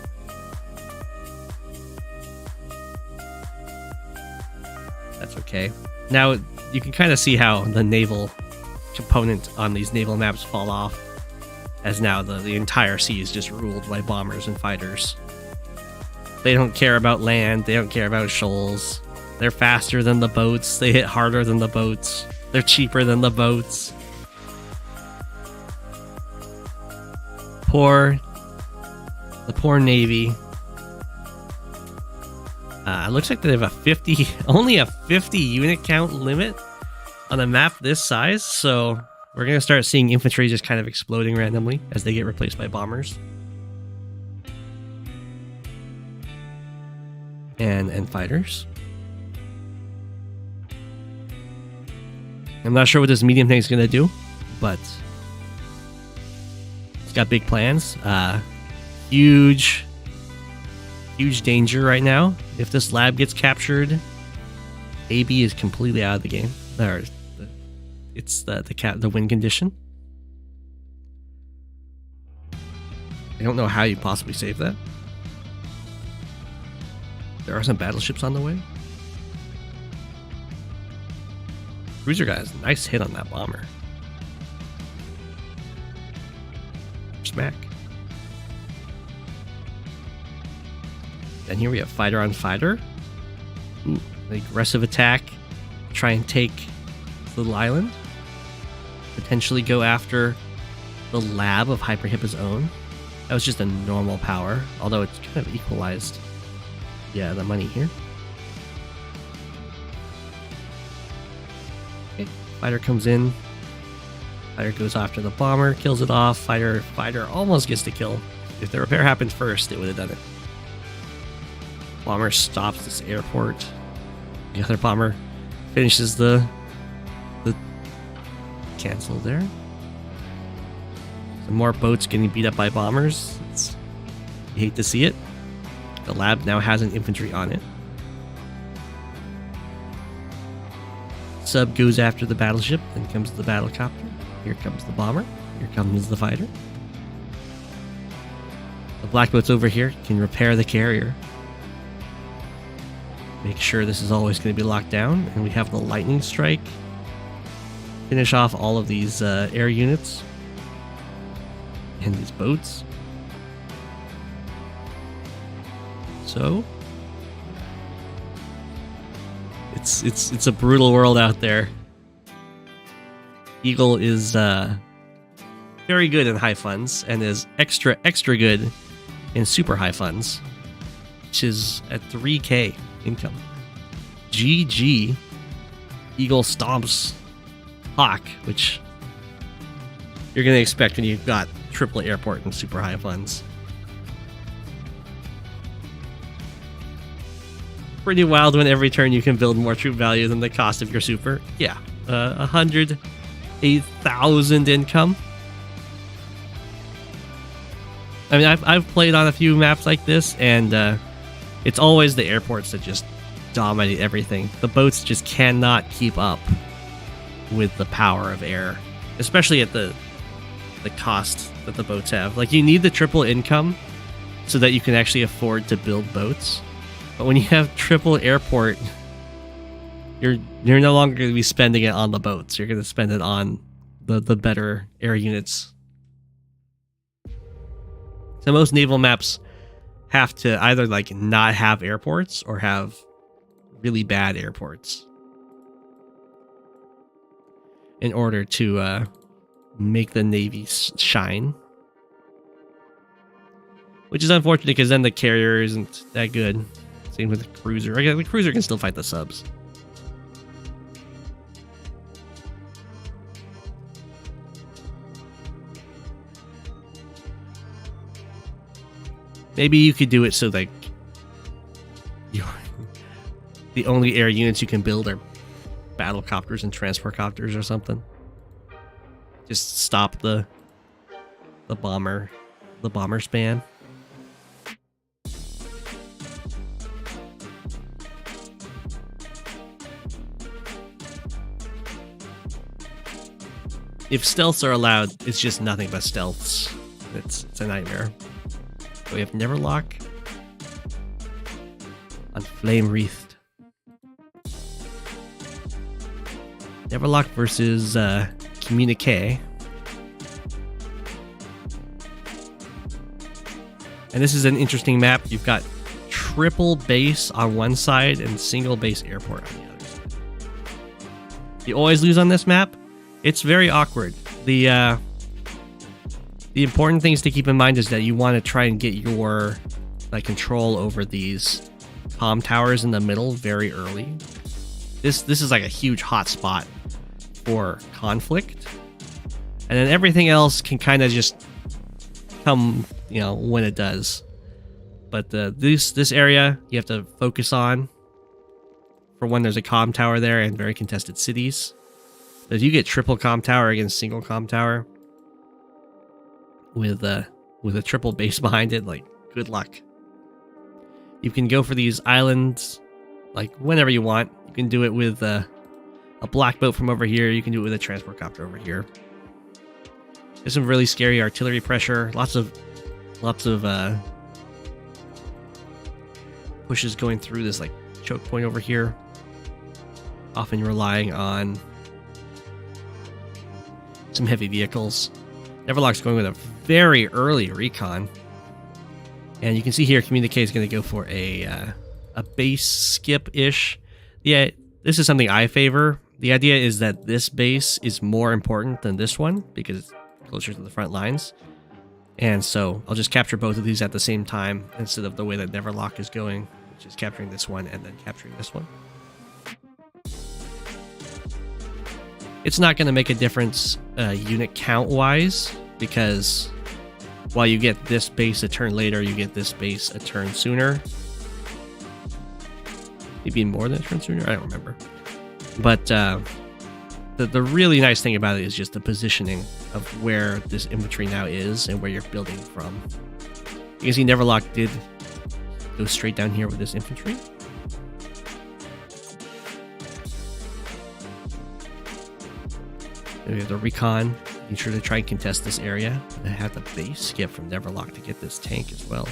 That's okay. Now you can kind of see how the naval component on these naval maps fall off, as now the entire sea is just ruled by bombers and fighters. They don't care about land, they don't care about shoals. They're faster than the boats, they hit harder than the boats, they're cheaper than the boats. The poor Navy. Looks like they have only a 50 unit count limit on a map this size, so we're going to start seeing infantry just kind of exploding randomly as they get replaced by bombers. And fighters. I'm not sure what this medium thing is going to do, but it's got big plans. Huge danger right now. If this lab gets captured, AB is completely out of the game. It's the win condition. I don't know how you possibly save that. There are some battleships on the way. Cruiser guys, nice hit on that bomber. Smack. Then here we have fighter on fighter. Ooh, an aggressive attack. Try and take this little island. Potentially go after the lab of HyperHypa's own. That was just a normal power, although it's kind of equalized. Yeah, the money here. Okay, fighter comes in. Fighter goes after the bomber, kills it off. Fighter almost gets the kill. If the repair happened first, it would have done it. Bomber stops this airport. The other bomber finishes the cancel there. Some more boats getting beat up by bombers. You hate to see it. The lab now has an infantry on it. Sub goes after the battleship, then comes the battlecopter. Here comes the bomber. Here comes the fighter. The black boats over here can repair the carrier. Make sure this is always going to be locked down. And we have the lightning strike. Finish off all of these air units. And these boats. So it's a brutal world out there. Eagle is very good in high funds and is extra good in super high funds, which is at 3k income. GG. Eagle stomps Hawke, which you're gonna expect when you've got triple airport and super high funds. Pretty wild when every turn you can build more troop value than the cost of your super. Yeah, 108,000 income. I mean, I've played on a few maps like this, and it's always the airports that just dominate everything. The boats just cannot keep up with the power of air, especially at the cost that the boats have. Like, you need the triple income so that you can actually afford to build boats. But when you have triple airport, you're no longer going to be spending it on the boats. You're going to spend it on the better air units. So most naval maps have to either like not have airports or have really bad airports in order to make the navy shine. Which is unfortunate because then the carrier isn't that good. Same with the cruiser. I guess the cruiser can still fight the subs. Maybe you could do it so like the only air units you can build are battlecopters and transport copters or something. Just stop the bomber span. If stealths are allowed, it's just nothing but stealths. It's a nightmare. So we have Neverlocke on Flamewreathed. Neverlocke versus Communique. And this is an interesting map. You've got triple base on one side and single base airport on the other side. You always lose on this map. It's very awkward. The important things to keep in mind is that you want to try and get your control over these comm towers in the middle very early. This is like a huge hot spot for conflict, and then everything else can kind of just come, when it does. But this area you have to focus on for when there's a comm tower there and very contested cities. If you get triple comm tower against single comm tower with a triple base behind it, good luck. You can go for these islands whenever you want. You can do it with a black boat from over here. You can do it with a transport copter over here. There's some really scary artillery pressure. Lots of pushes going through this choke point over here. Often relying on some heavy vehicles. Neverlocke's going with a very early recon. And you can see here Communique is going to go for a base skip-ish. Yeah, this is something I favor. The idea is that this base is more important than this one because it's closer to the front lines. And so I'll just capture both of these at the same time instead of the way that Neverlocke is going, which is capturing this one and then capturing this one. It's not going to make a difference unit count-wise, because while you get this base a turn later, you get this base a turn sooner. Maybe more than a turn sooner? I don't remember. But the really nice thing about it is just the positioning of where this infantry now is and where you're building from. You can see Neverlocke did go straight down here with this infantry. And we have the recon, making sure to try and contest this area. And I have the base skip from Neverlocke to get this tank as well.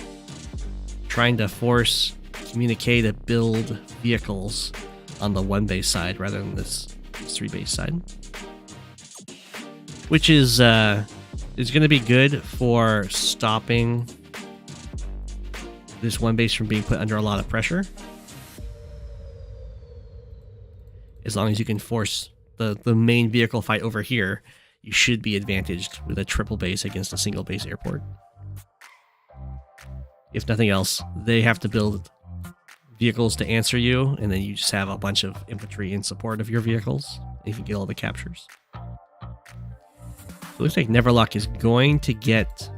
Trying to force Communique to build vehicles on the 1 base side rather than this 3 base side, which is going to be good for stopping this 1 base from being put under a lot of pressure. As long as you can force the main vehicle fight over here, you should be advantaged with a triple base against a single base airport. If nothing else, they have to build vehicles to answer you, and then you just have a bunch of infantry in support of your vehicles. You can get all the captures. It looks like Neverlocke is going to get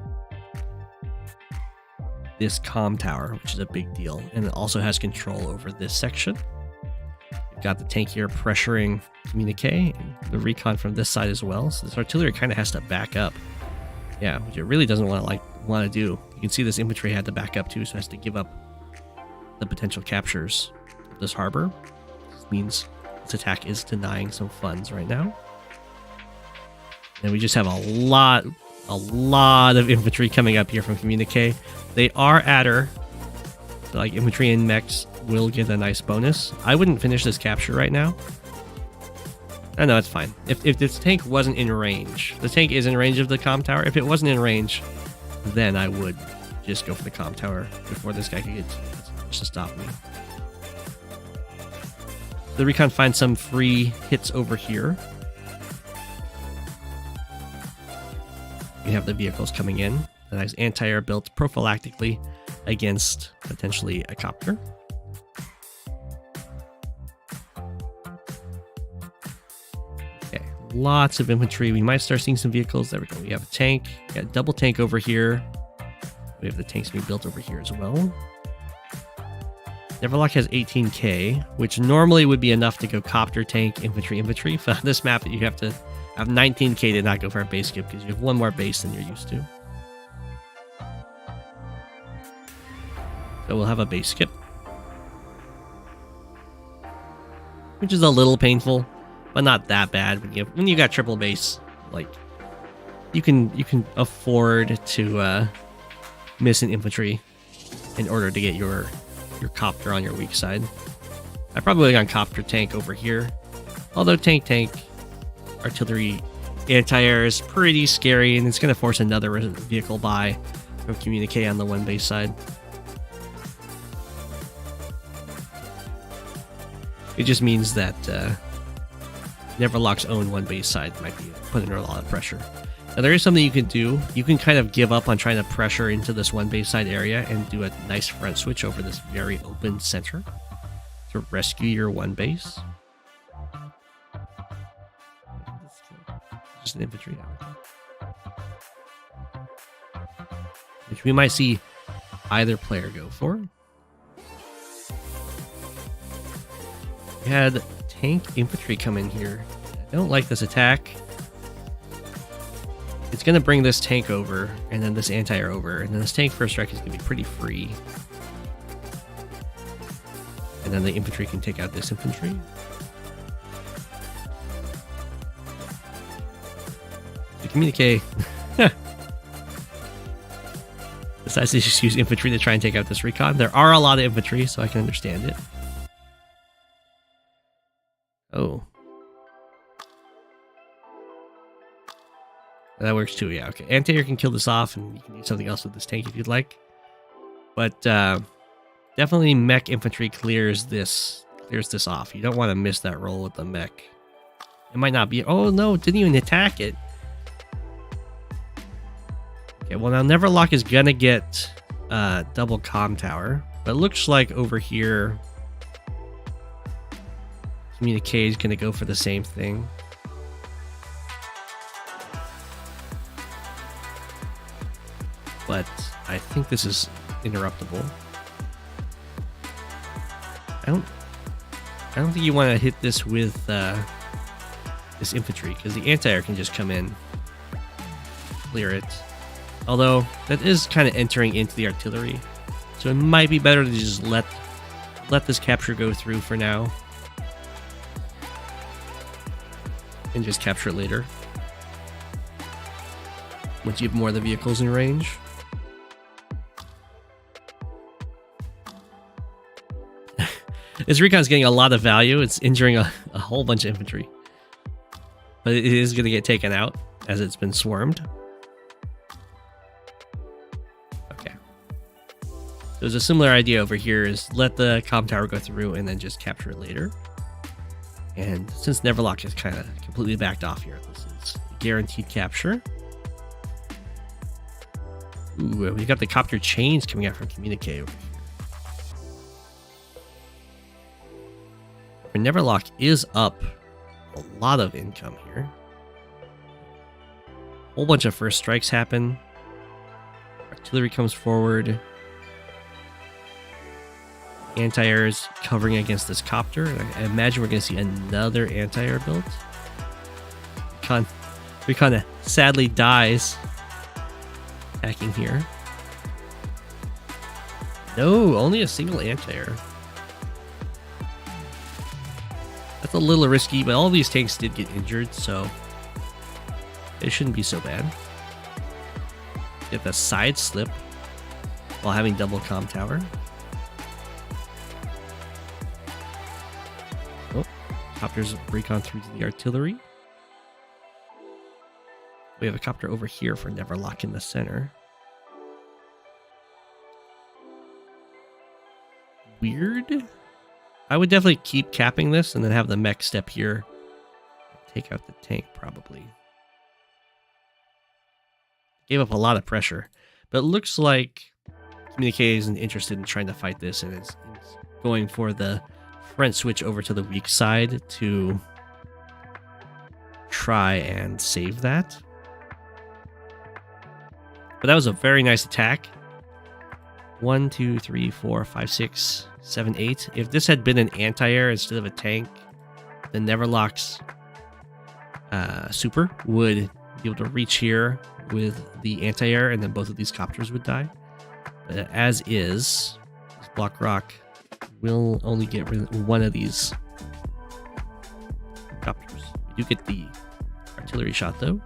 this comm tower, which is a big deal, and it also has control over this section. We've got the tank here pressuring Communique, and the recon from this side as well. So this artillery kind of has to back up. Yeah, which it really doesn't want to do. You can see this infantry had to back up too, so it has to give up the potential captures of this harbor. This means this attack is denying some funds right now. And we just have a lot of infantry coming up here from Communique. They are adder. So like infantry and mechs will get a nice bonus. I wouldn't finish this capture right now. Oh, no, it's fine. If this tank wasn't in range, the tank is in range of the comm tower. If it wasn't in range, then I would just go for the comm tower before this guy could get to stop me. The recon finds some free hits over here. We have the vehicles coming in. The nice anti-air built prophylactically against potentially a copter. Okay, lots of infantry. We might start seeing some vehicles. There we go. We have a tank. We got a double tank over here. We have the tanks being built over here as well. Neverlocke has 18k, which normally would be enough to go copter, tank, infantry. But on this map, you have to have 19k to not go for a base skip because you have one more base than you're used to. So we'll have a base skip, which is a little painful, but not that bad. When you got triple base, like you can afford to miss an infantry in order to get your copter on your weak side. I probably would have gone copter tank over here. Although tank artillery anti-air is pretty scary, and it's going to force another vehicle by from Communique on the 1 base side. It just means that Neverlocke's own 1 base side might be put under a lot of pressure. Now there is something you can do. You can kind of give up on trying to pressure into this 1 base side area and do a nice front switch over this very open center to rescue your 1 base. Just an infantry now, which we might see either player go for. We had tank infantry come in here. I don't like this attack. It's going to bring this tank over, and then this anti-air over, and then this tank first strike is going to be pretty free. And then the infantry can take out this infantry. The Communique decides to just use infantry to try and take out this recon. There are a lot of infantry, so I can understand it. Oh. That works too, yeah, okay. Anti-air can kill this off, and you can do something else with this tank if you'd like. But definitely mech infantry clears this off. You don't want to miss that roll with the mech. It might not be... Oh, no, it didn't even attack it. Okay, well, now Neverlocke is going to get double comm tower. But it looks like over here, Communique is going to go for the same thing. But I think this is interruptible. I don't think you want to hit this with this infantry, because the anti-air can just come in, clear it. Although that is kind of entering into the artillery, so it might be better to just let this capture go through for now, and just capture it later once you have more of the vehicles in range. This recon's getting a lot of value. It's injuring a whole bunch of infantry, but it is going to get taken out as it's been swarmed. Okay, there's a similar idea over here, is let the comm tower go through and then just capture it later. And since Neverlocke is kind of completely backed off here, this is guaranteed capture. Ooh, we got the copter chains coming out from Communique over here. Neverlocke is up a lot of income here. Whole bunch of first strikes happen. Artillery comes forward. Anti-air is covering against this copter. I imagine we're going to see another anti-air build. Recon sadly dies attacking here. No, only a single anti-air. That's a little risky, but all these tanks did get injured, so it shouldn't be so bad. Get the side slip while having double comm tower. Oh, copters recon through to the artillery. We have a copter over here for Neverlocke in the center. Weird. I would definitely keep capping this and then have the mech step here. Take out the tank, probably. Gave up a lot of pressure. But it looks like Communique isn't interested in trying to fight this, and is going for the front switch over to the weak side to try and save that. But that was a very nice attack. 1, 2, 3, 4, 5, 6, 7, 8. If this had been an anti-air instead of a tank, then Neverlocke's super would be able to reach here with the anti-air, and then both of these copters would die. But as is, this Block Rock will only get one of these copters. You do get the artillery shot, though.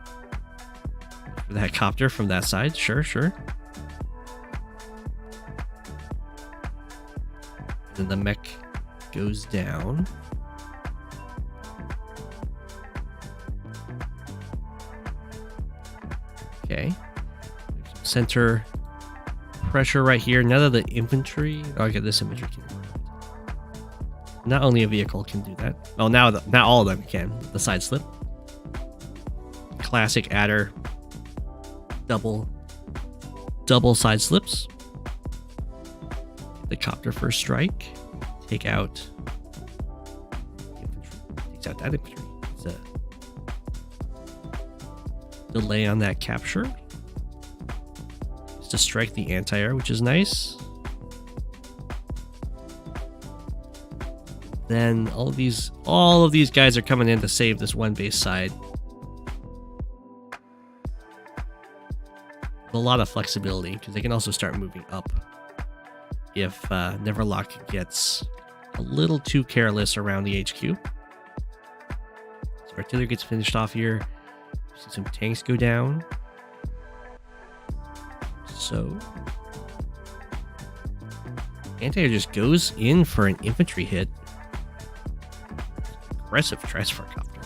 For that copter from that side. Sure. Then the mech goes down. Okay. Center pressure right here. None of the infantry. Oh, okay, this infantry can do that. Not only a vehicle can do that. Oh, now not all of them can. The side slip. Classic adder. Double side slips. The copter first strike. Take out infantry. Takes out that infantry. It's a delay on that capture. Just to strike the anti-air, which is nice. Then all of these guys are coming in to save this one base side. With a lot of flexibility, because they can also start moving up if Neverlocke gets a little too careless around the HQ. So artillery gets finished off here. See some tanks go down. So anti-air just goes in for an infantry hit. Aggressive transfer copter.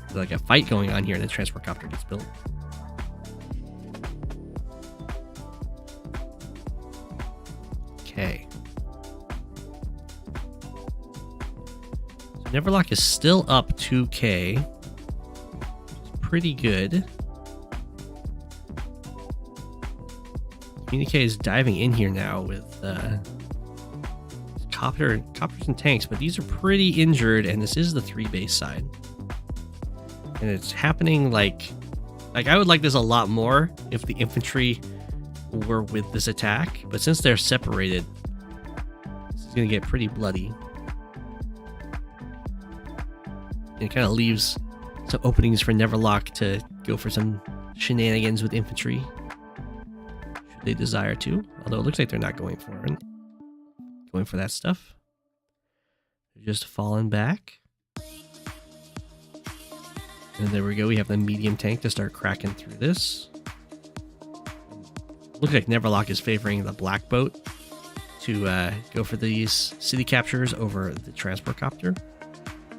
There's like a fight going on here, and the transfer copter gets built. Okay. So Neverlocke is still up 2k. Pretty good. Communique is diving in here now with copters and tanks, but these are pretty injured, and this is the 3 base side. And it's happening like I would like this a lot more if the infantry were with this attack, but since they're separated, this is gonna get pretty bloody. And it kind of leaves some openings for Neverlocke to go for some shenanigans with infantry, should they desire to. Although it looks like they're not going for it. Going for that stuff. They're just falling back. And there we go. We have the medium tank to start cracking through this. Looks like Neverlocke is favoring the black boat to go for these city captures over the transport copter.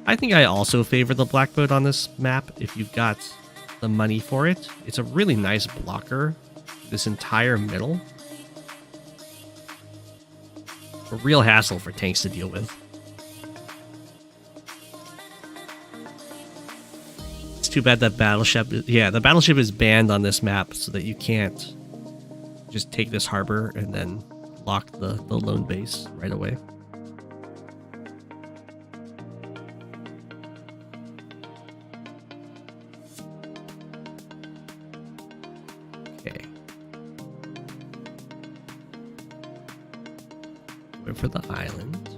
I think I also favor the black boat on this map if you've got the money for it. It's a really nice blocker, this entire middle. A real hassle for tanks to deal with. It's too bad that battleship, the battleship is banned on this map so that you can't just take this harbor and then lock the lone base right away. Okay. Going for the island.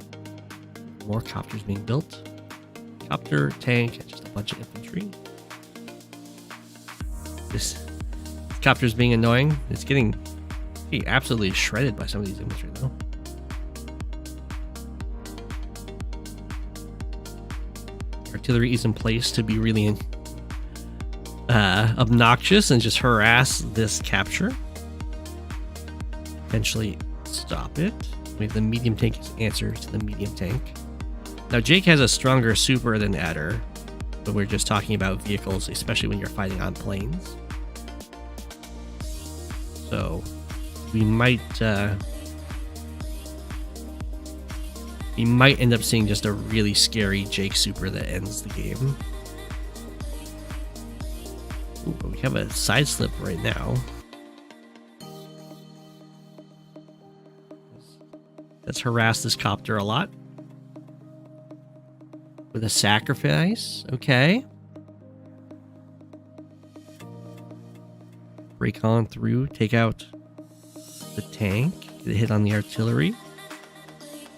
More copters being built. Copter, tank, and just a bunch of infantry. This copter's being annoying. It's getting absolutely shredded by some of these infantry though. Artillery is in place to be really obnoxious and just harass this capture. Eventually stop it. We have the medium tank as answer to the medium tank. Now Jake has a stronger super than Adder, but we're just talking about vehicles, especially when you're fighting on planes. So we might end up seeing just a really scary Jake super that ends the game. Ooh, but we have a side slip right now. Let's harass this copter a lot. With a sacrifice, okay. Break on through, take out the tank, get a hit on the artillery,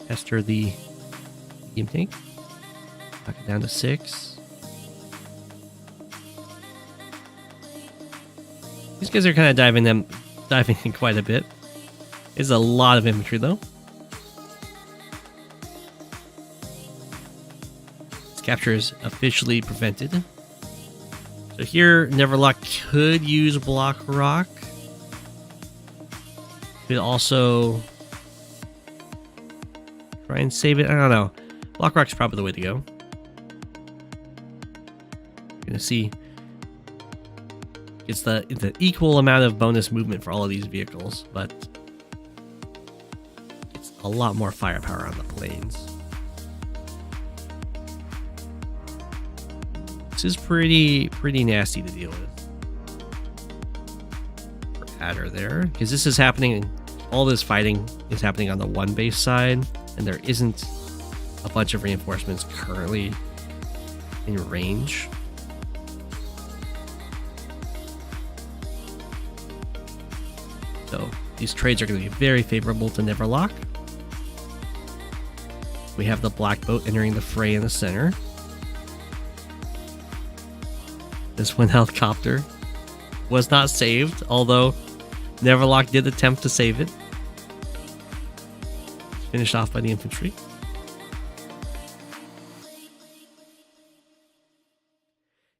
Esther the medium tank, knock it down to 6. These guys are kind of diving in quite a bit. It's a lot of infantry though. This capture is officially prevented. So here, Neverlocke could use Block Rock. Could also try and save it. I don't know. Block Rock's probably the way to go. You're gonna see it's the equal amount of bonus movement for all of these vehicles, but it's a lot more firepower on the planes. This is pretty nasty to deal with. For Adder there, because this is happening. All this fighting is happening on the one base side, and there isn't a bunch of reinforcements currently in range. So these trades are going to be very favorable to Neverlocke. We have the black boat entering the fray in the center. This one helicopter was not saved, although Neverlocke did attempt to save it. Finished off by the infantry.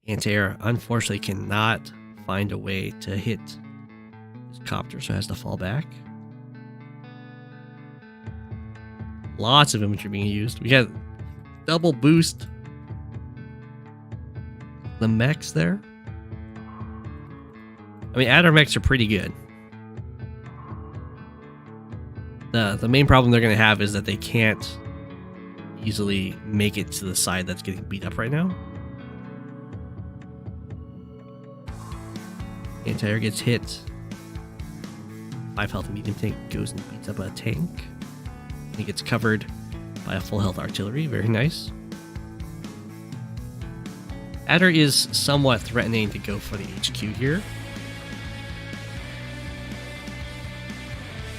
Anti-air unfortunately cannot find a way to hit this copter, so it has to fall back. Lots of infantry being used. We got double boost. The mechs there. I mean, Adder mechs are pretty good. The main problem they're going to have is that they can't easily make it to the side that's getting beat up right now. Anti-air gets hit. 5 health medium tank goes and beats up a tank. He gets covered by a full health artillery. Very nice. Adder is somewhat threatening to go for the HQ here.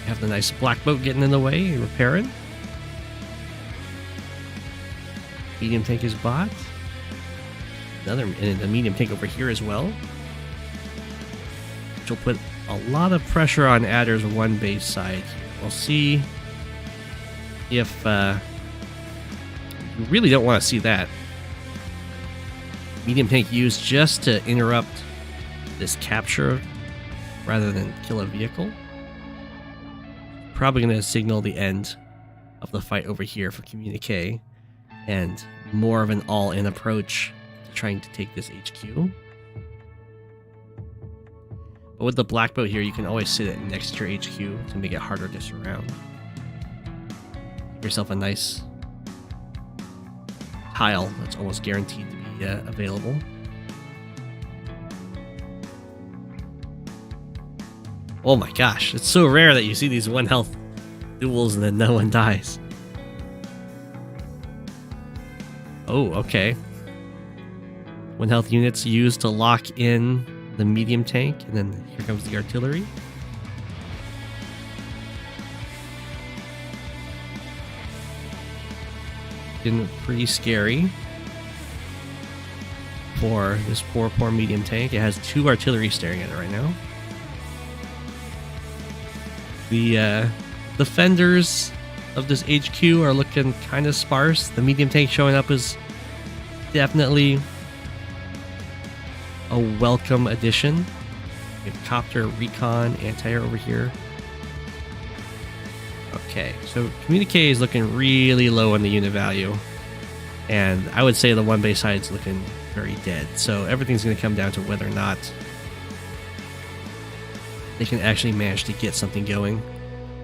Have the nice black boat getting in the way, repairing. Medium tank is bought. Another and a medium tank over here as well. Which will put a lot of pressure on Adder's one base side. We'll see if you really don't want to see that. Medium tank used just to interrupt this capture rather than kill a vehicle. Probably going to signal the end of the fight over here for Communique and more of an all-in approach to trying to take this HQ. But with the black boat here, you can always sit it next to your HQ to make it harder to surround. Give yourself a nice tile that's almost guaranteed to be available. Oh my gosh, it's so rare that you see these 1 health duels and then no one dies. Oh, okay. 1 health units used to lock in the medium tank, and then here comes the artillery. Been pretty scary for this poor medium tank. It has 2 artillery staring at it right now. The defenders of this HQ are looking kind of sparse. The medium tank showing up is definitely a welcome addition. We have copter, recon, anti-air over here. Okay, so Communique is looking really low on the unit value, and I would say the one base side is looking very dead. So everything's going to come down to whether or not they can actually manage to get something going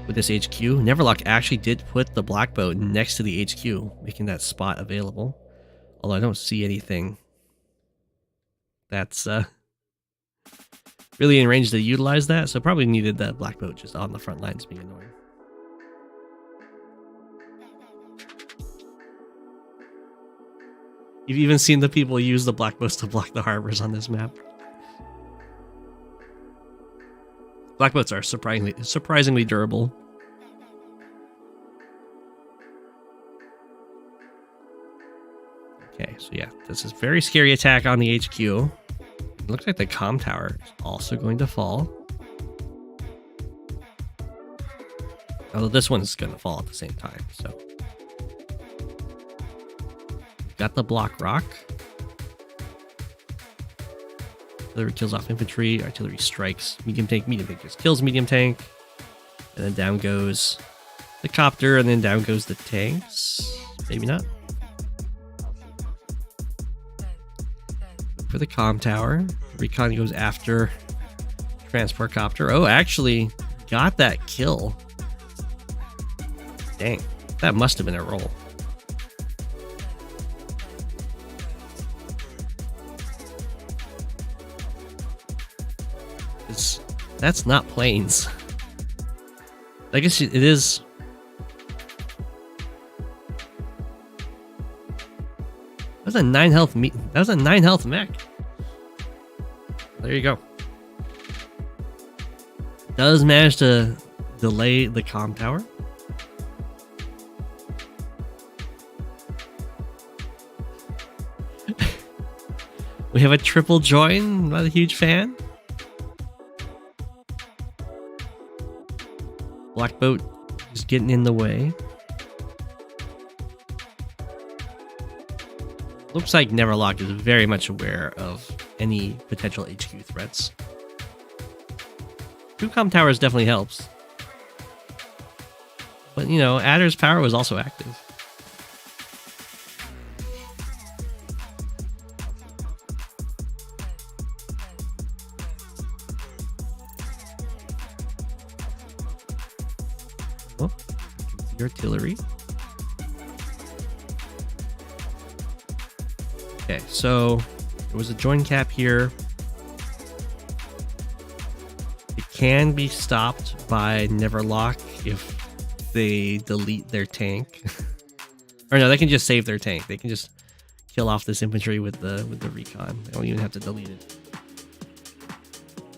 with this HQ. Neverlocke actually did put the black boat next to the HQ, making that spot available. Although I don't see anything that's really in range to utilize that, so probably needed that black boat just on the front lines being annoying. You've even seen the people use the black boats to block the harbors on this map. Black boats are surprisingly durable. Okay, so yeah, this is a very scary attack on the HQ. It looks like the comm tower is also going to fall. Although this one's going to fall at the same time, so. Got the block rock. Artillery kills off infantry, artillery strikes medium tank just kills medium tank. And then down goes the copter, and then down goes the tanks. Maybe not. For the comm tower, recon goes after transport copter. Oh, actually got that kill. Dang, that must have been a roll. That's not planes. I guess it is. That was a 9 health that was a 9 health mech. There you go. Does manage to delay the comm tower. We have a triple join. Not a huge fan. Black boat is getting in the way. Looks like Neverlocke is very much aware of any potential HQ threats. 2 comm towers definitely helps. But, you know, Adder's power was also active. Oh, the artillery. Okay, so there was a join cap here. It can be stopped by Neverlocke if they delete their tank. Or no, they can just save their tank. They can just kill off this infantry with the recon. They don't even have to delete it.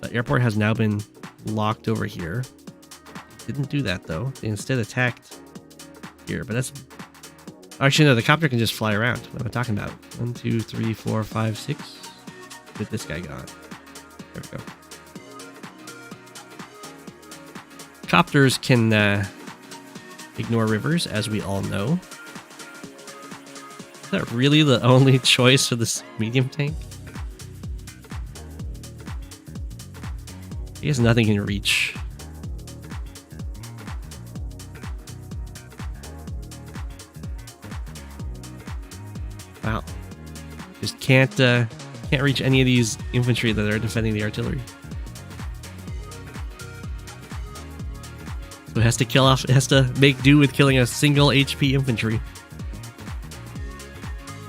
The airport has now been locked over here. Didn't do that though. They instead attacked here, but that's Actually, no, the copter can just fly around. What am I talking about? 1, 2, 3, 4, 5, 6. Get this guy gone. There we go. Copters can ignore rivers, as we all know. Is that really the only choice for this medium tank? I guess nothing can reach. Wow. Just can't reach any of these infantry that are defending the artillery. So it has to kill off, it has to make do with killing a single HP infantry.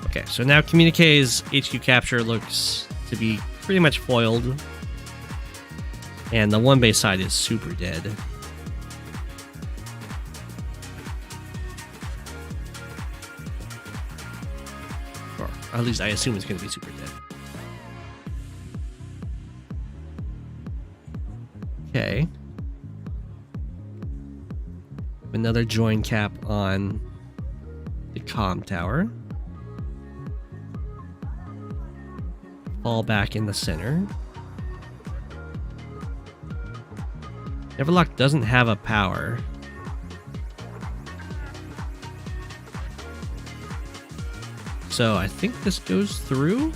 Okay, so now Communique's HQ capture looks to be pretty much foiled. And the one base side is super dead. Or at least I assume it's going to be super dead. Okay. Another join cap on the comm tower. Fall back in the center. Neverlocke doesn't have a power. So I think this goes through.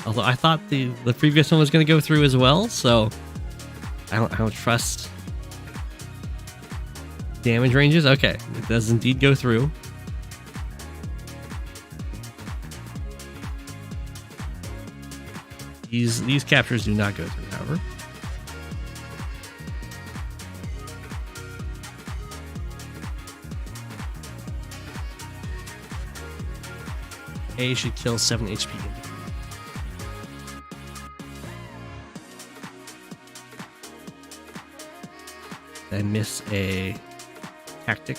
Although I thought the previous one was going to go through as well, so I don't trust damage ranges. Okay, it does indeed go through. These captures do not go through, however. A should kill 7 HP. I miss a tactic.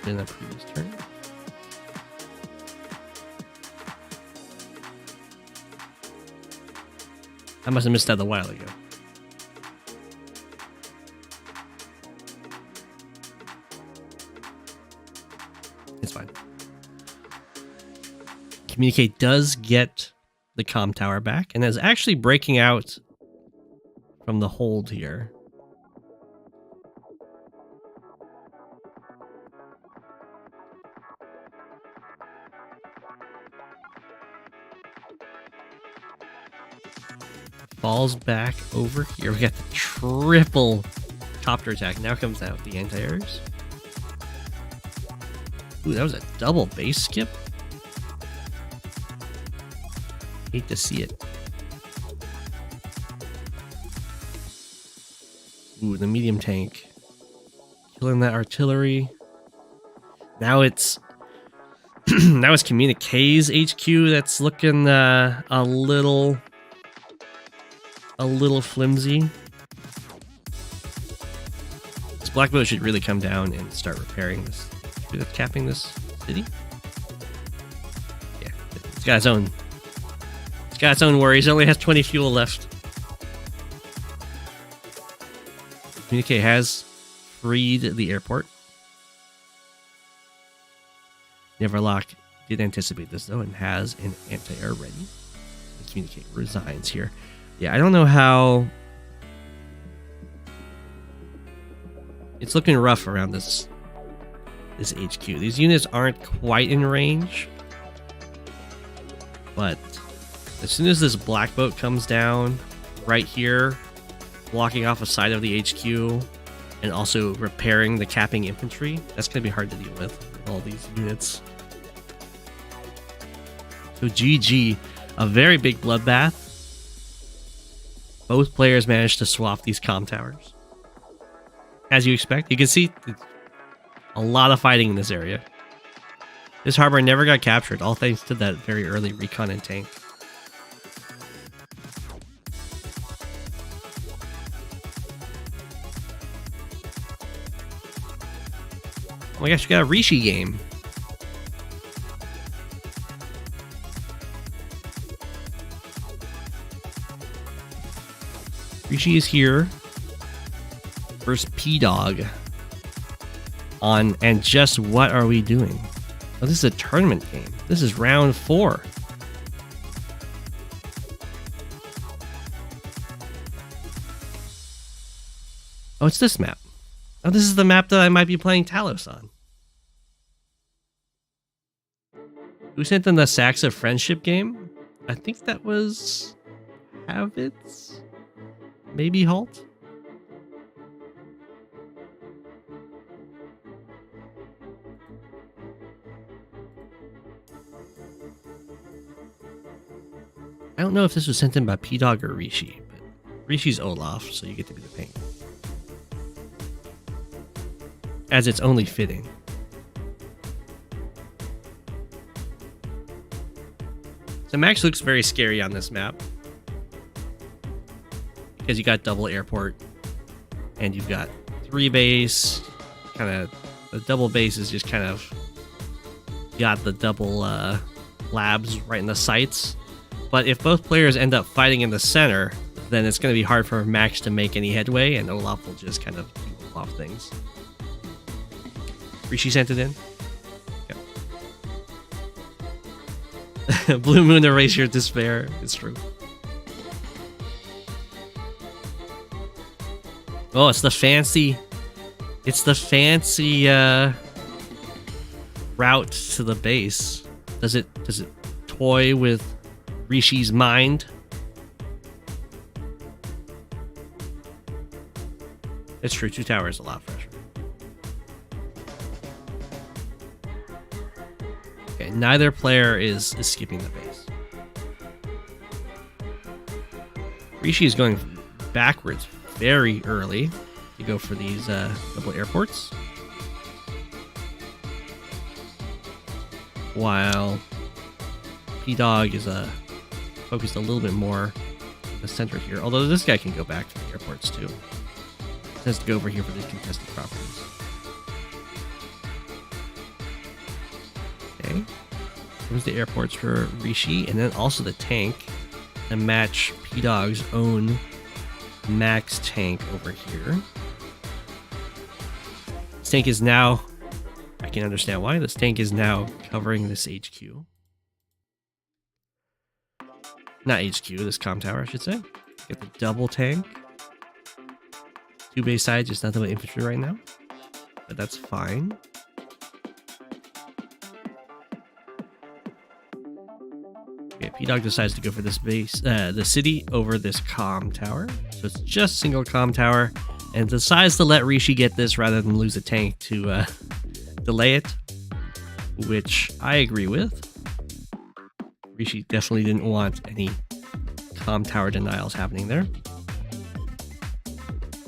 In the previous turn. I must have missed that a while ago. It's fine. Communique does get the comm tower back and is actually breaking out from the hold here. Falls back over here. We got the triple copter attack. Now comes out the anti-airs. Ooh, that was a double base skip. Hate to see it. Ooh, the medium tank. Killing that artillery. Now it's now it's Communique's HQ that's looking a little flimsy. This black boat should really come down and start repairing this. Capping this city. Yeah, it's got its own. It's got its own worries. It only has 20 fuel left. Communique has freed the airport. Neverlocke did anticipate this though and has an anti-air ready. Communique resigns here. Yeah, I don't know how. It's looking rough around this HQ. These units aren't quite in range, but as soon as this black boat comes down right here, blocking off a side of the HQ and also repairing the capping infantry, that's going to be hard to deal with all these units. So GG, a very big bloodbath. Both players managed to swap these comm towers. As you expect, you can see a lot of fighting in this area. This harbor never got captured, all thanks to that very early recon and tank. Oh my gosh, you got a Rishi game. Rishi is here. First P-Dog. on, and just what are we doing? Oh, this is a tournament game. This is round 4. Oh, it's this map. Oh, this is the map that I might be playing Talose on. Who sent in the Sacks of Friendship game? I think that was Havits? Maybe Halt? I don't know if this was sent in by P-Dog or Rishi, but Rishi's Olaf, so you get to be the pain. As it's only fitting. So Max looks very scary on this map. Because you got double airport. And you've got 3 base. Kind of, the double base is just kind of got the double labs right in the sights. But if both players end up fighting in the center, then it's going to be hard for Max to make any headway, and Olaf will just kind of do Olaf things. Rishi sent it in. Okay. Blue Moon, erase your despair. It's true. Oh, it's the fancy. It's the fancy route to the base. Does it toy with Rishi's mind? It's true. 2 towers a lot fresher. Okay, neither player is skipping the base. Rishi is going backwards very early to go for these double airports. While P-Dog is focused a little bit more in the center here. Although this guy can go back to the airports too. He has to go over here for these contested properties. Okay. Comes the airports for Rishi, and then also the tank to match P-Dog's own max tank over here. This tank is now, I can understand why, this tank is now covering this HQ. Not HQ, this comm tower, I should say. Get the double tank. 2 base sides, just nothing but infantry right now. But that's fine. Okay, P-Dog decides to go for this base, the city over this comm tower. So it's just single comm tower. And decides to let Rishi get this rather than lose a tank to delay it. Which I agree with. Rishi definitely didn't want any comm tower denials happening there.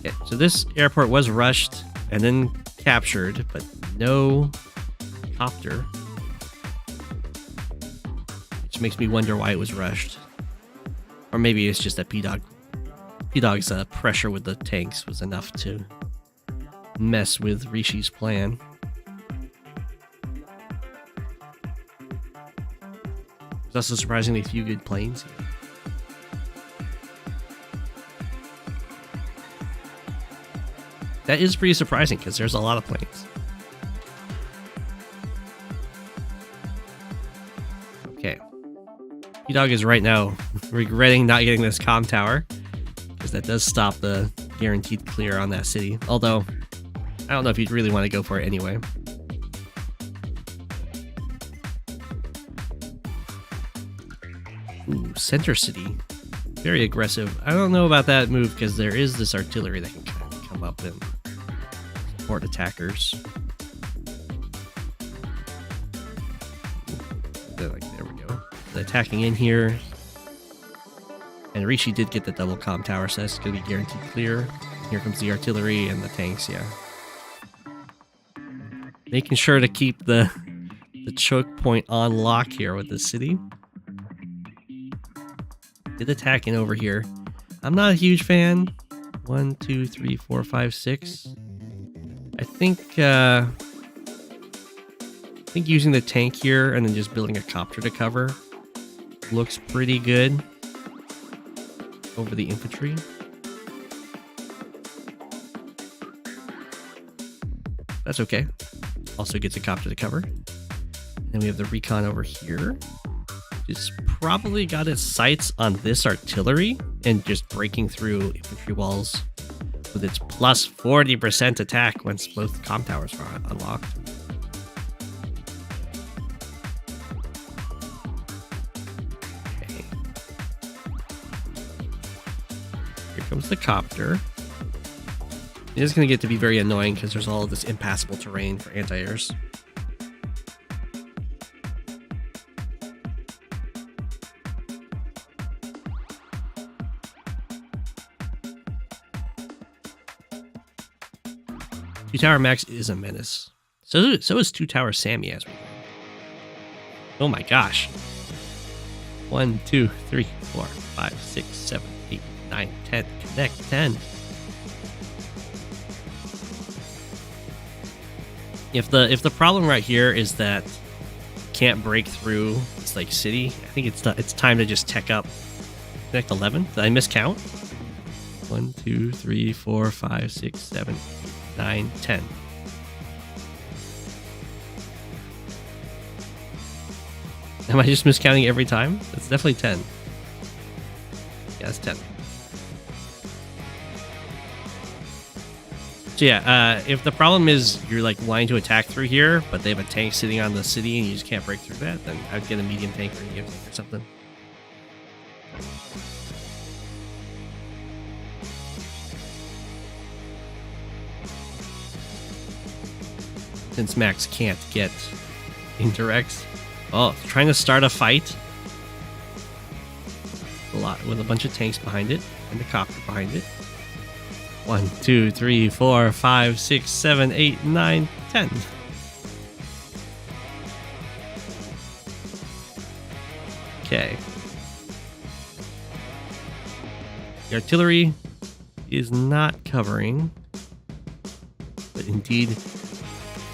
Okay, so this airport was rushed and then captured, but no copter. Which makes me wonder why it was rushed. Or maybe it's just that P-Dog's pressure with the tanks was enough to mess with Rishi's plan. There's also surprisingly few good planes here. That is pretty surprising because there's a lot of planes. Okay. P-Dog is right now regretting not getting this comm tower because that does stop the guaranteed clear on that city. Although, I don't know if you'd really want to go for it anyway. Ooh, Center City. Very aggressive. I don't know about that move because there is this artillery that can kind of come up and support attackers. There we go. The attacking in here. And Rishi did get the double comm tower, so that's going to be guaranteed clear. Here comes the artillery and the tanks, yeah. Making sure to keep the choke point on lock here with the city. Did attack in over here. I'm not a huge fan. 1, 2, 3, 4, 5, 6. I think using the tank here and then just building a copter to cover looks pretty good over the infantry. That's okay. Also gets a copter to cover. Then we have the recon over here. It's probably got its sights on this artillery and just breaking through infantry walls with its plus 40% attack once both comm towers are unlocked. Okay. Here comes the copter. It is going to get to be very annoying because there's all of this impassable terrain for anti-airs. Two Tower Max is a menace. So is Two Tower Sami as we go. Oh my gosh. 1, 2, 3, 4, 5, 6, 7, 8, 9, 10. Connect 10. If the problem right here is that can't break through this like city, I think it's time to just tech up. Connect 11. Did I miscount? 1, 2, 3, 4, 5, 6, 7, 9, 10. Am I just miscounting every time? It's definitely 10. Yeah, it's 10. So yeah, if the problem is you're like wanting to attack through here, but they have a tank sitting on the city and you just can't break through that, then I'd get a medium tank or a medium tank or something. Since Max can't get indirects. Oh, trying to start a fight. With a bunch of tanks behind it and the copter behind it. 1, 2, 3, 4, 5, 6, 7, 8, 9, 10. Okay. The artillery is not covering, but indeed,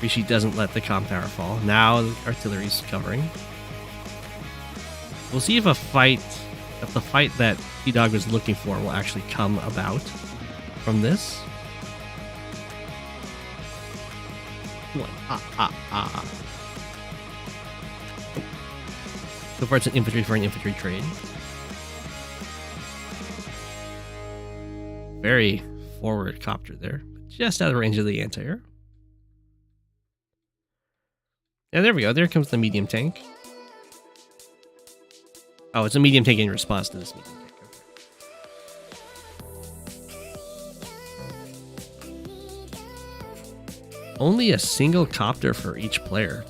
Rishi doesn't let the comm tower fall. Now the artillery's covering. We'll see if the fight that P-Dog was looking for will actually come about from this. So far it's an infantry for an infantry trade. Very forward copter there. Just out of range of the anti-air. And there we go. There comes the medium tank. Oh, it's a medium tank in response to this medium tank. Okay. Only a single copter for each player.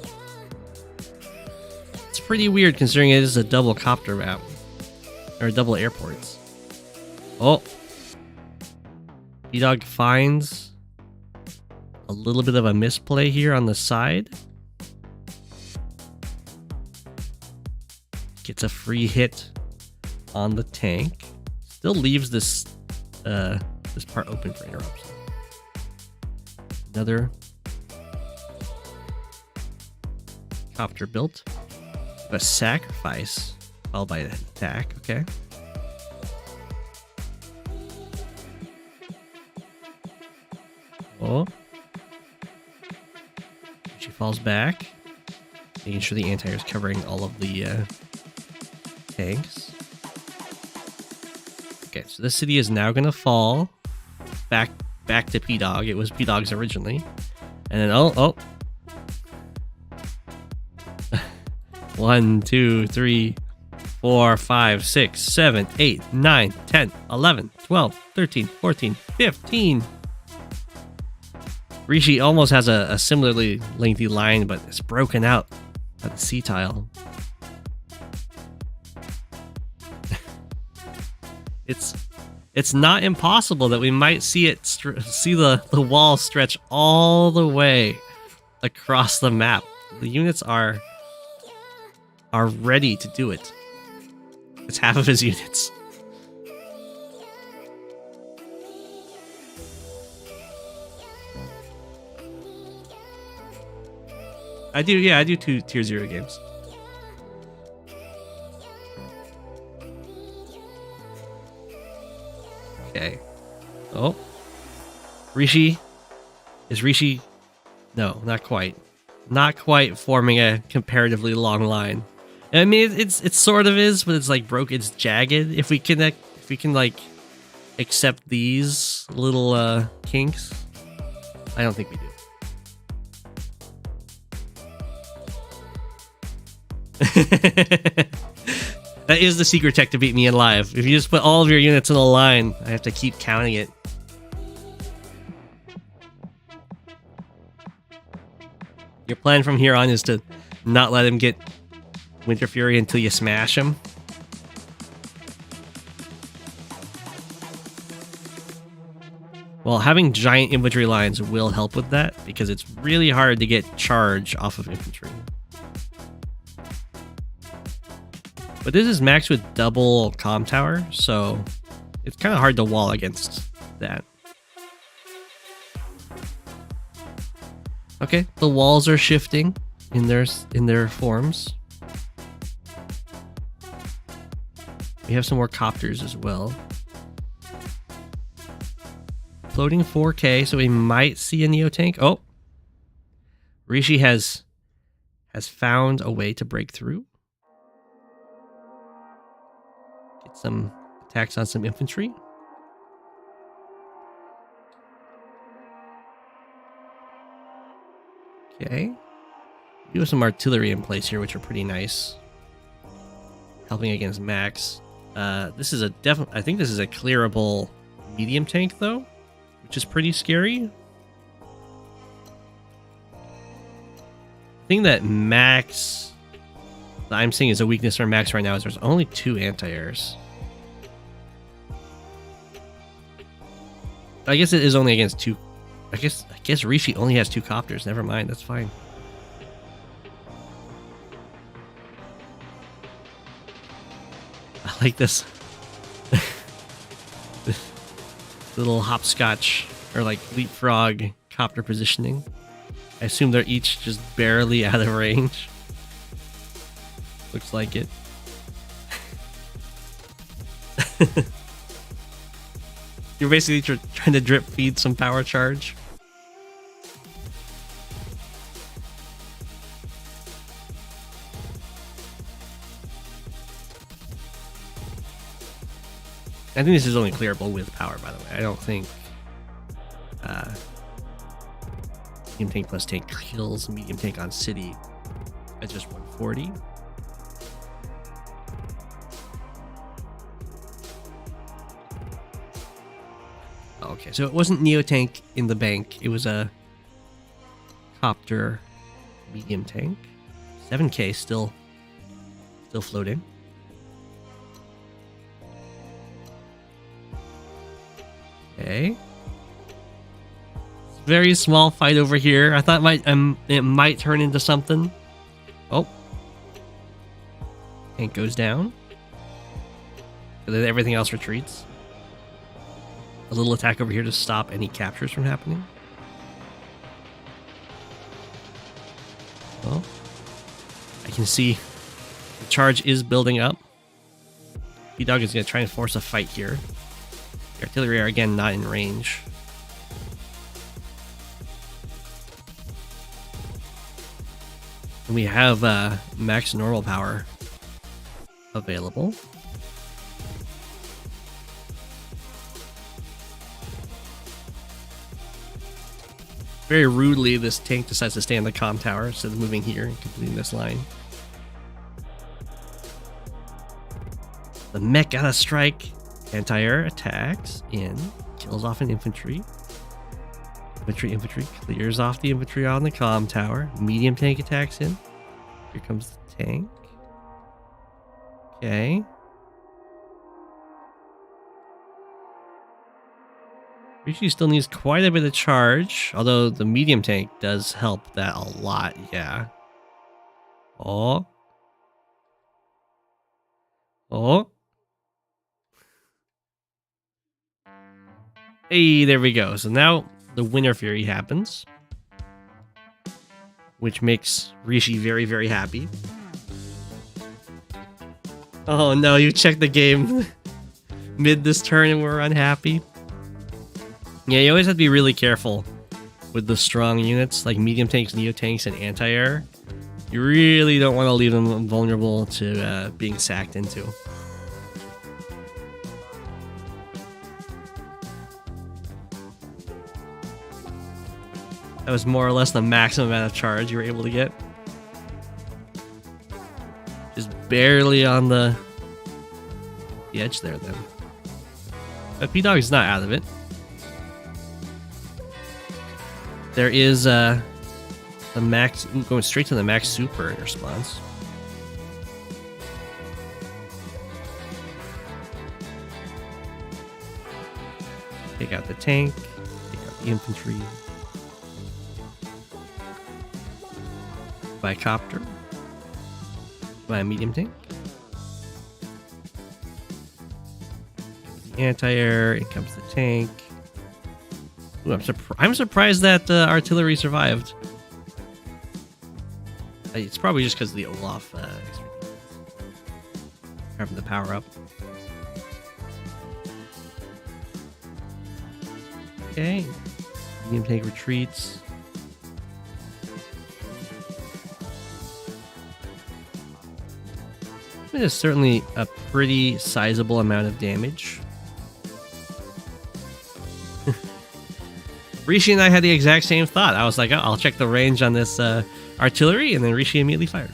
It's pretty weird considering it is a double copter map. Or double airports. Oh. P-Dog finds a little bit of a misplay here on the side. Gets a free hit on the tank. Still leaves this this part open for interrupts. Another copter built. A sacrifice followed by an attack. Okay. Oh. She falls back. Making sure the anti-air is covering all of the tanks. Okay, so this city is now gonna fall back to P-Dog. It was P-Dog's originally. And then oh. 1, 2, 3, 4, 5, 6, 7, 8, 9, 10, 11, 12, 13, 14, 15. Rishi almost has a similarly lengthy line, but it's broken out at the C tile. It's not impossible that we might see the wall stretch all the way across the map. The units are ready to do it. It's half of his units. I do 2 tier 0 games. Okay. Oh. Rishi. Is Rishi? No, not quite. not quite forming a comparatively long line. I mean, it sort of is, but it's like broke. It's jagged. If we can like accept these little kinks, I don't think we do. That is the secret tech to beat me in live. If you just put all of your units in a line, I have to keep counting it. Your plan from here on is to not let him get Winter Fury until you smash him. Well, having giant infantry lines will help with that because it's really hard to get charge off of infantry. But this is maxed with double comm tower, so it's kind of hard to wall against that. Okay, the walls are shifting in their forms. We have some more copters as well. Floating 4K, so we might see a Neo tank. Oh, Rishi has found a way to break through. Get some attacks on some infantry. Okay. We have some artillery in place here, which are pretty nice. Helping against Max. This is a I think this is a clearable medium tank though, which is pretty scary. The thing that Max that I'm seeing is a weakness for Max right now is there's only 2 anti-airs. I guess it is only against 2. I guess Rishi only has 2 copters. Never mind, that's fine. I like this. This little hopscotch or like leapfrog copter positioning. I assume they're each just barely out of range. Looks like it. You're basically trying to drip feed some power charge. I think this is only clearable with power, by the way. I don't think medium tank plus tank kills medium tank on city at just 140. Okay, so it wasn't Neo tank in the bank. It was a copter medium tank. 7K still floating. Okay. Very small fight over here. I thought it might turn into something. Oh. Tank goes down. And then everything else retreats. A little attack over here to stop any captures from happening. Well, I can see the charge is building up. B-Dog is going to try and force a fight here. The artillery are again not in range. And we have max normal power available. Very rudely, this tank decides to stay on the comm tower instead of moving here and completing this line. The mech got a strike. Anti-air attacks in, kills off an infantry. Infantry clears off the infantry on the comm tower. Medium tank attacks in. Here comes the tank. Okay. Rishi still needs quite a bit of charge, although the medium tank does help that a lot, yeah. Oh. Hey, there we go. So now the Winter Fury happens, which makes Rishi very, very happy. Oh no, you checked the game mid this turn and we're unhappy. Yeah, you always have to be really careful with the strong units like medium tanks, neo tanks, and anti-air, you really don't want to leave them vulnerable to being sacked into. That was more or less the maximum amount of charge you were able to get. Just barely on the edge there then. But P-Dog's not out of it. There is the max, going straight to the max super in response. Take out the tank, take out the infantry. By copter. By a medium tank. Anti-air, in comes the tank. Ooh, I'm surprised that artillery survived. It's probably just because of the Olaf having the power up. Okay, medium tank retreats. It is certainly a pretty sizable amount of damage. Rishi and I had the exact same thought. I was like, oh, I'll check the range on this artillery, and then Rishi immediately fired.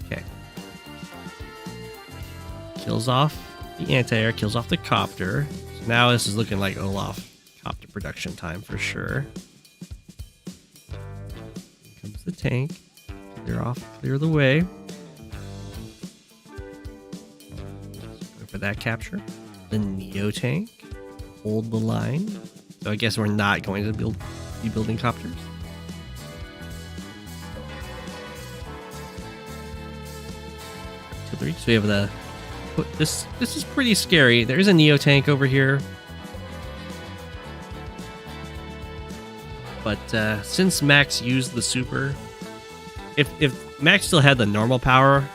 Okay. Kills off the anti-air, kills off the copter. So now this is looking like Olaf copter production time for sure. Here comes the tank. Clear the way. Go for that capture. The Neo tank. Hold the line. So I guess we're not going to be building copters. Artillery. So we have the this is pretty scary. There is a Neo tank over here. But since Max used the super, if Max still had the normal power,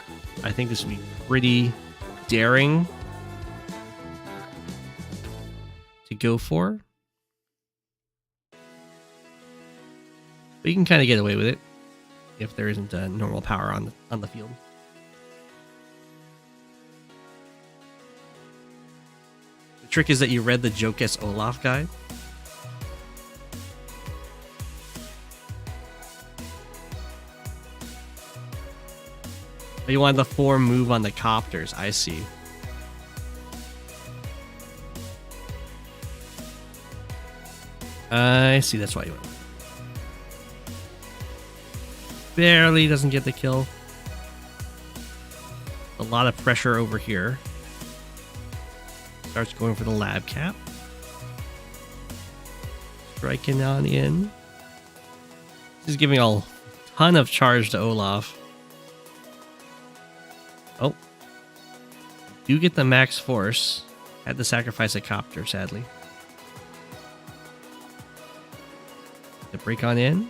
I think this would be pretty daring to go for. But you can kind of get away with it if there isn't a normal power on the field. The trick is that you read the Jokes Olaf guide. You wanted the 4 move on the copters, I see. I see, that's why you went. Barely doesn't get the kill. A lot of pressure over here. Starts going for the lab cap. Striking on in. This is giving a ton of charge to Olaf. Oh. Do get the max force. Had to sacrifice a copter, sadly. The break on in.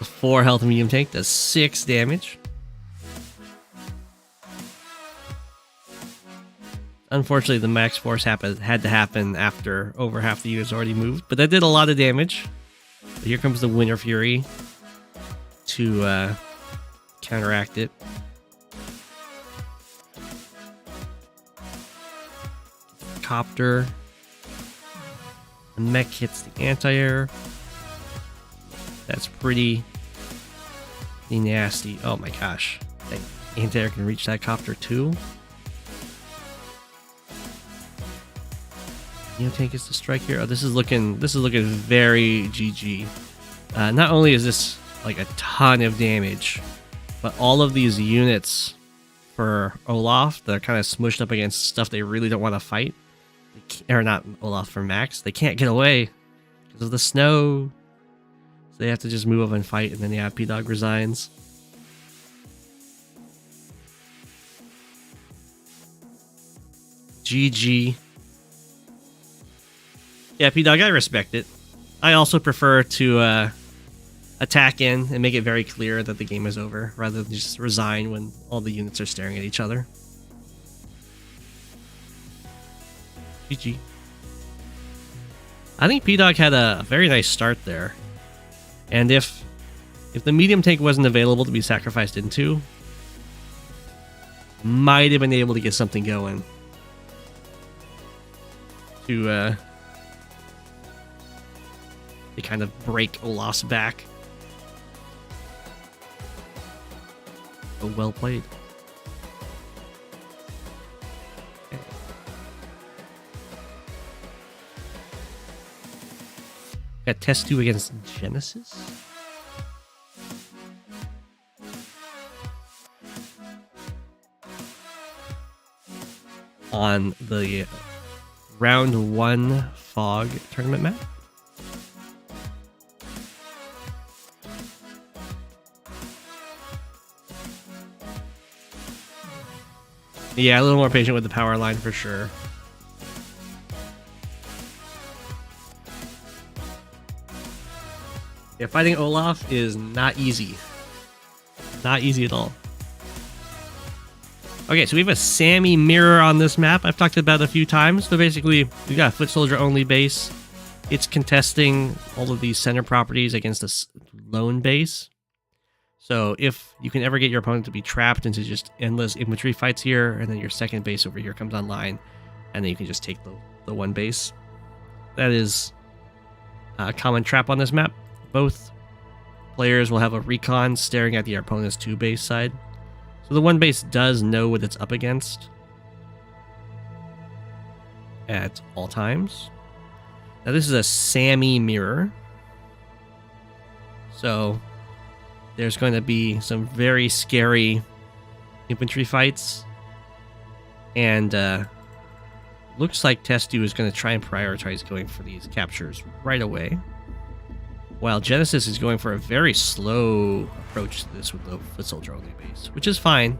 The 4 health medium tank does 6 damage. Unfortunately, the max force had to happen after over half the units already moved, but that did a lot of damage. But here comes the Winter Fury to counteract it. Copter. The mech hits the anti-air. That's pretty nasty. Oh my gosh. That anti-air can reach that copter too. Neo tank is the strike here. Oh, this is looking very GG. Not only is this like a ton of damage, but all of these units for Olaf that are kind of smushed up against stuff they really don't want to fight, or not Olaf, for Max, they can't get away because of the snow. So they have to just move up and fight, and then yeah, P-Dog resigns. GG. Yeah, P-Dog, I respect it. I also prefer to attack in and make it very clear that the game is over, rather than just resign when all the units are staring at each other. GG. I think P-Dog had a very nice start there. And if the medium tank wasn't available to be sacrificed into, might have been able to get something going to kind of break Olaf's back. Oh, well played. Okay. Got Testu against Genesis. On the round 1 fog tournament map. Yeah, a little more patient with the power line for sure. Yeah, fighting Olaf is not easy. Not easy at all. Okay, so we have a Sami mirror on this map. I've talked about it a few times. So basically, we've got a foot soldier only base. It's contesting all of these center properties against a lone base. So if you can ever get your opponent to be trapped into just endless infantry fights here, and then your second base over here comes online, and then you can just take the one base. That is a common trap on this map. Both players will have a recon staring at the opponent's 2 base side. So the one base does know what it's up against at all times. Now this is a Sami mirror. So there's going to be some very scary infantry fights. And looks like Testu is going to try and prioritize going for these captures right away. While Genesis is going for a very slow approach to this with the foot soldier only base, which is fine.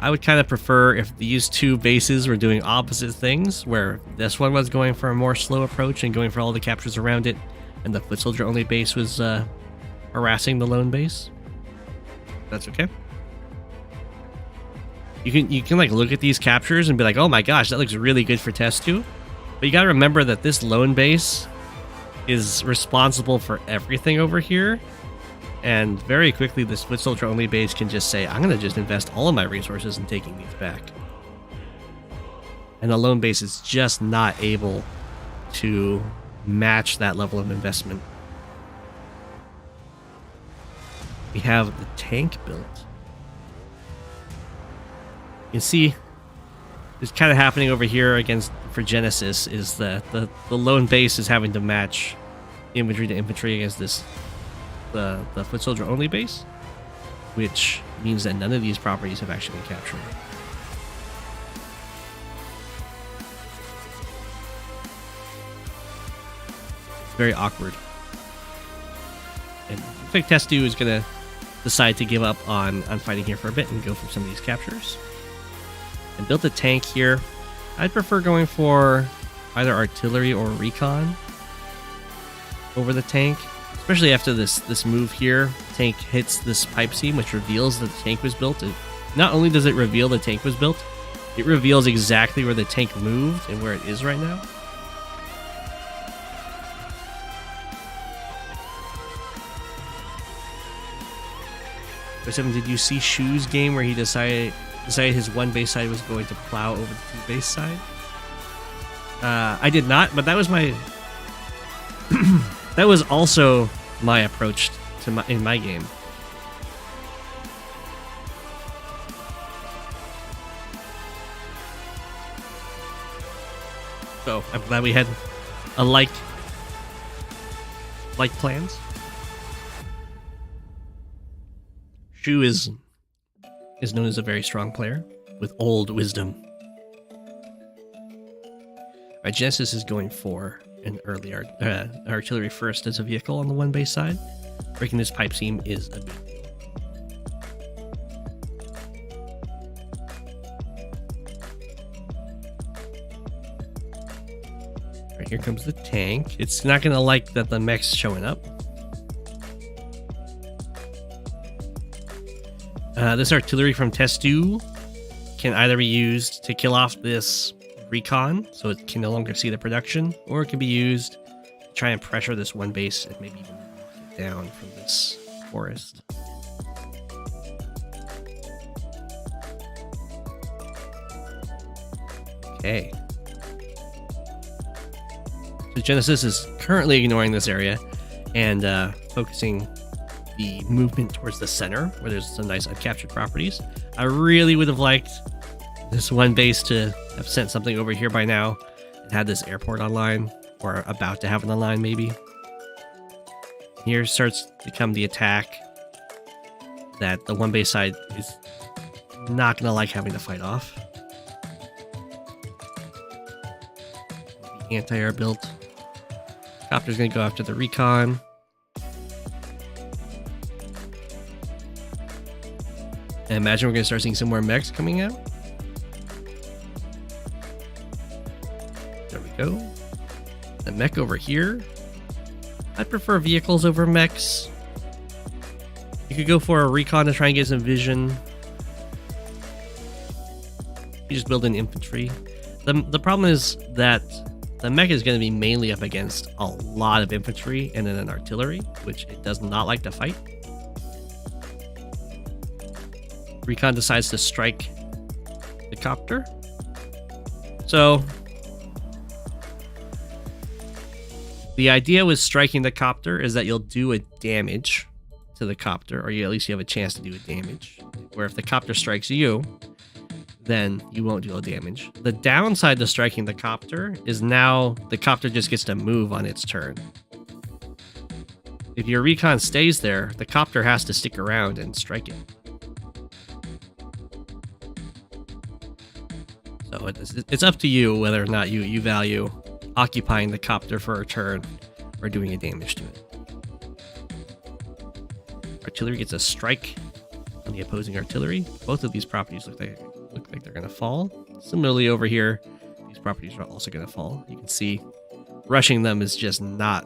I would kind of prefer if these 2 bases were doing opposite things, where this one was going for a more slow approach and going for all the captures around it, and the foot soldier only base was harassing the lone base. That's okay. You can like look at these captures and be like, oh my gosh, that looks really good for Testu. But you gotta remember that this lone base is responsible for everything over here. And very quickly, this foot soldier only base can just say, I'm gonna just invest all of my resources in taking these back. And the lone base is just not able to match that level of investment. We have the tank built. You can see it's kind of happening over here for Genesis is that the lone base is having to match infantry to infantry against the foot soldier only base, which means that none of these properties have actually been captured. Very awkward. And I think Testu is gonna decide to give up on fighting here for a bit and go for some of these captures. And built a tank here. I'd prefer going for either artillery or recon over the tank, especially after this move here. Tank hits this pipe seam, which reveals that the tank was built. Not only does it reveal the tank was built, it reveals exactly where the tank moved and where it is right now. Go7, did you see Shu's game where he decided his one base side was going to plow over the 2 base side? I did not, but that was my that was also my approach to in my game. So I'm glad we had a like plans. Shu is known as a very strong player with old wisdom. Alright, Genesis is going for an early artillery first as a vehicle on the one base side. Breaking this pipe seam is a big deal. Alright, here comes the tank. It's not going to like that the mech's showing up. This artillery from Testu can either be used to kill off this recon, so it can no longer see the production, or it can be used to try and pressure this one base and maybe even knock it down from this forest. Okay. So Genesis is currently ignoring this area and focusing the movement towards the center, where there's some nice uncaptured properties. I really would have liked this one base to have sent something over here by now and had this airport online, or about to have it online maybe. Here starts to come the attack that the one base side is not going to like having to fight off. The anti-air built. Copter's going to go after the recon. I imagine we're going to start seeing some more mechs coming out. There we go. The mech over here. I prefer vehicles over mechs. You could go for a recon to try and get some vision. You just build in infantry. The problem is that the mech is going to be mainly up against a lot of infantry and then an artillery, which it does not like to fight. Recon decides to strike the copter. So the idea with striking the copter is that you'll do a damage to the copter, or at least you have a chance to do a damage. Where if the copter strikes you, then you won't do a damage. The downside to striking the copter is now the copter just gets to move on its turn. If your recon stays there, the copter has to stick around and strike it. So it's up to you whether or not you value occupying the copter for a turn or doing a damage to it. Artillery gets a strike on the opposing artillery. Both of these properties look like they're going to fall. Similarly over here, these properties are also going to fall. You can see rushing them is just not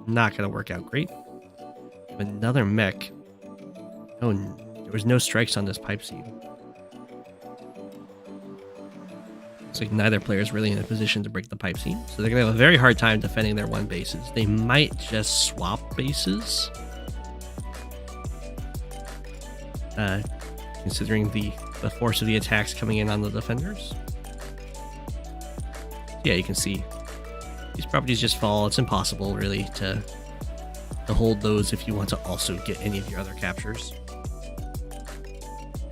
going to work out great. Another mech. Oh, there was no strikes on this pipe seam. Looks like neither player is really in a position to break the pipe seam, so they're going to have a very hard time defending their one bases. They might just swap bases. Considering the force of the attacks coming in on the defenders. Yeah, you can see these properties just fall. It's impossible, really, to hold those if you want to also get any of your other captures.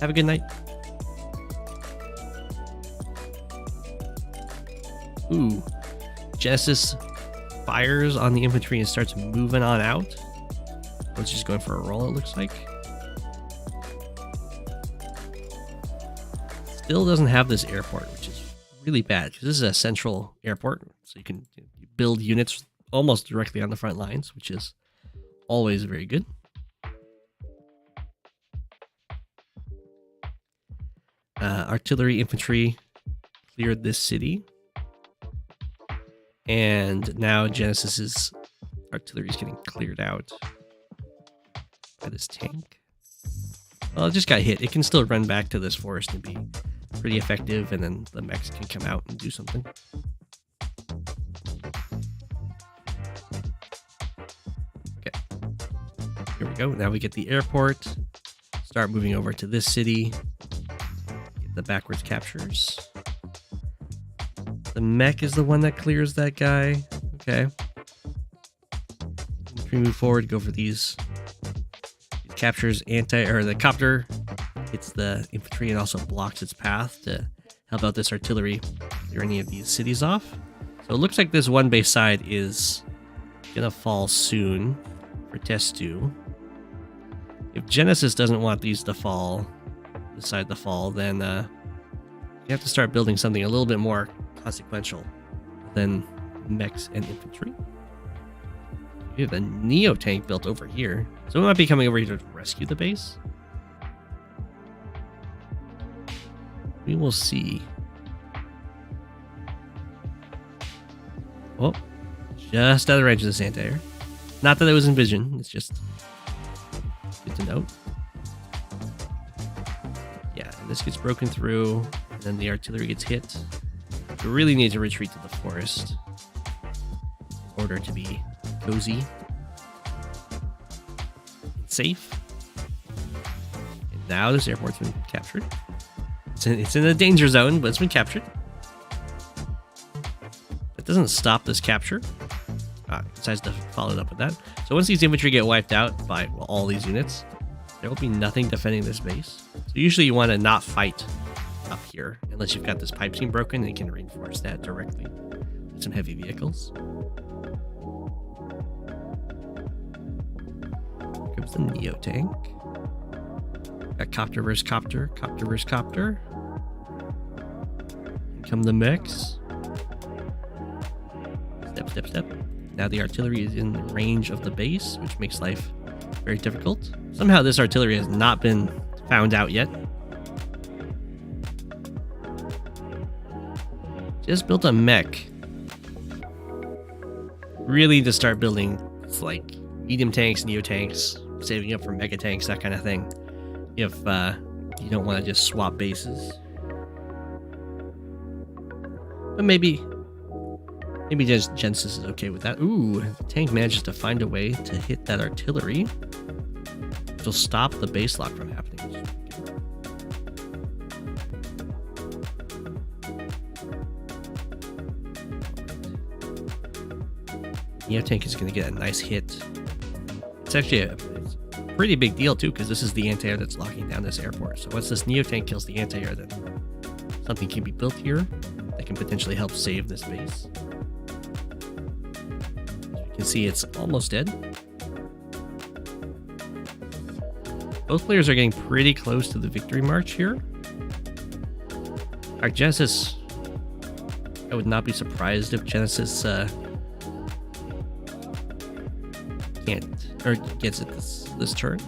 Have a good night. Ooh, Genesis fires on the infantry and starts moving on out. It's just going for a roll, it looks like. Still doesn't have this airport, which is really bad because this is a central airport, so you can build units almost directly on the front lines, which is always very good. Artillery infantry cleared this city, and now Genesis's artillery is getting cleared out by this tank. Well, it just got hit. It can still run back to this forest and be pretty effective, and then the mechs can come out and do something. Okay. Here we go. Now we get the airport. Start moving over to this city. Get the backwards captures. The mech is the one that clears that guy. Okay. If we move forward, go for these captures the copter hits the infantry and also blocks its path to help out this artillery clear any of these cities off. So it looks like this one base side is gonna fall soon for Testu. If Genesis doesn't want these to fall, decide to fall, then you have to start building something a little bit more consequential than mechs and infantry. We have a Neo tank built over here, so we might be coming over here to rescue the base. We will see. Oh, just out of range of this anti-air. Not that it was in vision, it's just good to note. Yeah, and this gets broken through, and then the artillery gets hit. We really need to retreat to the forest in order to be cozy and safe. And now this airport's been captured. It's in a danger zone, but it's been captured. That doesn't stop this capture. It decides to follow it up with that. So once these infantry get wiped out by all these units, there will be nothing defending this base. So usually you want to not fight up here unless you've got this pipe seam broken and you can reinforce that directly with some heavy vehicles. Here comes the Neo tank. Got copter versus copter, copter versus copter. Here come the mechs. Step, step, step. Now the artillery is in range of the base, which makes life very difficult. Somehow this artillery has not been found out yet. Just built a mech. Really need to start building like medium tanks, neo tanks, saving up for mega tanks, that kind of thing. If you don't want to just swap bases. But maybe Genesis is okay with that. Ooh, the tank manages to find a way to hit that artillery, which will stop the base lock from happening. Neo tank is going to get a nice hit. It's actually a pretty big deal too, because this is the anti-air that's locking down this airport. So once this Neo tank kills the anti-air, then something can be built here that can potentially help save this base. You can see it's almost dead. Both players are getting pretty close to the victory march here. Our Genesis, I would not be surprised if Genesis can't or gets it this turn.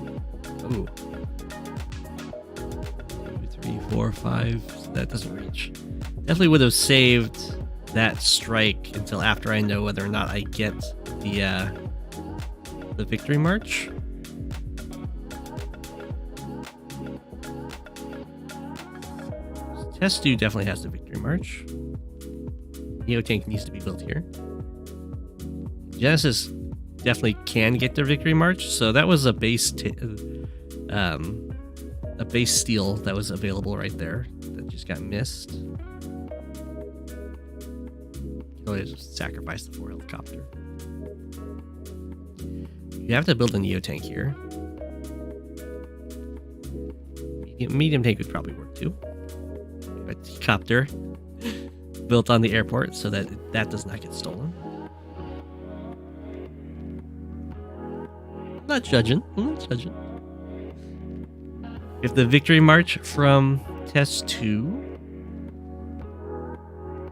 Ooh. 2, 3, 4, 5. That doesn't reach. Definitely would have saved that strike until after I know whether or not I get the victory march. Testu definitely has the victory march. Neo tank needs to be built here. Genesis definitely can get their victory march, so that was a base steal that was available right there that just got missed. Oh, just sacrifice the 4 helicopter. You have to build a neo tank here. Medium tank would probably work too. A copter built on the airport so that that does not get stolen. I'm not judging. If the victory march from Testu,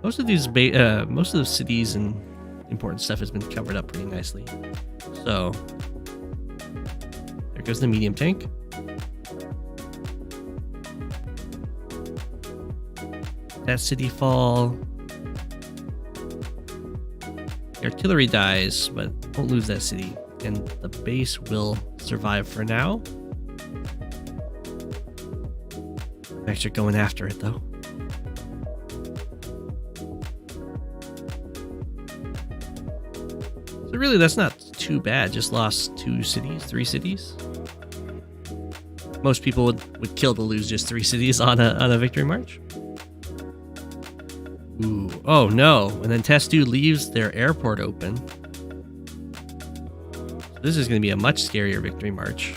most of the cities and important stuff has been covered up pretty nicely. So there goes the medium tank. That city fall. The artillery dies, but won't lose that city, and the base will survive for now. Max are going after it though. So really, that's not too bad. Just lost 2 cities, 3 cities. Most people would kill to lose just 3 cities on a victory march. Ooh, oh no, and then Testu leaves their airport open. This is going to be a much scarier victory march.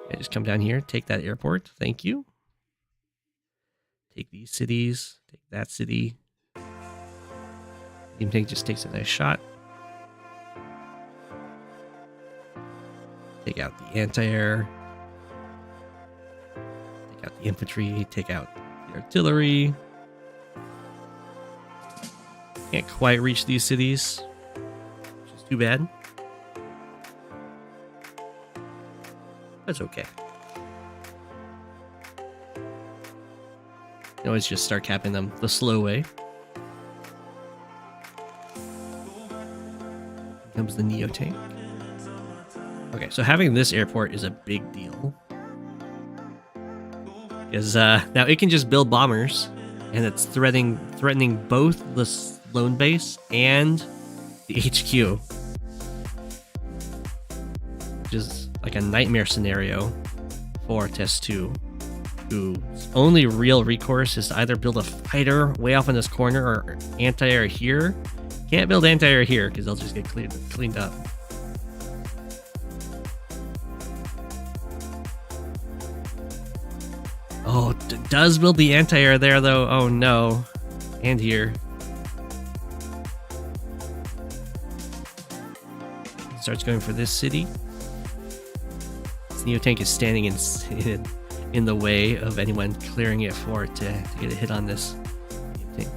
Okay, just come down here, take that airport, thank you. Take these cities, take that city. Medium tank just takes a nice shot. Take out the anti-air. Take out the infantry, take out the artillery. Can't quite reach these cities, which is too bad. That's okay. You can always just start capping them the slow way. Here comes the Neo tank. Okay, so having this airport is a big deal. Is now it can just build bombers, and it's threatening both the lone base and the HQ, which is like a nightmare scenario for Testu, whose only real recourse is to either build a fighter way off in this corner or anti-air here. Can't build anti-air here because they'll just get cleaned up. Oh, does build the anti-air there though? Oh no. And here. Starts going for this city. This Neo tank is standing in the way of anyone clearing it for it to get a hit on this Neo tank.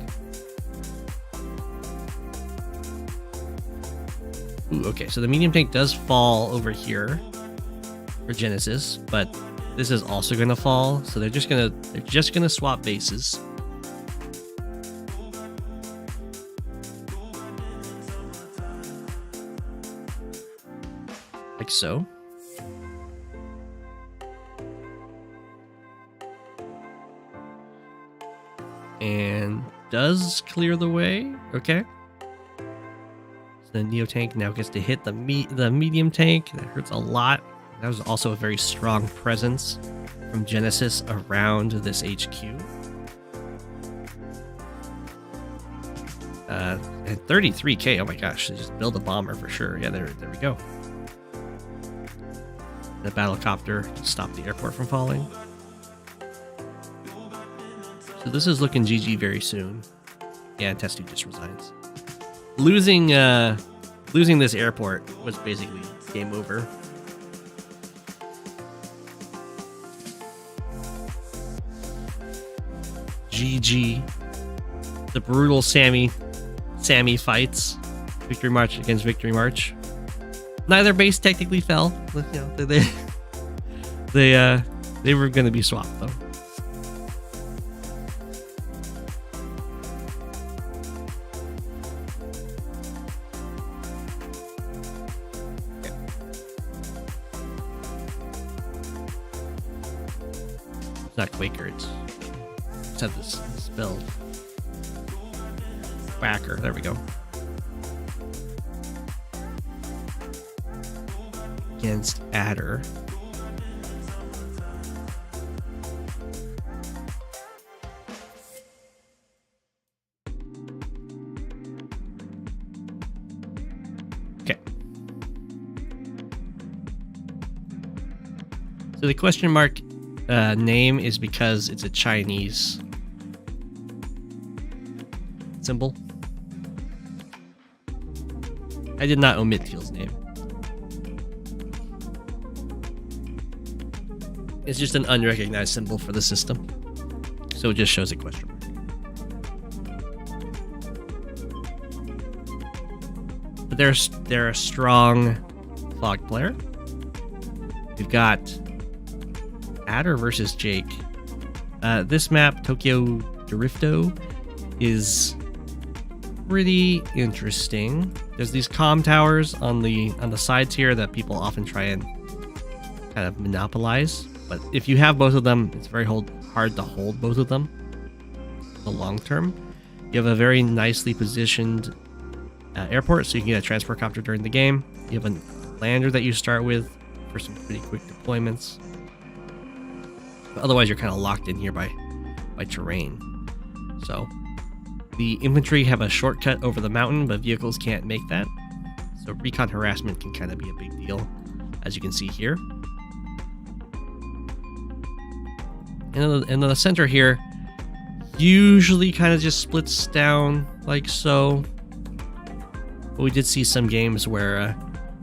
Ooh, okay, so the medium tank does fall over here for Genesis, but this is also gonna fall, so they're just gonna swap bases. Like so. And does clear the way. Okay. So the Neo tank now gets to hit the medium tank. That hurts a lot. That was also a very strong presence from Genesis around this HQ. And 33k, oh my gosh, they just build a bomber for sure. Yeah, there we go. The battlecopter to stop the airport from falling. So this is looking GG very soon. Yeah, and Testu just resigns. Losing this airport was basically game over. GG. The brutal Sami fights. Victory March against Victory March. Neither base technically fell. You know, they were going to be swapped though. It's not Quaker. It's have this build. Whacker. There we go. Against Adder. Okay. So the question mark name is because it's a Chinese symbol. I did not omit Teal's name. It's just an unrecognized symbol for the system, so it just shows a question mark. But they're a strong Fog player. We've got Adder versus Jake. This map, Tokyo DORIFUTO, is pretty interesting. There's these comm towers on the sides here that people often try and kind of monopolize. But if you have both of them, it's very hard to hold both of them for the long term. You have a very nicely positioned airport, so you can get a transport copter during the game. You have a lander that you start with for some pretty quick deployments. But otherwise, you're kind of locked in here by terrain. So the infantry have a shortcut over the mountain, but vehicles can't make that. So recon harassment can kind of be a big deal, as you can see here. And in the center here, usually kind of just splits down like so. But we did see some games where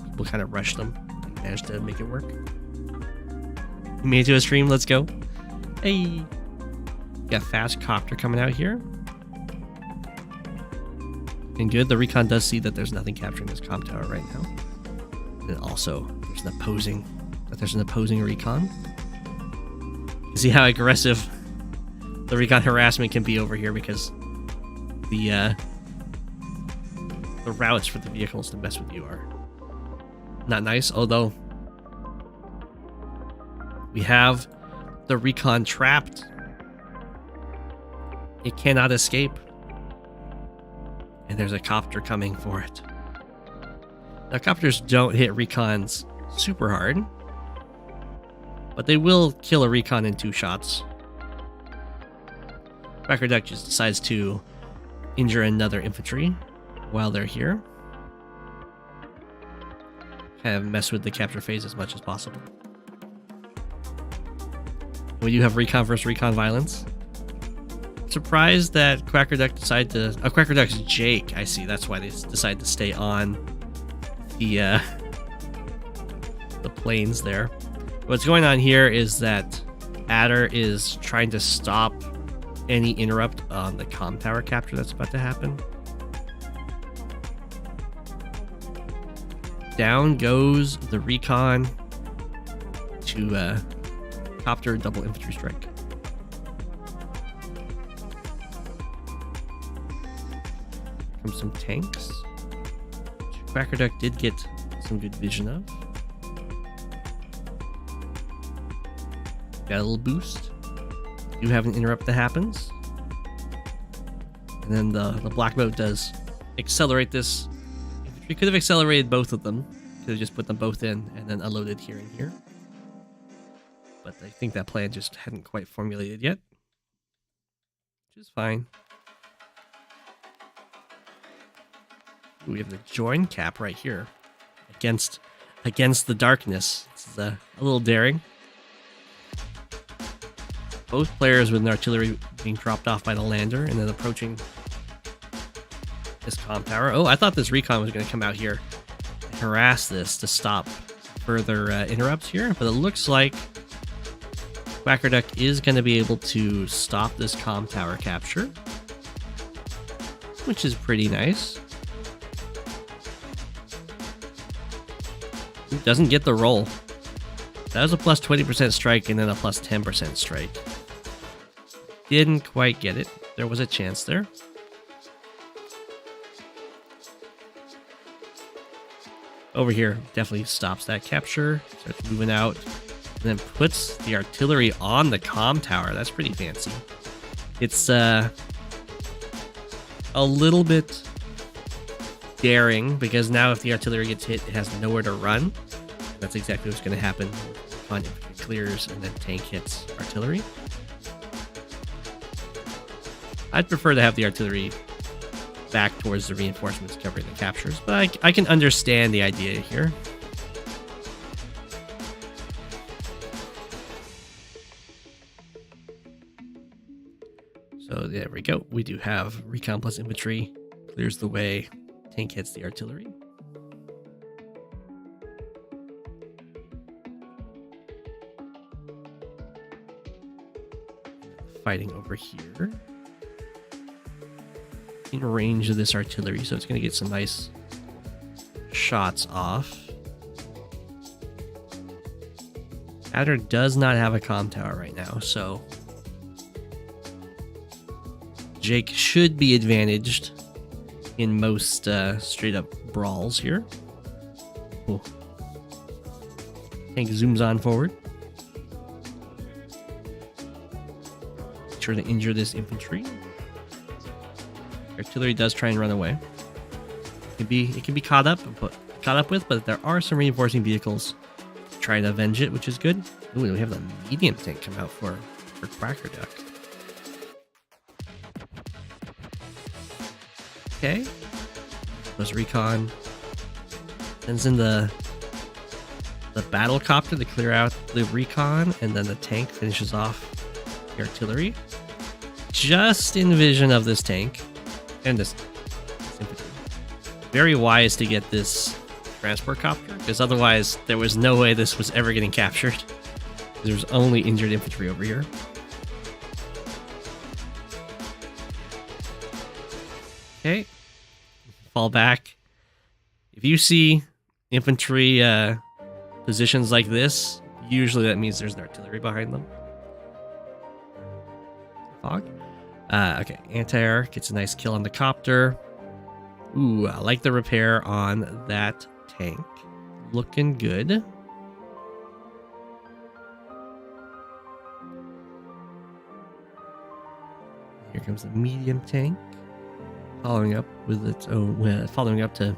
people kind of rushed them and managed to make it work. We made it to a stream, let's go. Hey! Got fast copter coming out here. And good, the recon does see that there's nothing capturing this comm tower right now. And also, there's an opposing recon. You see how aggressive the recon harassment can be over here because the routes for the vehicles to mess with you are not nice. Although we have the recon trapped. It cannot escape. And there's a copter coming for it. Now, copters don't hit recons super hard, but they will kill a recon in 2 shots. Quacker Duck just decides to injure another infantry while they're here. Kind of mess with the capture phase as much as possible. We do have recon versus recon violence. Surprised that Quacker Duck decided to... Oh, Quacker Duck's Jake. I see. That's why they decided to stay on the planes there. What's going on here is that Adder is trying to stop any interrupt on the comm tower capture that's about to happen. Down goes the recon to copter double infantry strike. Comes some tanks. Quacker Duck did get some good vision of. Got a little boost. You have an interrupt that happens. And then the black boat does accelerate this. We could have accelerated both of them. Could have just put them both in and then unloaded here and here. But I think that plan just hadn't quite formulated yet. Which is fine. Ooh, we have the join cap right here. Against the darkness. This is a little daring. Both players with an artillery being dropped off by the lander and then approaching this comm tower. Oh, I thought this recon was going to come out here and harass this to stop further interrupts here, but it looks like Quacker Duck is going to be able to stop this comm tower capture, which is pretty nice. Ooh, doesn't get the roll. That was a plus 20% strike and then a plus 10% strike. Didn't quite get it. There was a chance there. Over here, definitely stops that capture. Starts moving out. And then puts the artillery on the comm tower. That's pretty fancy. It's a little bit daring because now if the artillery gets hit, it has nowhere to run. That's exactly what's going to happen on infantry clears and then tank hits artillery. I'd prefer to have the artillery back towards the reinforcements covering the captures, but I can understand the idea here. So there we go. We do have recon plus infantry. Clears the way. Tank hits the artillery. Fighting over here. In range of this artillery, so it's going to get some nice shots off. Adder does not have a comm tower right now, so Jake should be advantaged in most straight up brawls here. Cool. Tank zooms on forward. Try to injure this infantry. Artillery does try and run away. It can be caught up with, but there are some reinforcing vehicles trying to avenge it, which is good. Ooh, we have the medium tank come out for Quacker Duck. Okay. Goes recon. Sends in the battle copter to clear out the recon, and then the tank finishes off the artillery. Just in vision of this tank. And this infantry. Very wise to get this transport copter, because otherwise there was no way this was ever getting captured. There's only injured infantry over here. Okay. Fall back. If you see infantry positions like this, usually that means there's an artillery behind them. Hawke. Okay, anti-air gets a nice kill on the copter. Ooh, I like the repair on that tank. Looking good. Here comes the medium tank, following up with its own, following up to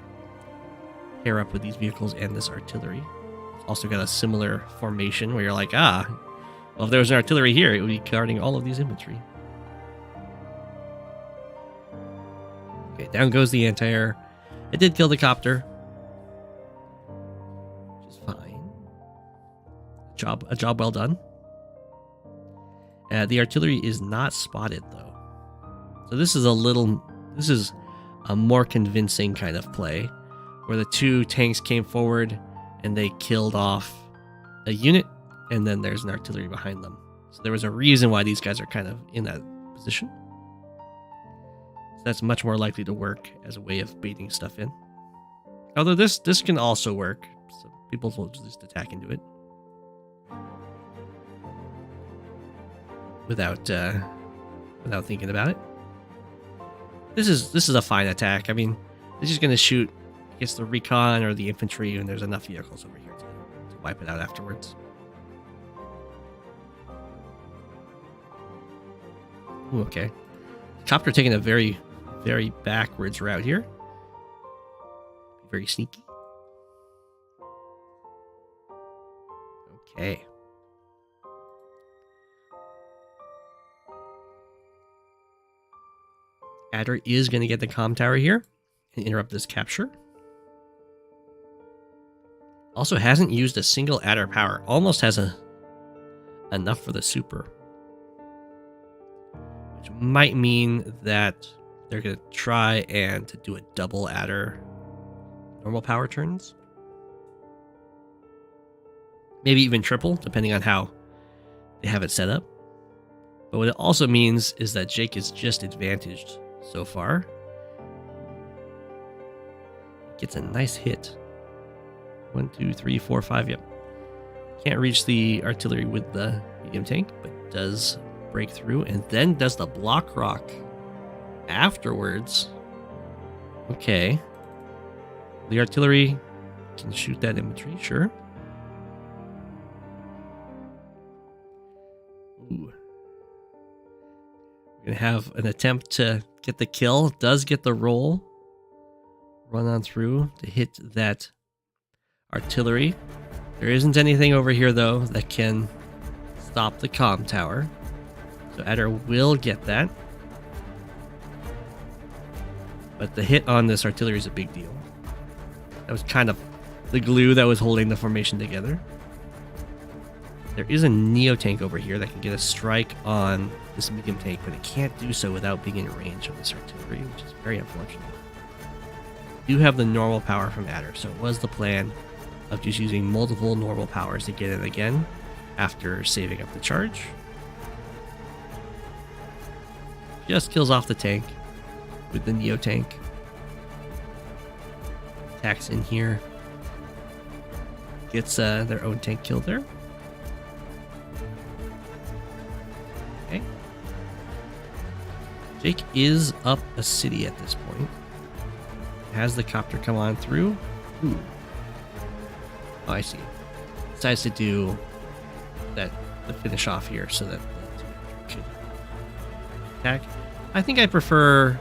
pair up with these vehicles and this artillery. It's also got a similar formation where you're like, well, if there was an artillery here, it would be guarding all of these infantry. Okay, down goes the anti-air. It did kill the copter, which is fine. A job well done. The artillery is not spotted though, so this is a more convincing kind of play, where the two tanks came forward and they killed off a unit, and then there's an artillery behind them. So there was a reason why these guys are kind of in that position. So that's much more likely to work as a way of baiting stuff in. Although this can also work, so people will just attack into it without thinking about it. This is a fine attack. I mean, they're just gonna shoot against the recon or the infantry, and there's enough vehicles over here to wipe it out afterwards. Ooh, okay. Copter taking a very, very backwards route here. Very sneaky. Okay. Adder is going to get the comm tower here and interrupt this capture. Also hasn't used a single Adder power. Almost has enough for the super. Which might mean that they're going to try and do a double Adder normal power turns. Maybe even triple, depending on how they have it set up. But what it also means is that Jake is just advantaged so far. Gets a nice hit. 1, 2, 3, 4, 5. Yep. Can't reach the artillery with the medium tank, but does break through and then does the block rock afterwards. Okay. The artillery can shoot that infantry, sure. Ooh. We're going to have an attempt to get the kill. Does get the roll. Run on through to hit that artillery. There isn't anything over here, though, that can stop the comm tower. So Adder will get that. But the hit on this artillery is a big deal. That was kind of the glue that was holding the formation together. There is a Neo tank over here that can get a strike on this medium tank, but it can't do so without being in range of this artillery, which is very unfortunate. You do have the normal power from Adder, so it was the plan of just using multiple normal powers to get it again after saving up the charge. Just kills off the tank with the Neo tank. Attacks in here. Gets their own tank killed there. Okay. Jake is up a city at this point. Has the copter come on through. Ooh. Oh, I see. Decides to do the finish off here so that the could attack. I think I prefer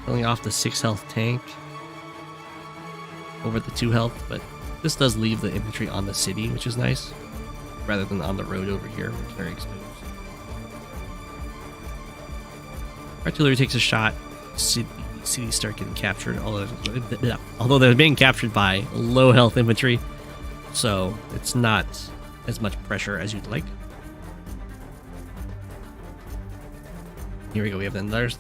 killing off the 6 health tank over the 2 health, but this does leave the infantry on the city, which is nice, rather than on the road over here, which is very exposed. Artillery takes a shot. Cities start getting captured, although they're being captured by low health infantry, so it's not as much pressure as you'd like. Here we go. We have another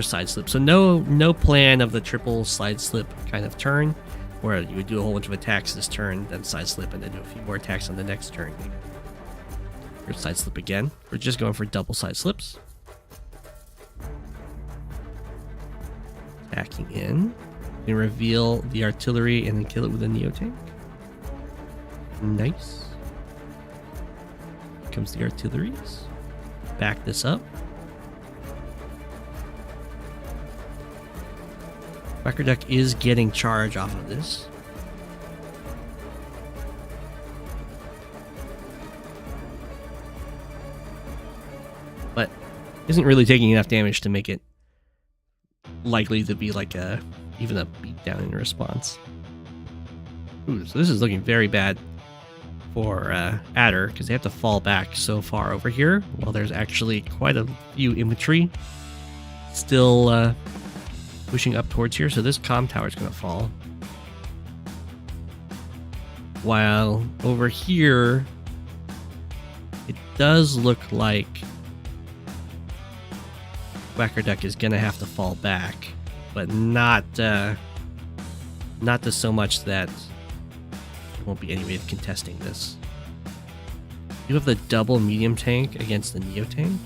side slip. So no plan of the triple side slip kind of turn, where you would do a whole bunch of attacks this turn, then side slip, and then do a few more attacks on the next turn. Here's side slip again. We're just going for double side slips. Attacking in. You can reveal the artillery and then kill it with a Neo tank. Nice. Here comes the artilleries. Back this up. Cracker Duck is getting charge off of this. but isn't really taking enough damage to make it likely to be like even a beatdown in response. Ooh, so this is looking very bad for Adder, because they have to fall back so far over here, while there's actually quite a few infantry still pushing up towards here, so this comm tower is going to fall. While over here, it does look like Quackerduk is going to have to fall back, but not to so much that there won't be any way of contesting this. You have the double medium tank against the Neo tank.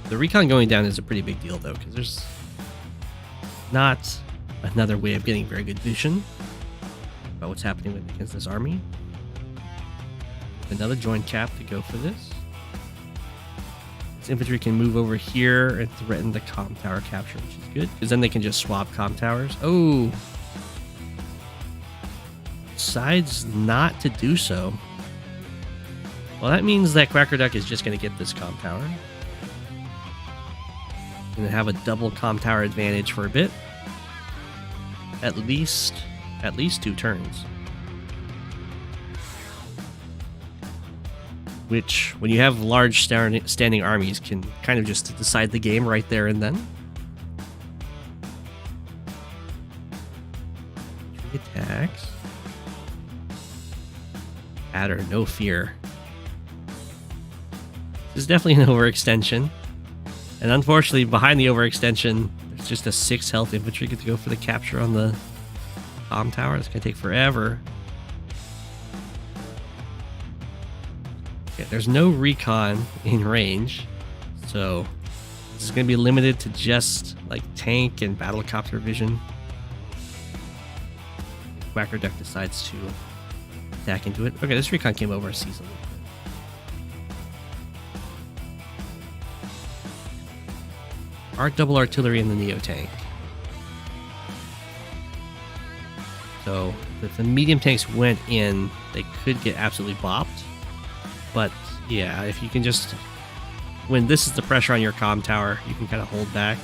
The recon going down is a pretty big deal though, because there's not another way of getting very good vision about what's happening against this army. Another joint cap to go for this. This infantry can move over here and threaten the comm tower capture, which is good, because then they can just swap comm towers. Oh! Decides not to do so. Well, that means that Quackerduk is just going to get this comm tower. Going to have a double comm tower advantage for a bit. At least 2 turns. Which, when you have large standing armies, can kind of just decide the game right there and then. 3 attacks. Adder, no fear. This is definitely an overextension. And unfortunately, behind the overextension, there's just a 6 health infantry get to go for the capture on the comm tower. It's going to take forever. Okay, there's no recon in range, so this is going to be limited to just like tank and battlecopter vision. Quackerduk decides to attack into it. Okay, this recon came over seasonally. Art double artillery in the Neo tank. So if the medium tanks went in, they could get absolutely bopped. But yeah, if you can just, when this is the pressure on your comm tower, you can kind of hold back,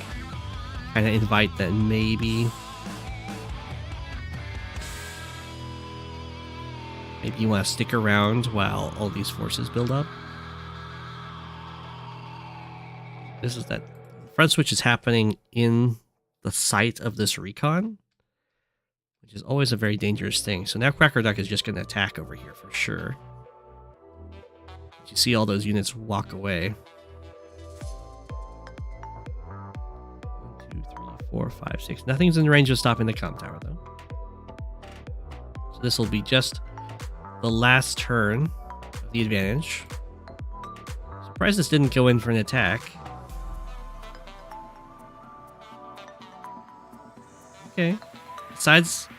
kind of invite that maybe you want to stick around while all these forces build up. This is that front switch is happening in the sight of this recon, which is always a very dangerous thing. So now Quackerduk is just going to attack over here for sure. You see all those units walk away. 1, 2, 3, 4, 5, 6. Nothing's in range of stopping the comm tower though. So this will be just the last turn of the advantage. Surprised this didn't go in for an attack. Okay. Decides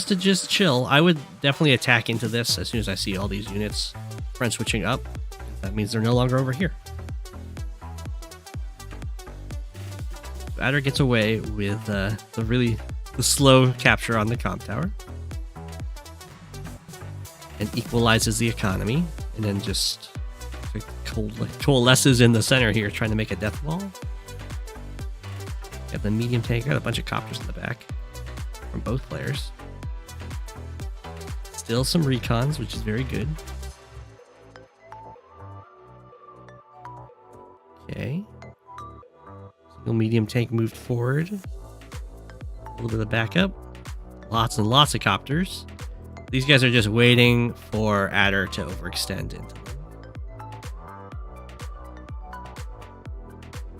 to just chill. I would definitely attack into this as soon as I see all these units front switching up. That means they're no longer over here. Adder gets away with the slow capture on the comm tower. And equalizes the economy. And then just coalesces in the center here, trying to make a death ball. Got the medium tank, got a bunch of copters in the back from both players. Still some recons, which is very good. Okay. Single medium tank moved forward. A little bit of backup. Lots and lots of copters. These guys are just waiting for Adder to overextend into them.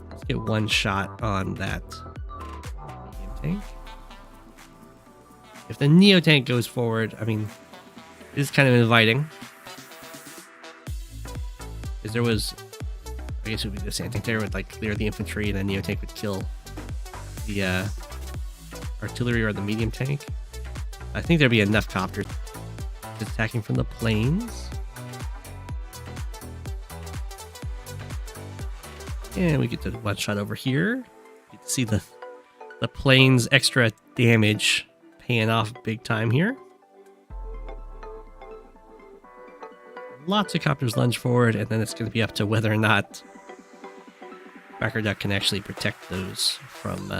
Let's get one shot on that medium tank. If the Neo tank goes forward, I mean, it is kind of inviting. Because there was, I guess it would be this anti-tank would like clear the infantry and then Neo tank would kill the artillery or the medium tank. I think there'd be enough copters attacking from the planes. And we get to one shot over here. You can see the planes extra damage paying off big time here. lots of copters lunge forward, and then it's going to be up to whether or not QuackerDuck can actually protect those from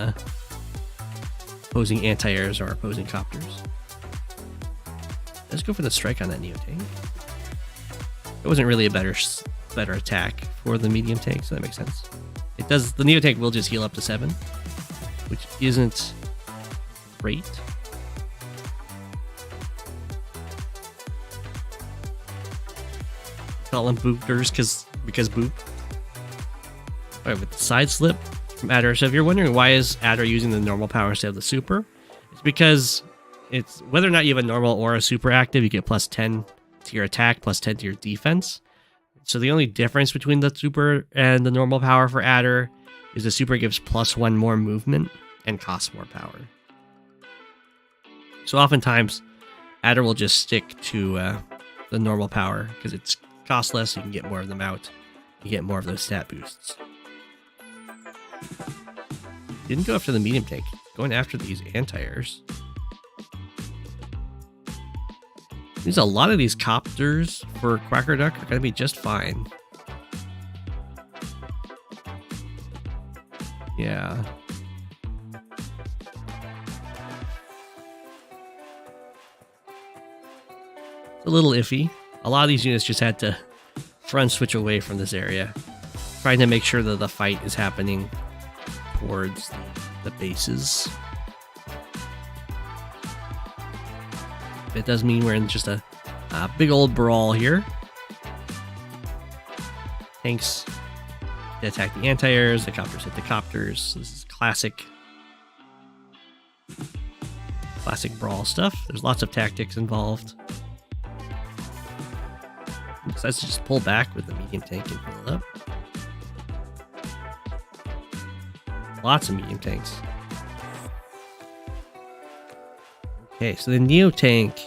opposing anti-airs or opposing copters. Let's go for the strike on that Neo tank. It wasn't really a better attack for the medium tank, so that makes sense. It does. The Neo tank will just heal up to 7, which isn't great. Call them boopers because boop. Alright, with the side slip from Adder. So if you're wondering why is Adder using the normal power instead of the super, it's because it's whether or not you have a normal or a super active, you get plus 10 to your attack, plus 10 to your defense. So the only difference between the super and the normal power for Adder is the super gives plus 1 more movement and costs more power. So oftentimes, Adder will just stick to the normal power because it's cost less, so you can get more of them out. You get more of those stat boosts. Didn't go after the medium tank, going after these anti-airs. There's a lot of these copters for QuackerDuck are going to be just fine. Yeah. It's a little iffy. A lot of these units just had to front switch away from this area, trying to make sure that the fight is happening towards the bases. It does mean we're in just a big old brawl here. Tanks attack the anti-airs, the copters hit the copters. This is classic brawl stuff. There's lots of tactics involved. Decides to just pull back with the medium tank and heal it up. Lots of medium tanks. Okay, so the Neo tank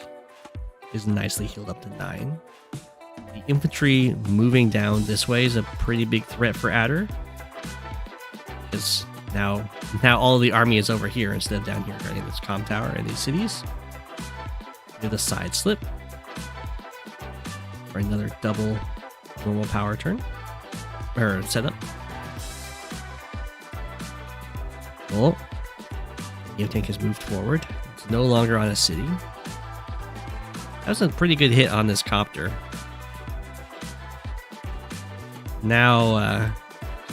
is nicely healed up to 9. The infantry moving down this way is a pretty big threat for Adder, because now all of the army is over here instead of down here guarding this comm tower and these cities. Do the side slip for another double normal power turn or setup. Well, Neo tank has moved forward. It's no longer on a city. That was a pretty good hit on this copter. Now,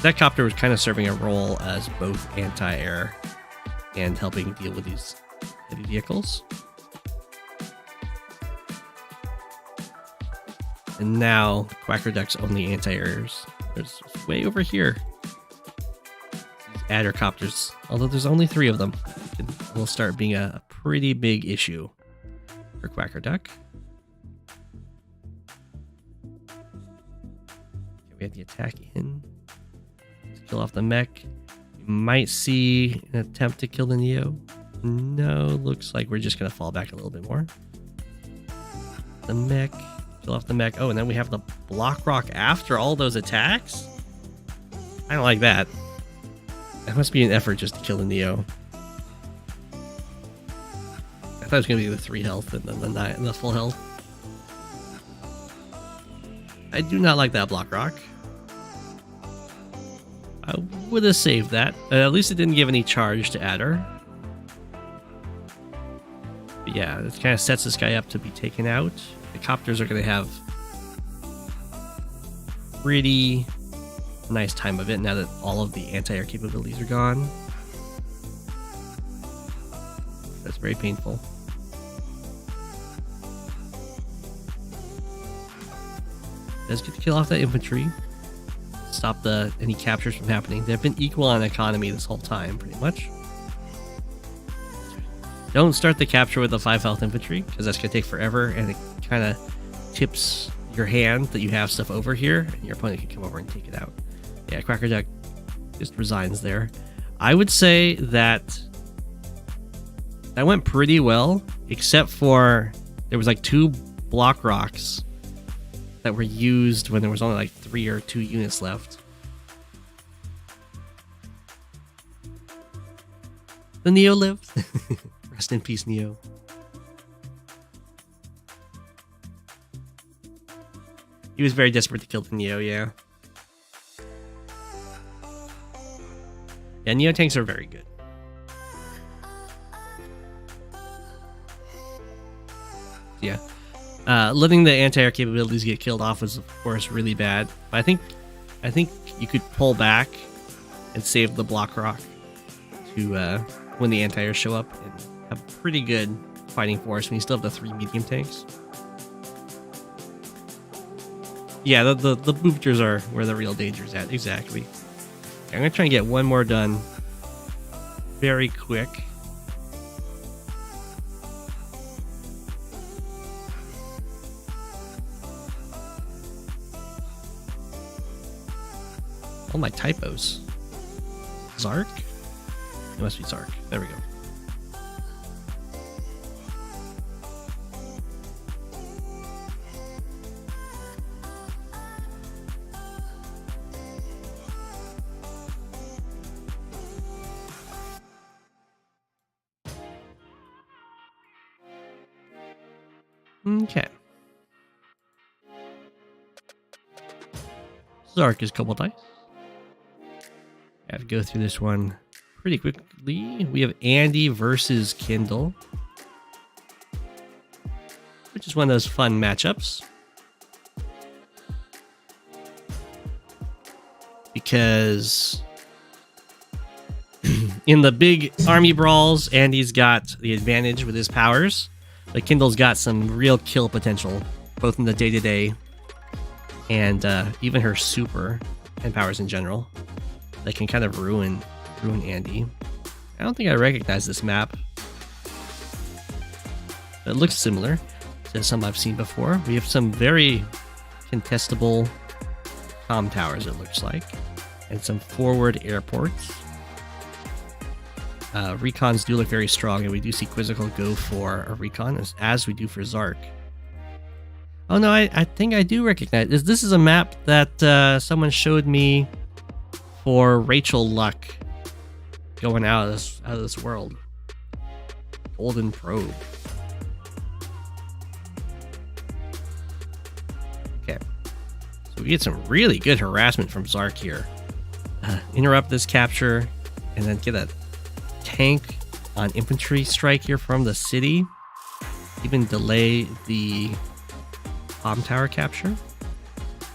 that copter was kind of serving a role as both anti-air and helping deal with these heavy vehicles. And now, QuackerDuck's only anti-airs. There's way over here. These Adder copters, although there's only 3 of them, will start being a pretty big issue for QuackerDuck. We have the attack in. Let's kill off the mech. We might see an attempt to kill the Neo. No, looks like we're just going to fall back a little bit more. The mech. Kill off the mech. Oh, and then we have the block rock after all those attacks? I don't like that. That must be an effort just to kill the Neo. I thought it was going to be the 3 health and then the full health. I do not like that block rock. I would have saved that. At least it didn't give any charge to Adder. But yeah, it kind of sets this guy up to be taken out. The copters are going to have pretty nice time of it now that all of the anti-air capabilities are gone. That's very painful. Does get to kill off that infantry. Stop any captures from happening. They've been equal on economy this whole time, pretty much. Don't start the capture with the 5 health infantry, because that's going to take forever, and it kind of tips your hand that you have stuff over here, and your opponent can come over and take it out. Yeah, QuackerDuck just resigns there. I would say that went pretty well, except for there was like 2 block rocks that were used when there was only like 3 or 2 units left. The Neo lived. Rest in peace, Neo. He was very desperate to kill the Neo, yeah. Yeah, Neo tanks are very good. Yeah. Letting the anti-air capabilities get killed off was, of course, really bad. But I think you could pull back and save the block rock to when the anti-airs show up and have pretty good fighting force when you still have the 3 medium tanks. Yeah, the boosters are where the real danger is at. Exactly. I'm gonna try and get one more done very quick. All my typos. Zarc? It must be Zarc. There we go. Okay. Zarc is couple dice. I have to go through this one pretty quickly. We have Andy versus Kindle, which is one of those fun matchups. Because in the big army brawls, Andy's got the advantage with his powers. But Kindle's got some real kill potential, both in the day-to-day and even her super and powers in general. That can kind of ruin Andy. I don't think I recognize this map. It looks similar to some I've seen before. We have some very contestable comm towers, it looks like, and some forward airports. Recons do look very strong, and we do see Quizzical go for a recon, as we do for Zarc. Oh no, I think I do recognize this. This is a map that someone showed me for Rachel Luck going out of this world. Golden Probe. Okay, so we get some really good harassment from Zarc here. Interrupt this capture, and then get a tank on infantry strike here from the city. Even delay the bomb tower capture.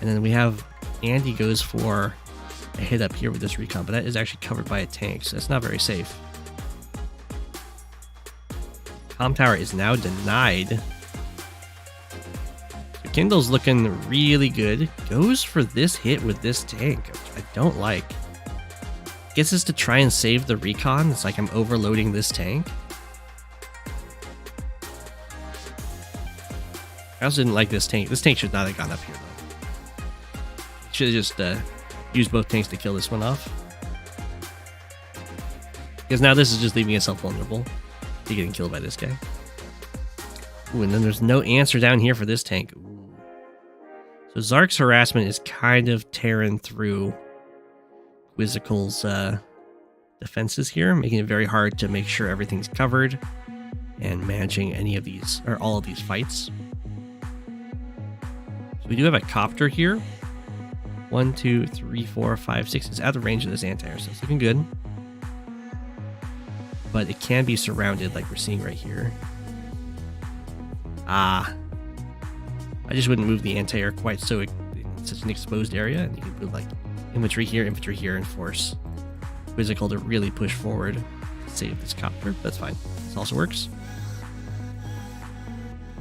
And then we have Andy goes for a hit up here with this recon, but that is actually covered by a tank, so that's not very safe. Comm tower is now denied. So Kindle's looking really good. Goes for this hit with this tank, which I don't like. Gets us to try and save the recon. It's like I'm overloading this tank. I also didn't like this tank. This tank should not have gone up here, though. Should have just used both tanks to kill this one off. Because now this is just leaving itself vulnerable to getting killed by this guy. Ooh, and then there's no answer down here for this tank. Ooh. So Zarc's harassment is kind of tearing through Quizzical's defenses here, making it very hard to make sure everything's covered and managing any of these, or all of these fights. So we do have a copter here. 1, 2, 3, 4, 5, 6. It's out of range of this anti-air, so it's looking good. But it can be surrounded like we're seeing right here. I just wouldn't move the anti-air quite so in such an exposed area, and you can put like infantry here, and force Quizzical to really push forward to save this copter. That's fine. This also works.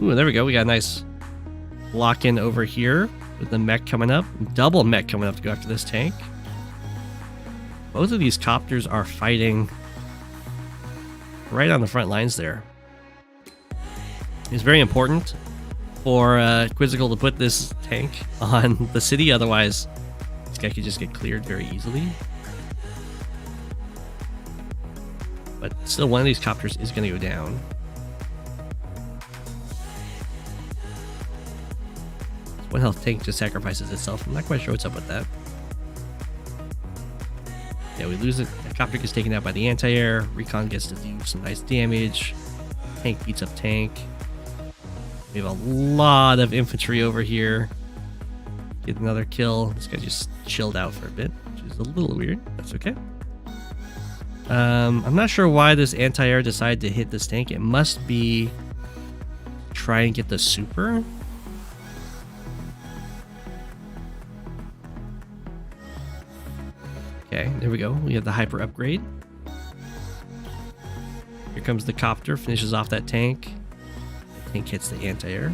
Ooh, there we go. We got a nice lock in over here with the mech coming up. Double mech coming up to go after this tank. Both of these copters are fighting right on the front lines there. It's very important for Quizzical to put this tank on the city, otherwise this guy could just get cleared very easily. But still, one of these copters is going to go down. One health tank just sacrifices itself. I'm not quite sure what's up with that. Yeah, we lose it. The copter gets taken out by the anti-air. Recon gets to do some nice damage. Tank beats up tank. We have a lot of infantry over here. Get another kill. This guy just chilled out for a bit, which is a little weird. That's okay. I'm not sure why this anti-air decided to hit this tank. It must be try and get the super. Okay, there we go. We have the hyper upgrade. Here comes the copter, finishes off that tank. Tank hits the anti-air.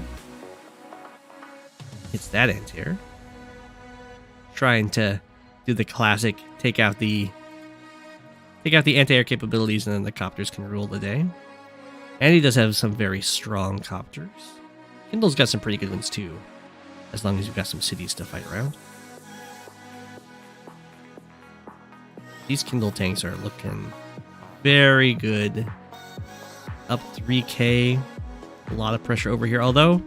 Hits that anti-air. Trying to do the classic, take out the anti-air capabilities, and then the copters can rule the day. And he does have some very strong copters. Kindle's got some pretty good ones too, as long as you've got some cities to fight around. These Kindle tanks are looking very good. Up 3k. A lot of pressure over here. Although,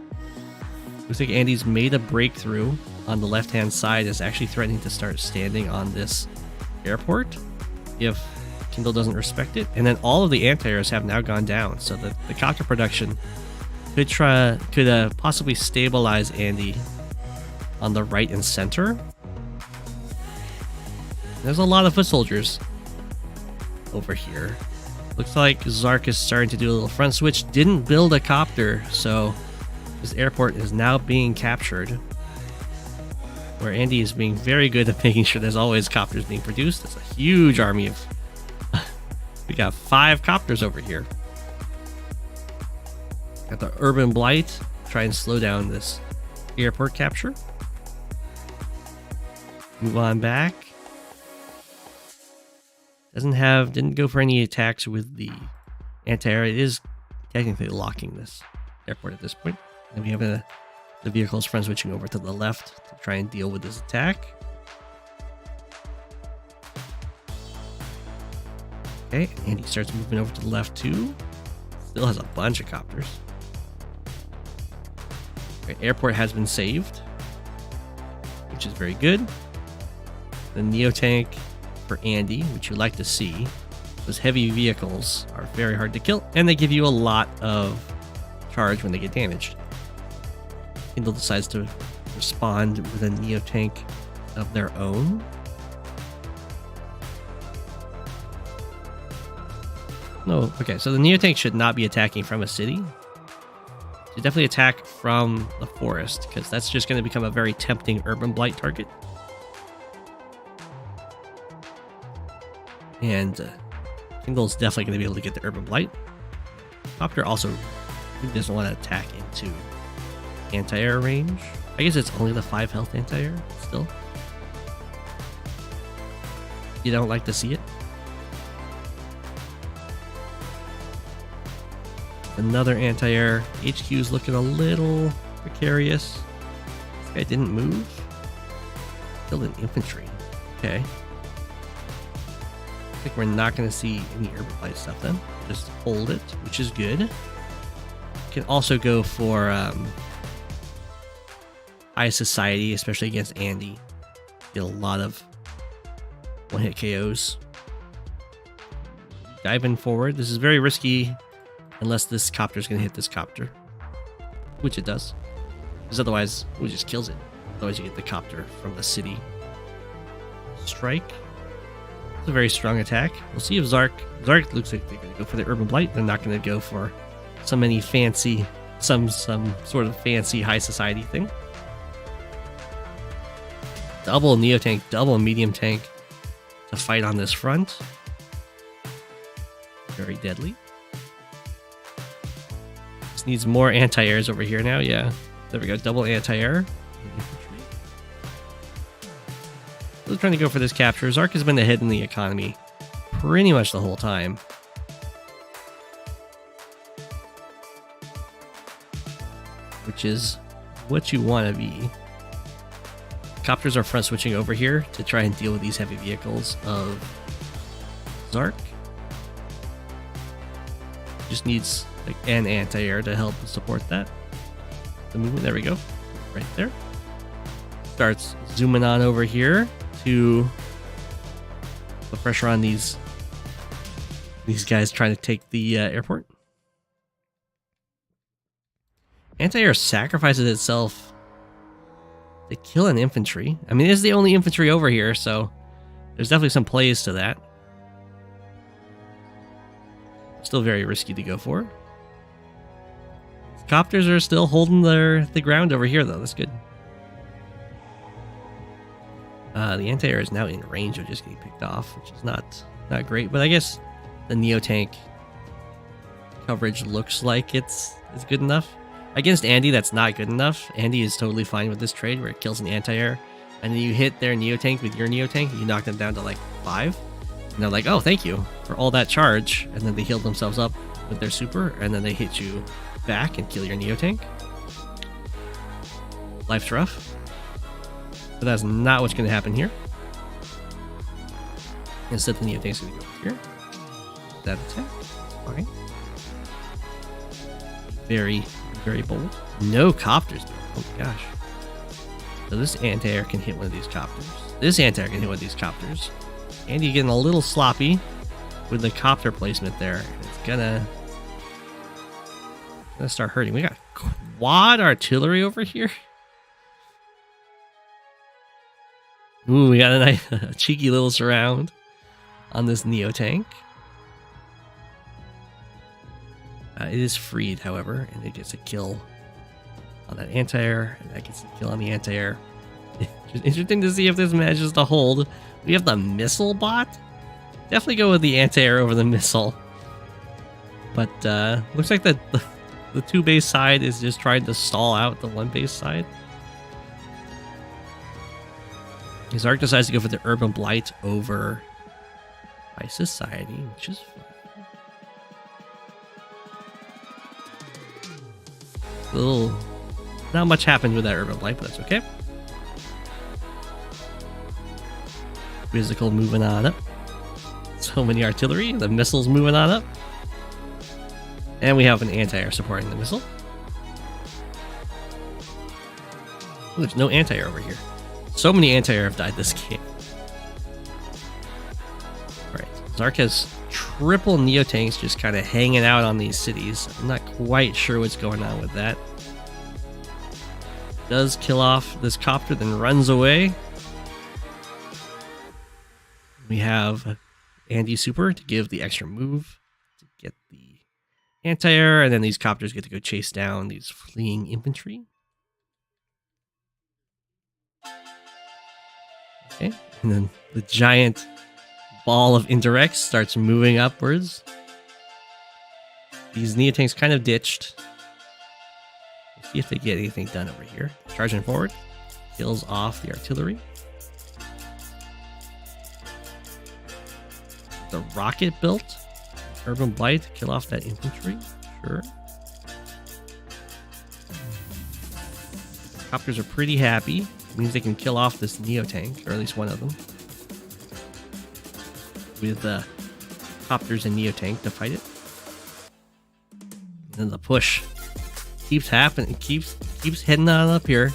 looks like Andy's made a breakthrough on the left-hand side. Is actually threatening to start standing on this airport if Kindle doesn't respect it. And then all of the anti-airs have now gone down. So the copter production could possibly stabilize Andy on the right and center. There's a lot of foot soldiers over here. Looks like Zarc is starting to do a little front switch. Didn't build a copter, so this airport is now being captured. Where Andy is being very good at making sure there's always copters being produced. There's a huge army of... we got 5 copters over here. Got the Urban Blight. Try and slow down this airport capture. Move on back. Didn't go for any attacks with the anti-air. It is technically locking this airport at this point. And we have the vehicles front switching over to the left to try and deal with this attack. Okay, and he starts moving over to the left too. Still has a bunch of copters. Okay, airport has been saved, which is very good. The Neo tank for Andy, which you like to see. Those heavy vehicles are very hard to kill, and they give you a lot of charge when they get damaged. Kindle decides to respond with a Neo tank of their own. No, okay, so the Neo tank should not be attacking from a city. Should definitely attack from the forest, because that's just going to become a very tempting Urban Blight target. And Kindle's definitely going to be able to get the Urban Blight. Copter also doesn't want to attack into anti-air range. I guess it's only the 5 health anti-air still. You don't like to see it. Another anti-air. HQ is looking a little precarious. This guy didn't move. Killed an infantry. Okay. I think we're not going to see any Urban Blight stuff then. Just hold it, which is good. You can also go for High Society, especially against Andy. Get a lot of one-hit KOs. Diving forward. This is very risky unless this copter is going to hit this copter, which it does. Because otherwise, it just kills it. Otherwise, you get the copter from the city. Strike. It's a very strong attack. We'll see if Zarc looks like they're going to go for the Urban Blight. They're not going to go for some sort of fancy high society thing. Double Neo tank, double medium tank to fight on this front. Very deadly. This needs more anti-airs over here now. Yeah, there we go. Double anti-air. Still trying to go for this capture. Zarc has been ahead in the economy pretty much the whole time. Which is what you want to be. Copters are front switching over here to try and deal with these heavy vehicles of Zarc. Just needs like an anti-air to help support that. The movement, there we go. Right there. Starts zooming on over here to put pressure on these guys trying to take the airport. Anti-air sacrifices itself to kill an infantry. I mean, it is the only infantry over here, so there's definitely some plays to that. Still very risky to go for. Copters are still holding the ground over here, though. That's good. The anti-air is now in range of just getting picked off, which is not great. But I guess the Neo-Tank coverage looks like it's good enough. Against Andy, that's not good enough. Andy is totally fine with this trade where it kills an anti-air, and then you hit their Neo-Tank with your Neo-Tank, you knock them down to like 5. And they're like, oh, thank you for all that charge. And then they heal themselves up with their super, and then they hit you back and kill your Neo-Tank. Life's rough. But that's not what's going to happen here. Instead, the Neo-Tank's going to go here. That attack. Fine. Very, very bold. No copters, though. Oh my gosh. So this anti-air can hit one of these copters. This anti-air can hit one of these copters. Andy getting a little sloppy with the copter placement there. It's gonna start hurting. We got quad artillery over here. Ooh, we got a nice, cheeky little surround on this Neo-Tank. It is freed, however, and it gets a kill on that anti-air, and that gets a kill on the anti-air. It's interesting to see if this manages to hold. We have the missile bot. Definitely go with the anti-air over the missile. But looks like the 2 base side is just trying to stall out the 1 base side. Zarc decides to go for the Urban Blight over High Society, which is fine. A little... Not much happened with that Urban Blight, but that's okay. Quizzical moving on up. So many artillery. The missile's moving on up. And we have an anti-air supporting the missile. Ooh, there's no anti-air over here. So many anti-air have died this game. Alright. Zarc has triple Neo-Tanks just kind of hanging out on these cities. I'm not quite sure what's going on with that. Does kill off this copter, then runs away. We have Andy Super to give the extra move to get the anti-air, and then these copters get to go chase down these fleeing infantry. Okay, and then the giant ball of indirects starts moving upwards. These Neo-Tanks kind of ditched. Let's see if they get anything done over here. Charging forward, kills off the artillery. The rocket built. Urban Blight, kill off that infantry. Sure. Copters are pretty happy. It means they can kill off this Neo-Tank, or at least one of them. With copters and Neo-Tank to fight it. And then the push keeps happening. Keeps heading on up here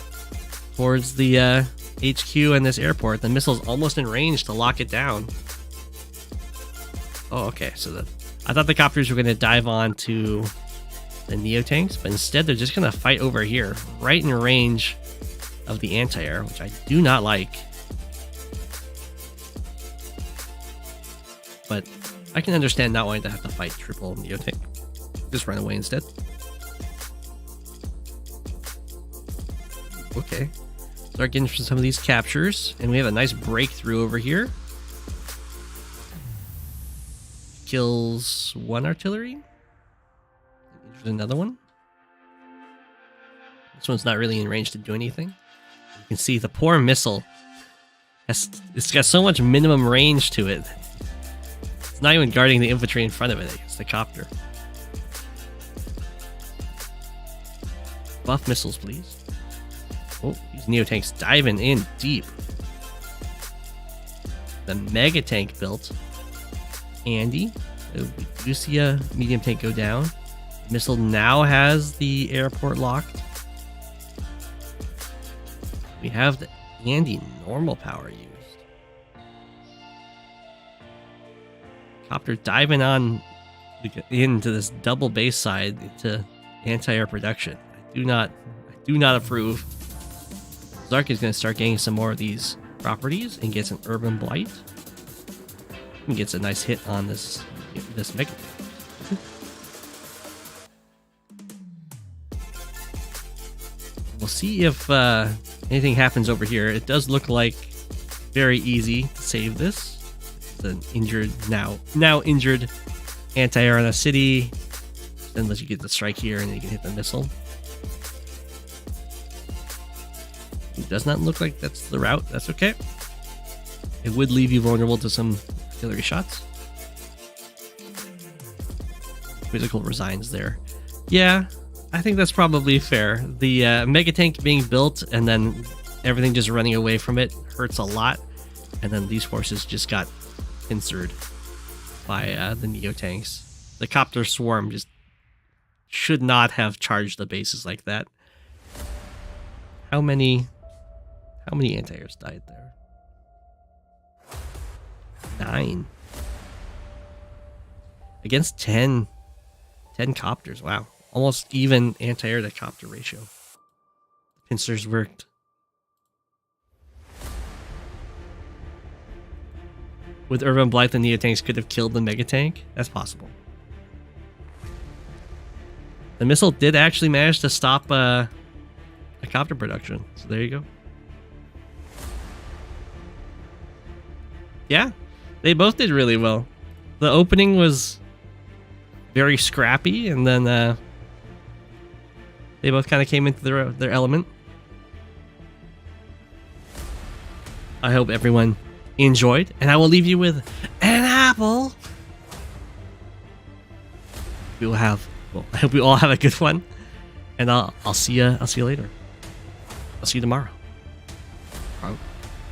towards the HQ and this airport. The missile's almost in range to lock it down. Oh, okay. So I thought the copters were going to dive on to the Neo-Tanks, but instead they're just going to fight over here, right in range of the anti-air, which I do not like. But I can understand not wanting to have to fight triple Neo-Tank. Just run away instead. Okay. Start getting some of these captures, and we have a nice breakthrough over here. Kills one artillery. There's another one. This one's not really in range to do anything. You can see the poor missile it's got so much minimum range to it. It's not even guarding the infantry in front of it. It's the copter. Buff missiles, please. Oh, these Neo-Tanks diving in deep. The Mega Tank built. Andy. We do see a medium tank go down. The missile now has the airport locked. We have the Andy normal power used. Copter diving on into this double base side into anti-air production. I do not approve. Zarc is going to start getting some more of these properties and gets an Urban Blight. And gets a nice hit on this Mega. We'll see if anything happens over here. It does look like very easy to save this. It's an injured, now injured anti-air on a city. Unless you get the strike here and then you can hit the missile. It does not look like that's the route. That's okay. It would leave you vulnerable to some artillery shots. Quizzical resigns there. Yeah, I think that's probably fair. The Mega Tank being built and then everything just running away from it hurts a lot. And then these forces just got pincered by the Neo Tanks. The Copter Swarm just should not have charged the bases like that. How many anti-airs died there? 9. Against 10 copters. Wow. Almost even anti-air to copter ratio. Pincers worked. With Urban Blight, the Neo Tanks could have killed the Mega Tank. That's possible. The missile did actually manage to stop a copter production. So there you go. Yeah, they both did really well. The opening was very scrappy, and then they both kind of came into their element. I hope everyone enjoyed, and I will leave you with an apple. We will have. Well, I hope we all have a good one, and I'll see you later. I'll see you tomorrow.